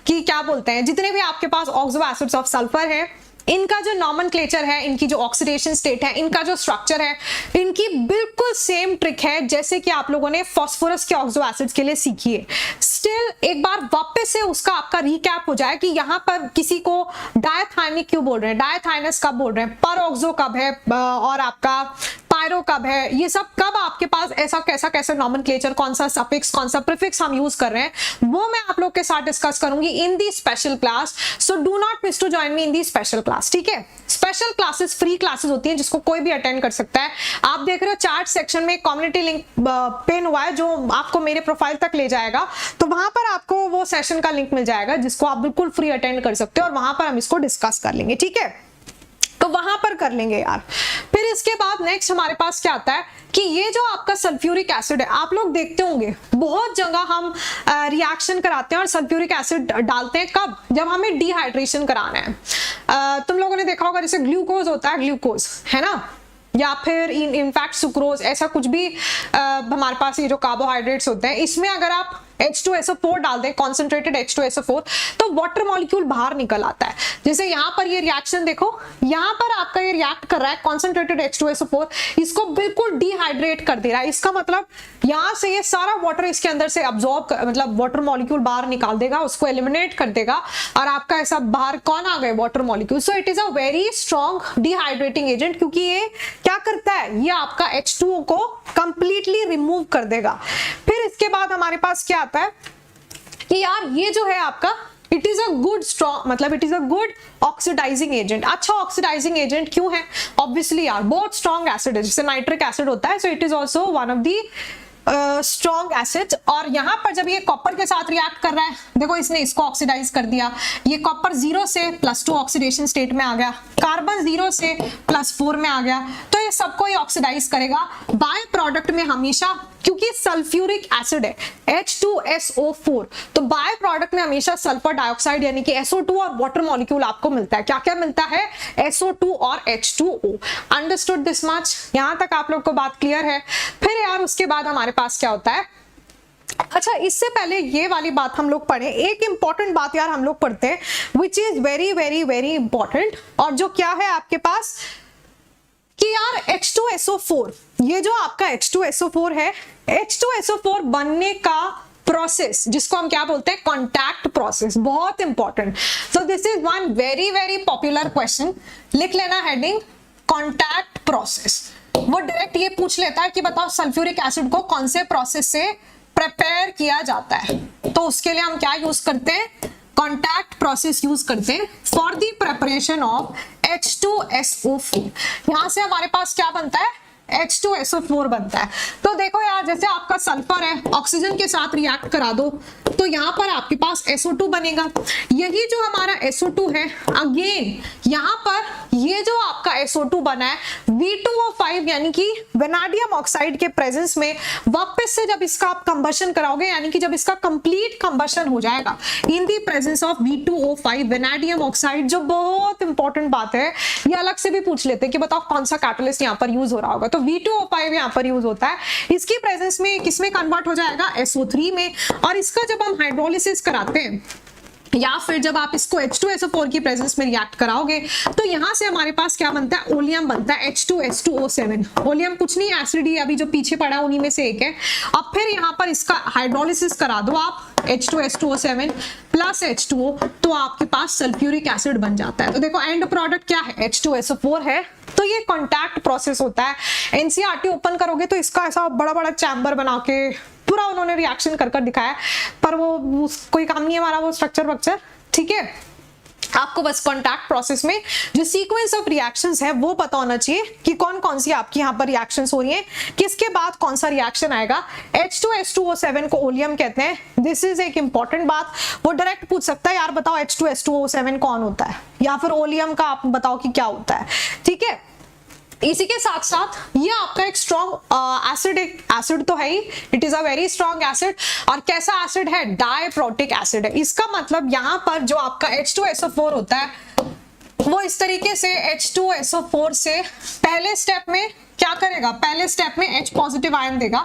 कि क्या बोलते हैं, जितने भी आपके पास ऑक्सो एसिड्स ऑफ सल्फर है, इनका जो नॉमेनक्लेचर है, इनकी जो ऑक्सीडेशन स्टेट है, इनका जो स्ट्रक्चर है, इनकी बिल्कुल सेम ट्रिक है जैसे कि आप लोगों ने फास्फोरस के ऑक्सो एसिड्स के लिए सीखी है। स्टिल एक बार वापस से उसका आपका रिकैप हो जाए कि यहाँ पर किसी को डायथाइनिक क्यों बोल रहे हैं, डायथाइनस कब बोल रहे हैं, पर ऑक्सो कब है और आपका पायरो कब है, ये सब कब आपके पास ऐसा कैसा कैसे नॉमेनक्लेचर, कौन सा सफिक्स कौन सा प्रीफिक्स हम यूज कर रहे हैं, वो मैं आप लोग के साथ डिस्कस करूंगी in the special class. So do not miss to join me in the special class, ठीक है। स्पेशल क्लासेस फ्री क्लासेस होती हैं जिसको कोई भी अटेंड कर सकता है। आप देख रहे हो चार्ट सेक्शन में कम्युनिटी लिंक पिन हुआ है जो आपको मेरे प्रोफाइल तक ले जाएगा, तो वहां पर आपको वो सेशन का लिंक मिल जाएगा जिसको आप बिल्कुल फ्री अटेंड कर सकते हो और वहां पर हम इसको डिस्कस कर लेंगे, ठीक है। तो वहां पर कर लेंगे यार। फिर इसके बाद नेक्स्ट हमारे पास क्या आता है कि ये जो आपका सल्फ्यूरिक एसिड है, आप लोग देखते होंगे बहुत जगह हम रिएक्शन कराते हैं और सल्फ्यूरिक एसिड डालते हैं कब, जब हमें डिहाइड्रेशन कराना है। तुम लोगों ने देखा होगा जैसे ग्लूकोज होता है, ग्लूकोज है ना, या फिर इनफैक्ट सुक्रोज, ऐसा कुछ भी हमारे पास ये जो कार्बोहाइड्रेट्स होते हैं, इसमें अगर आप H2SO4 डाल दें, कॉन्सेंट्रेटेड H2SO4, तो वाटर मॉलिक्यूल बाहर निकल आता है। जैसे यहाँ पर ये रिएक्शन देखो, यहाँ पर आपका ये रिएक्ट कर रहा है कॉन्सेंट्रेटेड H2SO4, इसको बिल्कुल डिहाइड्रेट कर दे रहा है। इसका मतलब यहाँ से ये सारा वाटर इसके अंदर से अब्सॉर्ब, मतलब वाटर मॉलिक्यूल बाहर निकाल देगा, उसको एलिमिनेट कर देगा और आपका ऐसा बाहर कौन आ गए, water molecule. So it is a very strong dehydrating agent, क्योंकि ये क्या करता है, ये आपका H2O को कंप्लीटली रिमूव कर देगा। फिर इसके बाद हमारे पास क्या आता है कि यार ये जो है आपका it is a good strong, मतलब it is a good oxidising agent. अच्छा ऑक्सीडाइजिंग एजेंट क्यों है, ऑब्वियसली यार बहुत स्ट्रॉन्ग एसिड है, जैसे नाइट्रिक एसिड होता है, सो it is also one of the strong acid. और यहाँ पर जब ये कॉपर के साथ रिएक्ट कर रहा है, देखो इसने इसको ऑक्सीडाइज कर दिया, ये कॉपर 0 से +2 ऑक्सीडेशन स्टेट में आ गया, कार्बन 0 से +4 में आ गया, तो ये सबको ये ऑक्सीडाइज करेगा। बाय प्रोडक्ट में हमेशा, क्योंकि सल्फ्यूरिक एसिड है H2SO4, तो बाय प्रोडक्ट में हमेशा सल्फर डाइऑक्साइड यानी कि SO2 और वाटर मॉलिक्यूल आपको मिलता है। क्या क्या मिलता है, SO2 और H2O। अंडरस्टूड दिस मच, यहां तक आप लोग को बात क्लियर है। फिर यार उसके बाद हमारे पास क्या होता है, अच्छा इससे पहले ये वाली बात हम लोग पढ़े, एक इंपॉर्टेंट बात यार हम लोग पढ़ते हैं which is very very very important, और जो क्या है आपके पास कि यार H2SO4, ये जो आपका H2SO4 है, H2SO4 बनने का प्रोसेस जिसको हम क्या बोलते हैं, कॉन्टैक्ट प्रोसेस, बहुत important. So this is one very very popular question, लिख लेना हेडिंग कॉन्टैक्ट प्रोसेस। वो डायरेक्ट ये पूछ लेता है कि बताओ सल्फ्यूरिक एसिड को कौन से प्रोसेस से प्रिपेयर किया जाता है, तो उसके लिए हम क्या यूज करते हैं, कॉन्टैक्ट प्रोसेस यूज करते हैं for the preparation of H2SO4। यहां से हमारे पास क्या बनता है, H2SO4 बनता है। तो देखो यार जैसे आपका सल्फर है, ऑक्सीजन के साथ रिएक्ट करा दो तो यहाँ पर आपके पास SO2 बनेगा। यही जो हमारा SO2 है, अगेन यहाँ पर ये जो आपका SO2 बना है V2O5 यानी कि वेनाडियम ऑक्साइड के प्रेजेंस में वापस से जब इसका आप कंबशन कराओगे, यानी कि जब इसका कंप्लीट कंबशन हो जाएगा in the presence of V2O5 vanadium oxide, जो बहुत इंपॉर्टेंट बात है, ये अलग से भी पूछ लेते हैं कि बताओ कौन सा कैटलिस्ट यहाँ पर यूज हो रहा होगा, तो V2O5 यहाँ पर यूज होता है। इसकी प्रेजेंस में किसमें कन्वर्ट हो जाएगा, SO3 में, और इसका जब हम हाइड्रोलिसिस कराते हैं या फिर जब आप इसको H2SO4 की प्रेजेंस में रिएक्ट कराओगे तो यहां से हमारे पास क्या बनता है, ओलियम बनता है H2S2O7। ओलियम कुछ नहीं, एसिड ही अभी जो पीछे पड़ा उन्हीं में से एक है। अब फिर यहाँ पर इसका हाइड्रोलिसिस करा दो आप H2S2O7 प्लस H2O, तो आपके पास सल्फ्यूरिक एसिड बन जाता है। तो देखो एंड प्रोडक्ट क्या है, H2SO4 है। तो ये कॉन्टैक्ट प्रोसेस होता है। एनसीईआरटी ओपन करोगे तो इसका ऐसा बड़ा बड़ा चैम्बर बना के पूरा उन्होंने रिएक्शन कर कर दिखाया, पर वो कोई काम नहीं है हमारा वो स्ट्रक्चर वक्चर, ठीक है। आपको बस कॉन्टैक्ट प्रोसेस में जो सीक्वेंस ऑफ रिएक्शंस है वो पता होना चाहिए कि कौन कौन सी आपकी यहाँ पर रिएक्शंस हो रही हैं, किसके बाद कौन सा रिएक्शन आएगा। H2S2O7 को ओलियम कहते हैं। दिस इज एक इंपॉर्टेंट बात, वो डायरेक्ट पूछ सकता है यार बताओ H2S2O7 कौन होता है, या फिर ओलियम का आप बताओ कि क्या होता है, ठीक है। इसी के साथ साथ ये आपका एक स्ट्रॉन्ग एसिड तो है ही, it is a very strong acid. और कैसा एसिड है? डायप्रोटिक एसिड है। इसका मतलब यहाँ पर जो आपका H2SO4 होता है वो इस तरीके से H2SO4 से पहले स्टेप में क्या करेगा? पहले स्टेप में H पॉजिटिव आयन देगा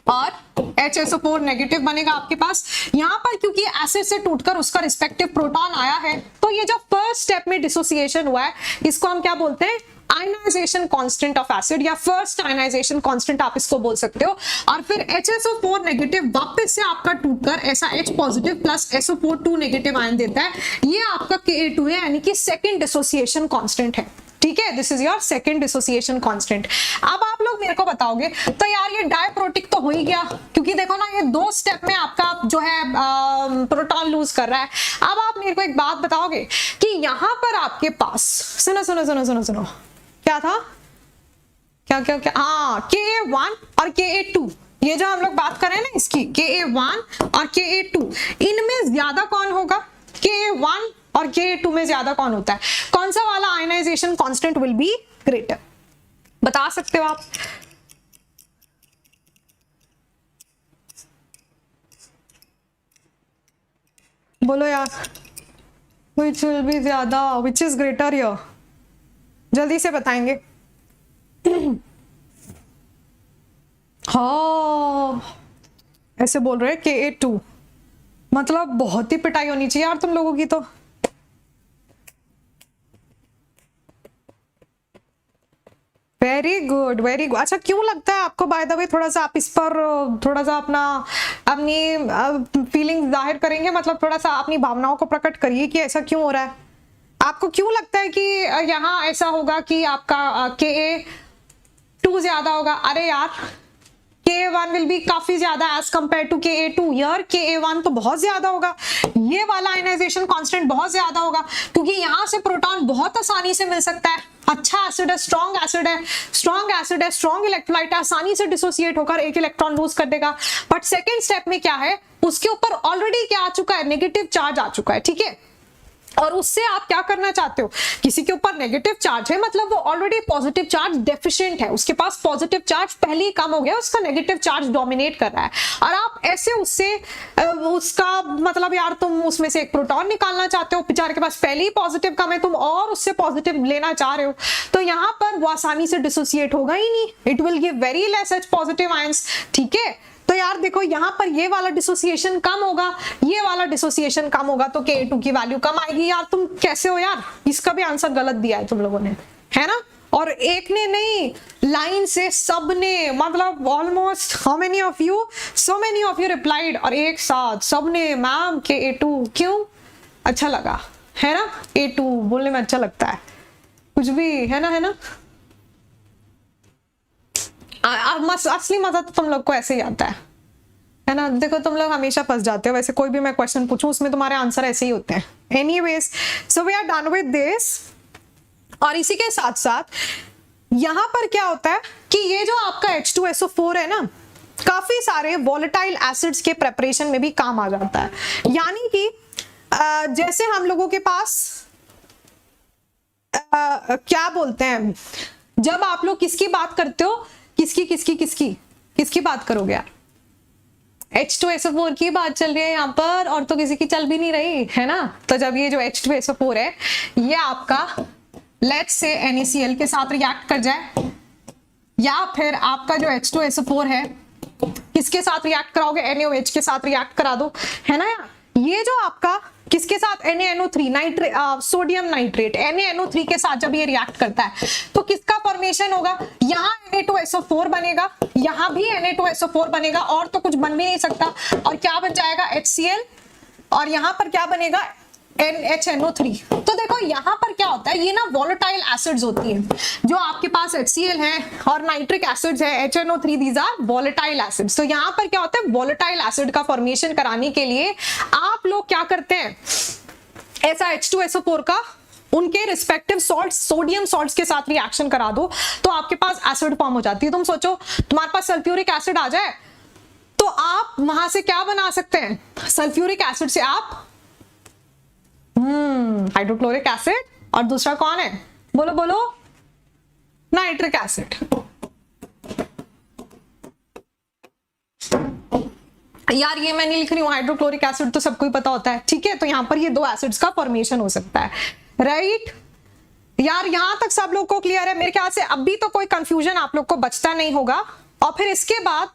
और HSO4 नेगेटिव बनेगा आपके पास। यहां पर क्योंकि एसिड से टूटकर उसका रिस्पेक्टिव प्रोटॉन आया है, तो ये जो फर्स्ट स्टेप में डिसोसिएशन हुआ है इसको हम क्या बोलते हैं? आयनाइजेशन कांस्टेंट ऑफ एसिड, या फर्स्ट आयनाइजेशन कांस्टेंट आप इसको बोल सकते हो। और फिर HSO4 नेगेटिव वापस से आपका टूटकर ऐसा H positive plus SO4 2 negative ion देता है। ये आपका Ka2 है, यानी कि सेकंड डिसोसिएशन कांस्टेंट है। ठीक है, this is your second dissociation constant. अब आप लोग मेरे को बताओगे तो यार ये डायप्रोटिक तो हो ही गया, क्योंकि देखो ना ये 2 स्टेप में आपका जो है प्रोटॉन लूज कर रहा है। अब आप मेरे को एक बात बताओगे कि यहां पर आपके पास सुनो सुनो सुनो सुनो सुनो, क्या था? क्या क्या क्या? हाँ, Ka1 और Ka2, ये जो हम लोग बात कर रहे हैं ना इसकी, Ka1 और Ka2, इनमें ज्यादा कौन होगा? Ka1 और Ka2 में ज्यादा कौन होता है? कौन सा वाला ionisation constant will be greater? बता सकते हो आप? बोलो यार, which will be ज्यादा, which is greater here? जल्दी से बताएंगे। हाँ, ऐसे बोल रहे हैं Ka2, मतलब बहुत ही पिटाई होनी चाहिए यार तुम लोगों की तो। Very good, very good. अच्छा, क्यों लगता है आपको बाय द वे? थोड़ा सा आप इस पर थोड़ा सा अपनी फीलिंग जाहिर करेंगे, मतलब थोड़ा सा अपनी भावनाओं को प्रकट करिए कि ऐसा क्यों हो रहा है। आपको क्यों लगता है कि यहाँ ऐसा होगा कि आपका Ka2 ज्यादा होगा? अरे यार, Ka1 विल बी काफी ज्यादा एज कंपेयर टू Ka2। यार Ka1 तो बहुत ज्यादा होगा, ये वाला आयनाइजेशन कांस्टेंट बहुत ज्यादा होगा, क्योंकि यहाँ से प्रोटॉन बहुत आसानी से मिल सकता है। अच्छा एसिड है, स्ट्रॉन्ग एसिड है, स्ट्रॉन्ग एसिड है, स्ट्रॉन्ग इलेक्ट्रोलाइट है, आसानी से डिसोसिएट होकर एक इलेक्ट्रॉन लूज कर देगा। बट सेकेंड स्टेप में क्या है? उसके ऊपर ऑलरेडी क्या आ चुका है? नेगेटिव चार्ज आ चुका है। ठीक है, और उससे आप क्या करना चाहते हो? किसी के ऊपर नेगेटिव चार्ज है, मतलब वो ऑलरेडी पॉजिटिव चार्ज डेफिशिएंट है, उसके पास पॉजिटिव चार्ज पहले ही कम हो गया, उसका नेगेटिव चार्ज डोमिनेट कर रहा है, और आप ऐसे उससे उसका मतलब यार तुम उसमें से एक प्रोटॉन निकालना चाहते हो, बेचारे के पास पहले ही पॉजिटिव कम है, तुम और उससे पॉजिटिव लेना चाह रहे हो, तो यहाँ पर वो आसानी से डिसोसिएट होगा ही नहीं। It will give very less H positive ions. ठीक है, तो यार देखो यहाँ पर ये वाला डिसोसिएशन कम होगा, ये वाला डिसोसिएशन कम होगा, तो Ka2 की वैल्यू कम आएगी। यार तुम कैसे हो यार? इसका भी आंसर गलत दिया है तुम लोगों ने, है ना? और एक ने नहीं, लाइन से सब ने, मतलब almost how many of you, so many of you replied, और एक साथ सब ने मैम Ka2। क्यों? अच्छा लगा, है ना? Ka2 बोलने में अच्छा लगता है, कुछ भी, है ना? है ना? असली मजा तो तुम लोग को ऐसे ही आता है ना? देखो तुम लोग हमेशा फंस जाते हो, वैसे कोई भी मैं क्वेश्चन पूछूं उसमें तुम्हारे आंसर ऐसे ही होते हैं। Anyways, so we are done with this. और इसी के साथ साथ यहां पर क्या होता है कि ये जो आपका H2SO4 है ना, काफी सारे वॉलेटाइल एसिड्स के प्रेपरेशन में भी काम आ जाता है। यानी कि जैसे हम लोगों के पास क्या बोलते हैं, जब आप लोग किसकी बात करते हो, किसकी बात करोगे यार? H2SO4 की बात चल रही है यहाँ पर, और तो किसी की चल भी नहीं रही, है ना? तो जब ये जो H2SO4 है ये आपका लेट्स से NaCl के साथ रिएक्ट कर जाए, या फिर आपका जो H2SO4 है किसके साथ रिएक्ट कराओगे? NaOH के साथ रिएक्ट करा दो, है ना यार? ये जो आपका किसके साथ? NaNO3 सोडियम नाइट्रेट, NaNO3 के साथ जब ये रिएक्ट करता है तो किसका फॉर्मेशन होगा? यहाँ Na2SO4 बनेगा, यहाँ भी Na2SO4 बनेगा, और तो कुछ बन भी नहीं सकता, और क्या बन जाएगा? HCl, और यहाँ पर क्या बनेगा? NHNO3। तो देखो यहाँ पर क्या होता है, ये ना वॉलेटाइल एसिड्स होती हैं, जो आपके पास HCl है और नाइट्रिक एसिड्स है HNO3, these are volatile acids. तो यहाँ पर क्या होता है, वॉलेटाइल एसिड का फॉर्मेशन कराने के लिए आप लोग क्या करते हैं, ऐसा H2SO4 का उनके रिस्पेक्टिव सॉल्ट, सोडियम सॉल्ट्स के साथ रिएक्शन करा दो, तो आपके पास एसिड फॉर्म हो जाती है। तुम सोचो तुम्हारे पास सल्फ्यूरिक एसिड आ जाए, तो आप वहां से क्या बना सकते हैं? सल्फ्यूरिक एसिड से आप हाइड्रोक्लोरिक एसिड, और दूसरा कौन है? बोलो बोलो, नाइट्रिक एसिड, यार ये मैं नहीं लिख रही हूँ, हाइड्रोक्लोरिक एसिड तो सबको ही पता होता है, ठीक है। तो यहाँ पर ये दो एसिड्स का फॉर्मेशन हो सकता है, राइट। यार यहां तक सब लोग को क्लियर है मेरे ख्याल से, अभी तो कोई कंफ्यूजन आप लोग को बचता नहीं होगा। और फिर इसके बाद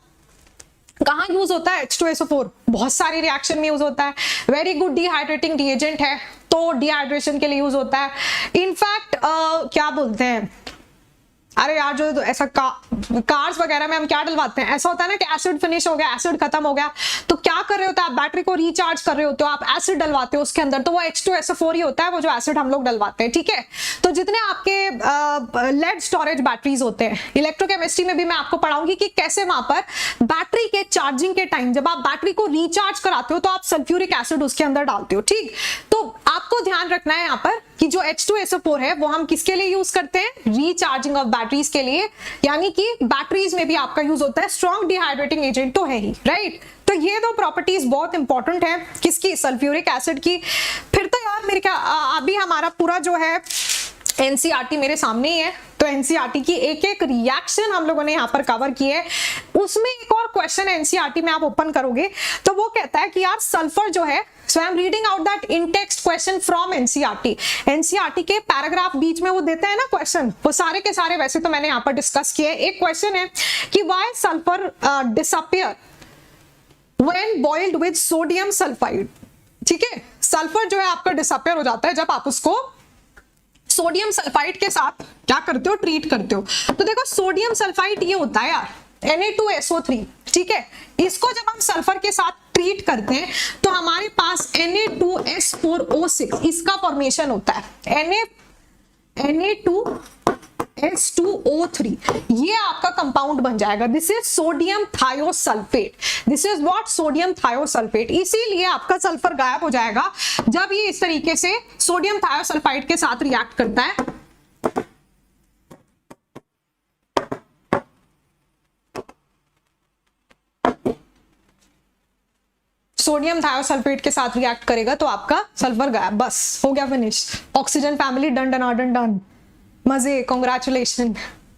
कहाँ यूज होता है H2SO4, बहुत सारी रिएक्शन में यूज होता है, वेरी गुड डिहाइड्रेटिंग रिएजेंट है, तो डिहाइड्रेशन के लिए यूज होता है। इनफैक्ट क्या बोलते हैं, अरे यार जो ऐसा कार्स वगैरह में हम क्या डलवाते हैं, ऐसा होता है ना कि एसिड फिनिश हो गया, एसिड खत्म हो गया, तो क्या कर रहे होते हैं आप, बैटरी को रिचार्ज कर रहे होते हो, आप एसिड डलवाते हो उसके अंदर, तो वो H2SO4 ही होता है, वो जो एसिड हम लोग डलवाते हैं, ठीक है। तो जितने आपके लेड स्टोरेज बैटरीज होते हैं, इलेक्ट्रोकेमिस्ट्री में भी मैं आपको पढ़ाऊंगी कि कैसे वहां पर बैटरी के चार्जिंग के टाइम जब आप बैटरी को रिचार्ज कराते हो तो आप सल्फ्यूरिक एसिड उसके अंदर डालते हो, ठीक। तो आपको ध्यान रखना है यहाँ पर कि जो H2SO4 है वो हम किसके लिए यूज करते हैं, रिचार्जिंग ऑफ बैटरीज के लिए, यानी कि बैटरीज में भी आपका यूज होता है, स्ट्रॉन्ग डिहाइड्रेटिंग एजेंट तो है ही, राइट। तो ये दो प्रॉपर्टीज बहुत इंपॉर्टेंट है किसकी, सल्फ्यूरिक एसिड की। फिर तो यार मेरे क्या अभी हमारा पूरा जो है एनसीईआरटी मेरे सामने ही है, तो एनसीईआरटी की एक एक रिएक्शन हम लोगों ने यहाँ पर कवर की है। उसमें एक और क्वेश्चन एनसीईआरटी में आप ओपन करोगे तो वो कहता है कि यार सल्फर जो है, so I am reading out that in text question from NCERT. NCERT के पैराग्राफ बीच में वो देते हैं ना क्वेश्चन, वो सारे के सारे वैसे तो मैंने यहाँ पर डिस्कस किए। एक क्वेश्चन है कि why sulphur disappear when boiled with sodium sulphide, ठीक है। सल्फर जो है आपका डिसअपियर हो जाता है जब आप उसको सोडियम सल्फाइड के साथ क्या करते हो, ट्रीट करते हो। तो देखो सोडियम सल्फाइड ये होता है यार Na2SO3, ठीक है। इसको जब हम सल्फर के साथ ट्रीट करते हैं तो हमारे पास Na2S4O6 इसका फॉर्मेशन होता है, Na2S2O3 ये आपका कंपाउंड बन जाएगा। This is sodium thiosulphate, this is what, sodium thiosulphate. इसीलिए आपका सल्फर गायब हो जाएगा जब ये इस तरीके से सोडियम थायोसल्फाइड के साथ रिएक्ट करता है। सोडियम थायोसल्फेट के साथ रिएक्ट करेगा तो आपका सल्फर गायब, बस हो गया finish. Oxygen family done done done done, मजे, कॉन्ग्रेचुलेशन।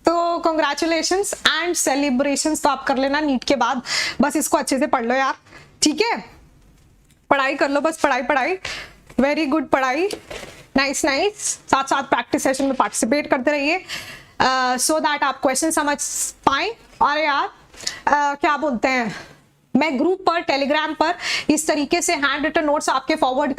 तो कॉन्ग्रेचुलेशंस एंड सेलिब्रेशंस तो आप कर लेना नीट के बाद, बस इसको अच्छे से पढ़ लो यार, ठीक है। पढ़ाई कर लो, बस पढ़ाई पढ़ाई, वेरी गुड पढ़ाई, नाइस नाइस। साथ साथ प्रैक्टिस सेशन में पार्टिसिपेट करते रहिए सो दैट आप क्वेश्चन समझ पाए। और यार क्या बोलते हैं, मैं ग्रुप पर टेलीग्राम पर इस तरीके से हैंड रिटन नोट्स आपके फॉरवर्ड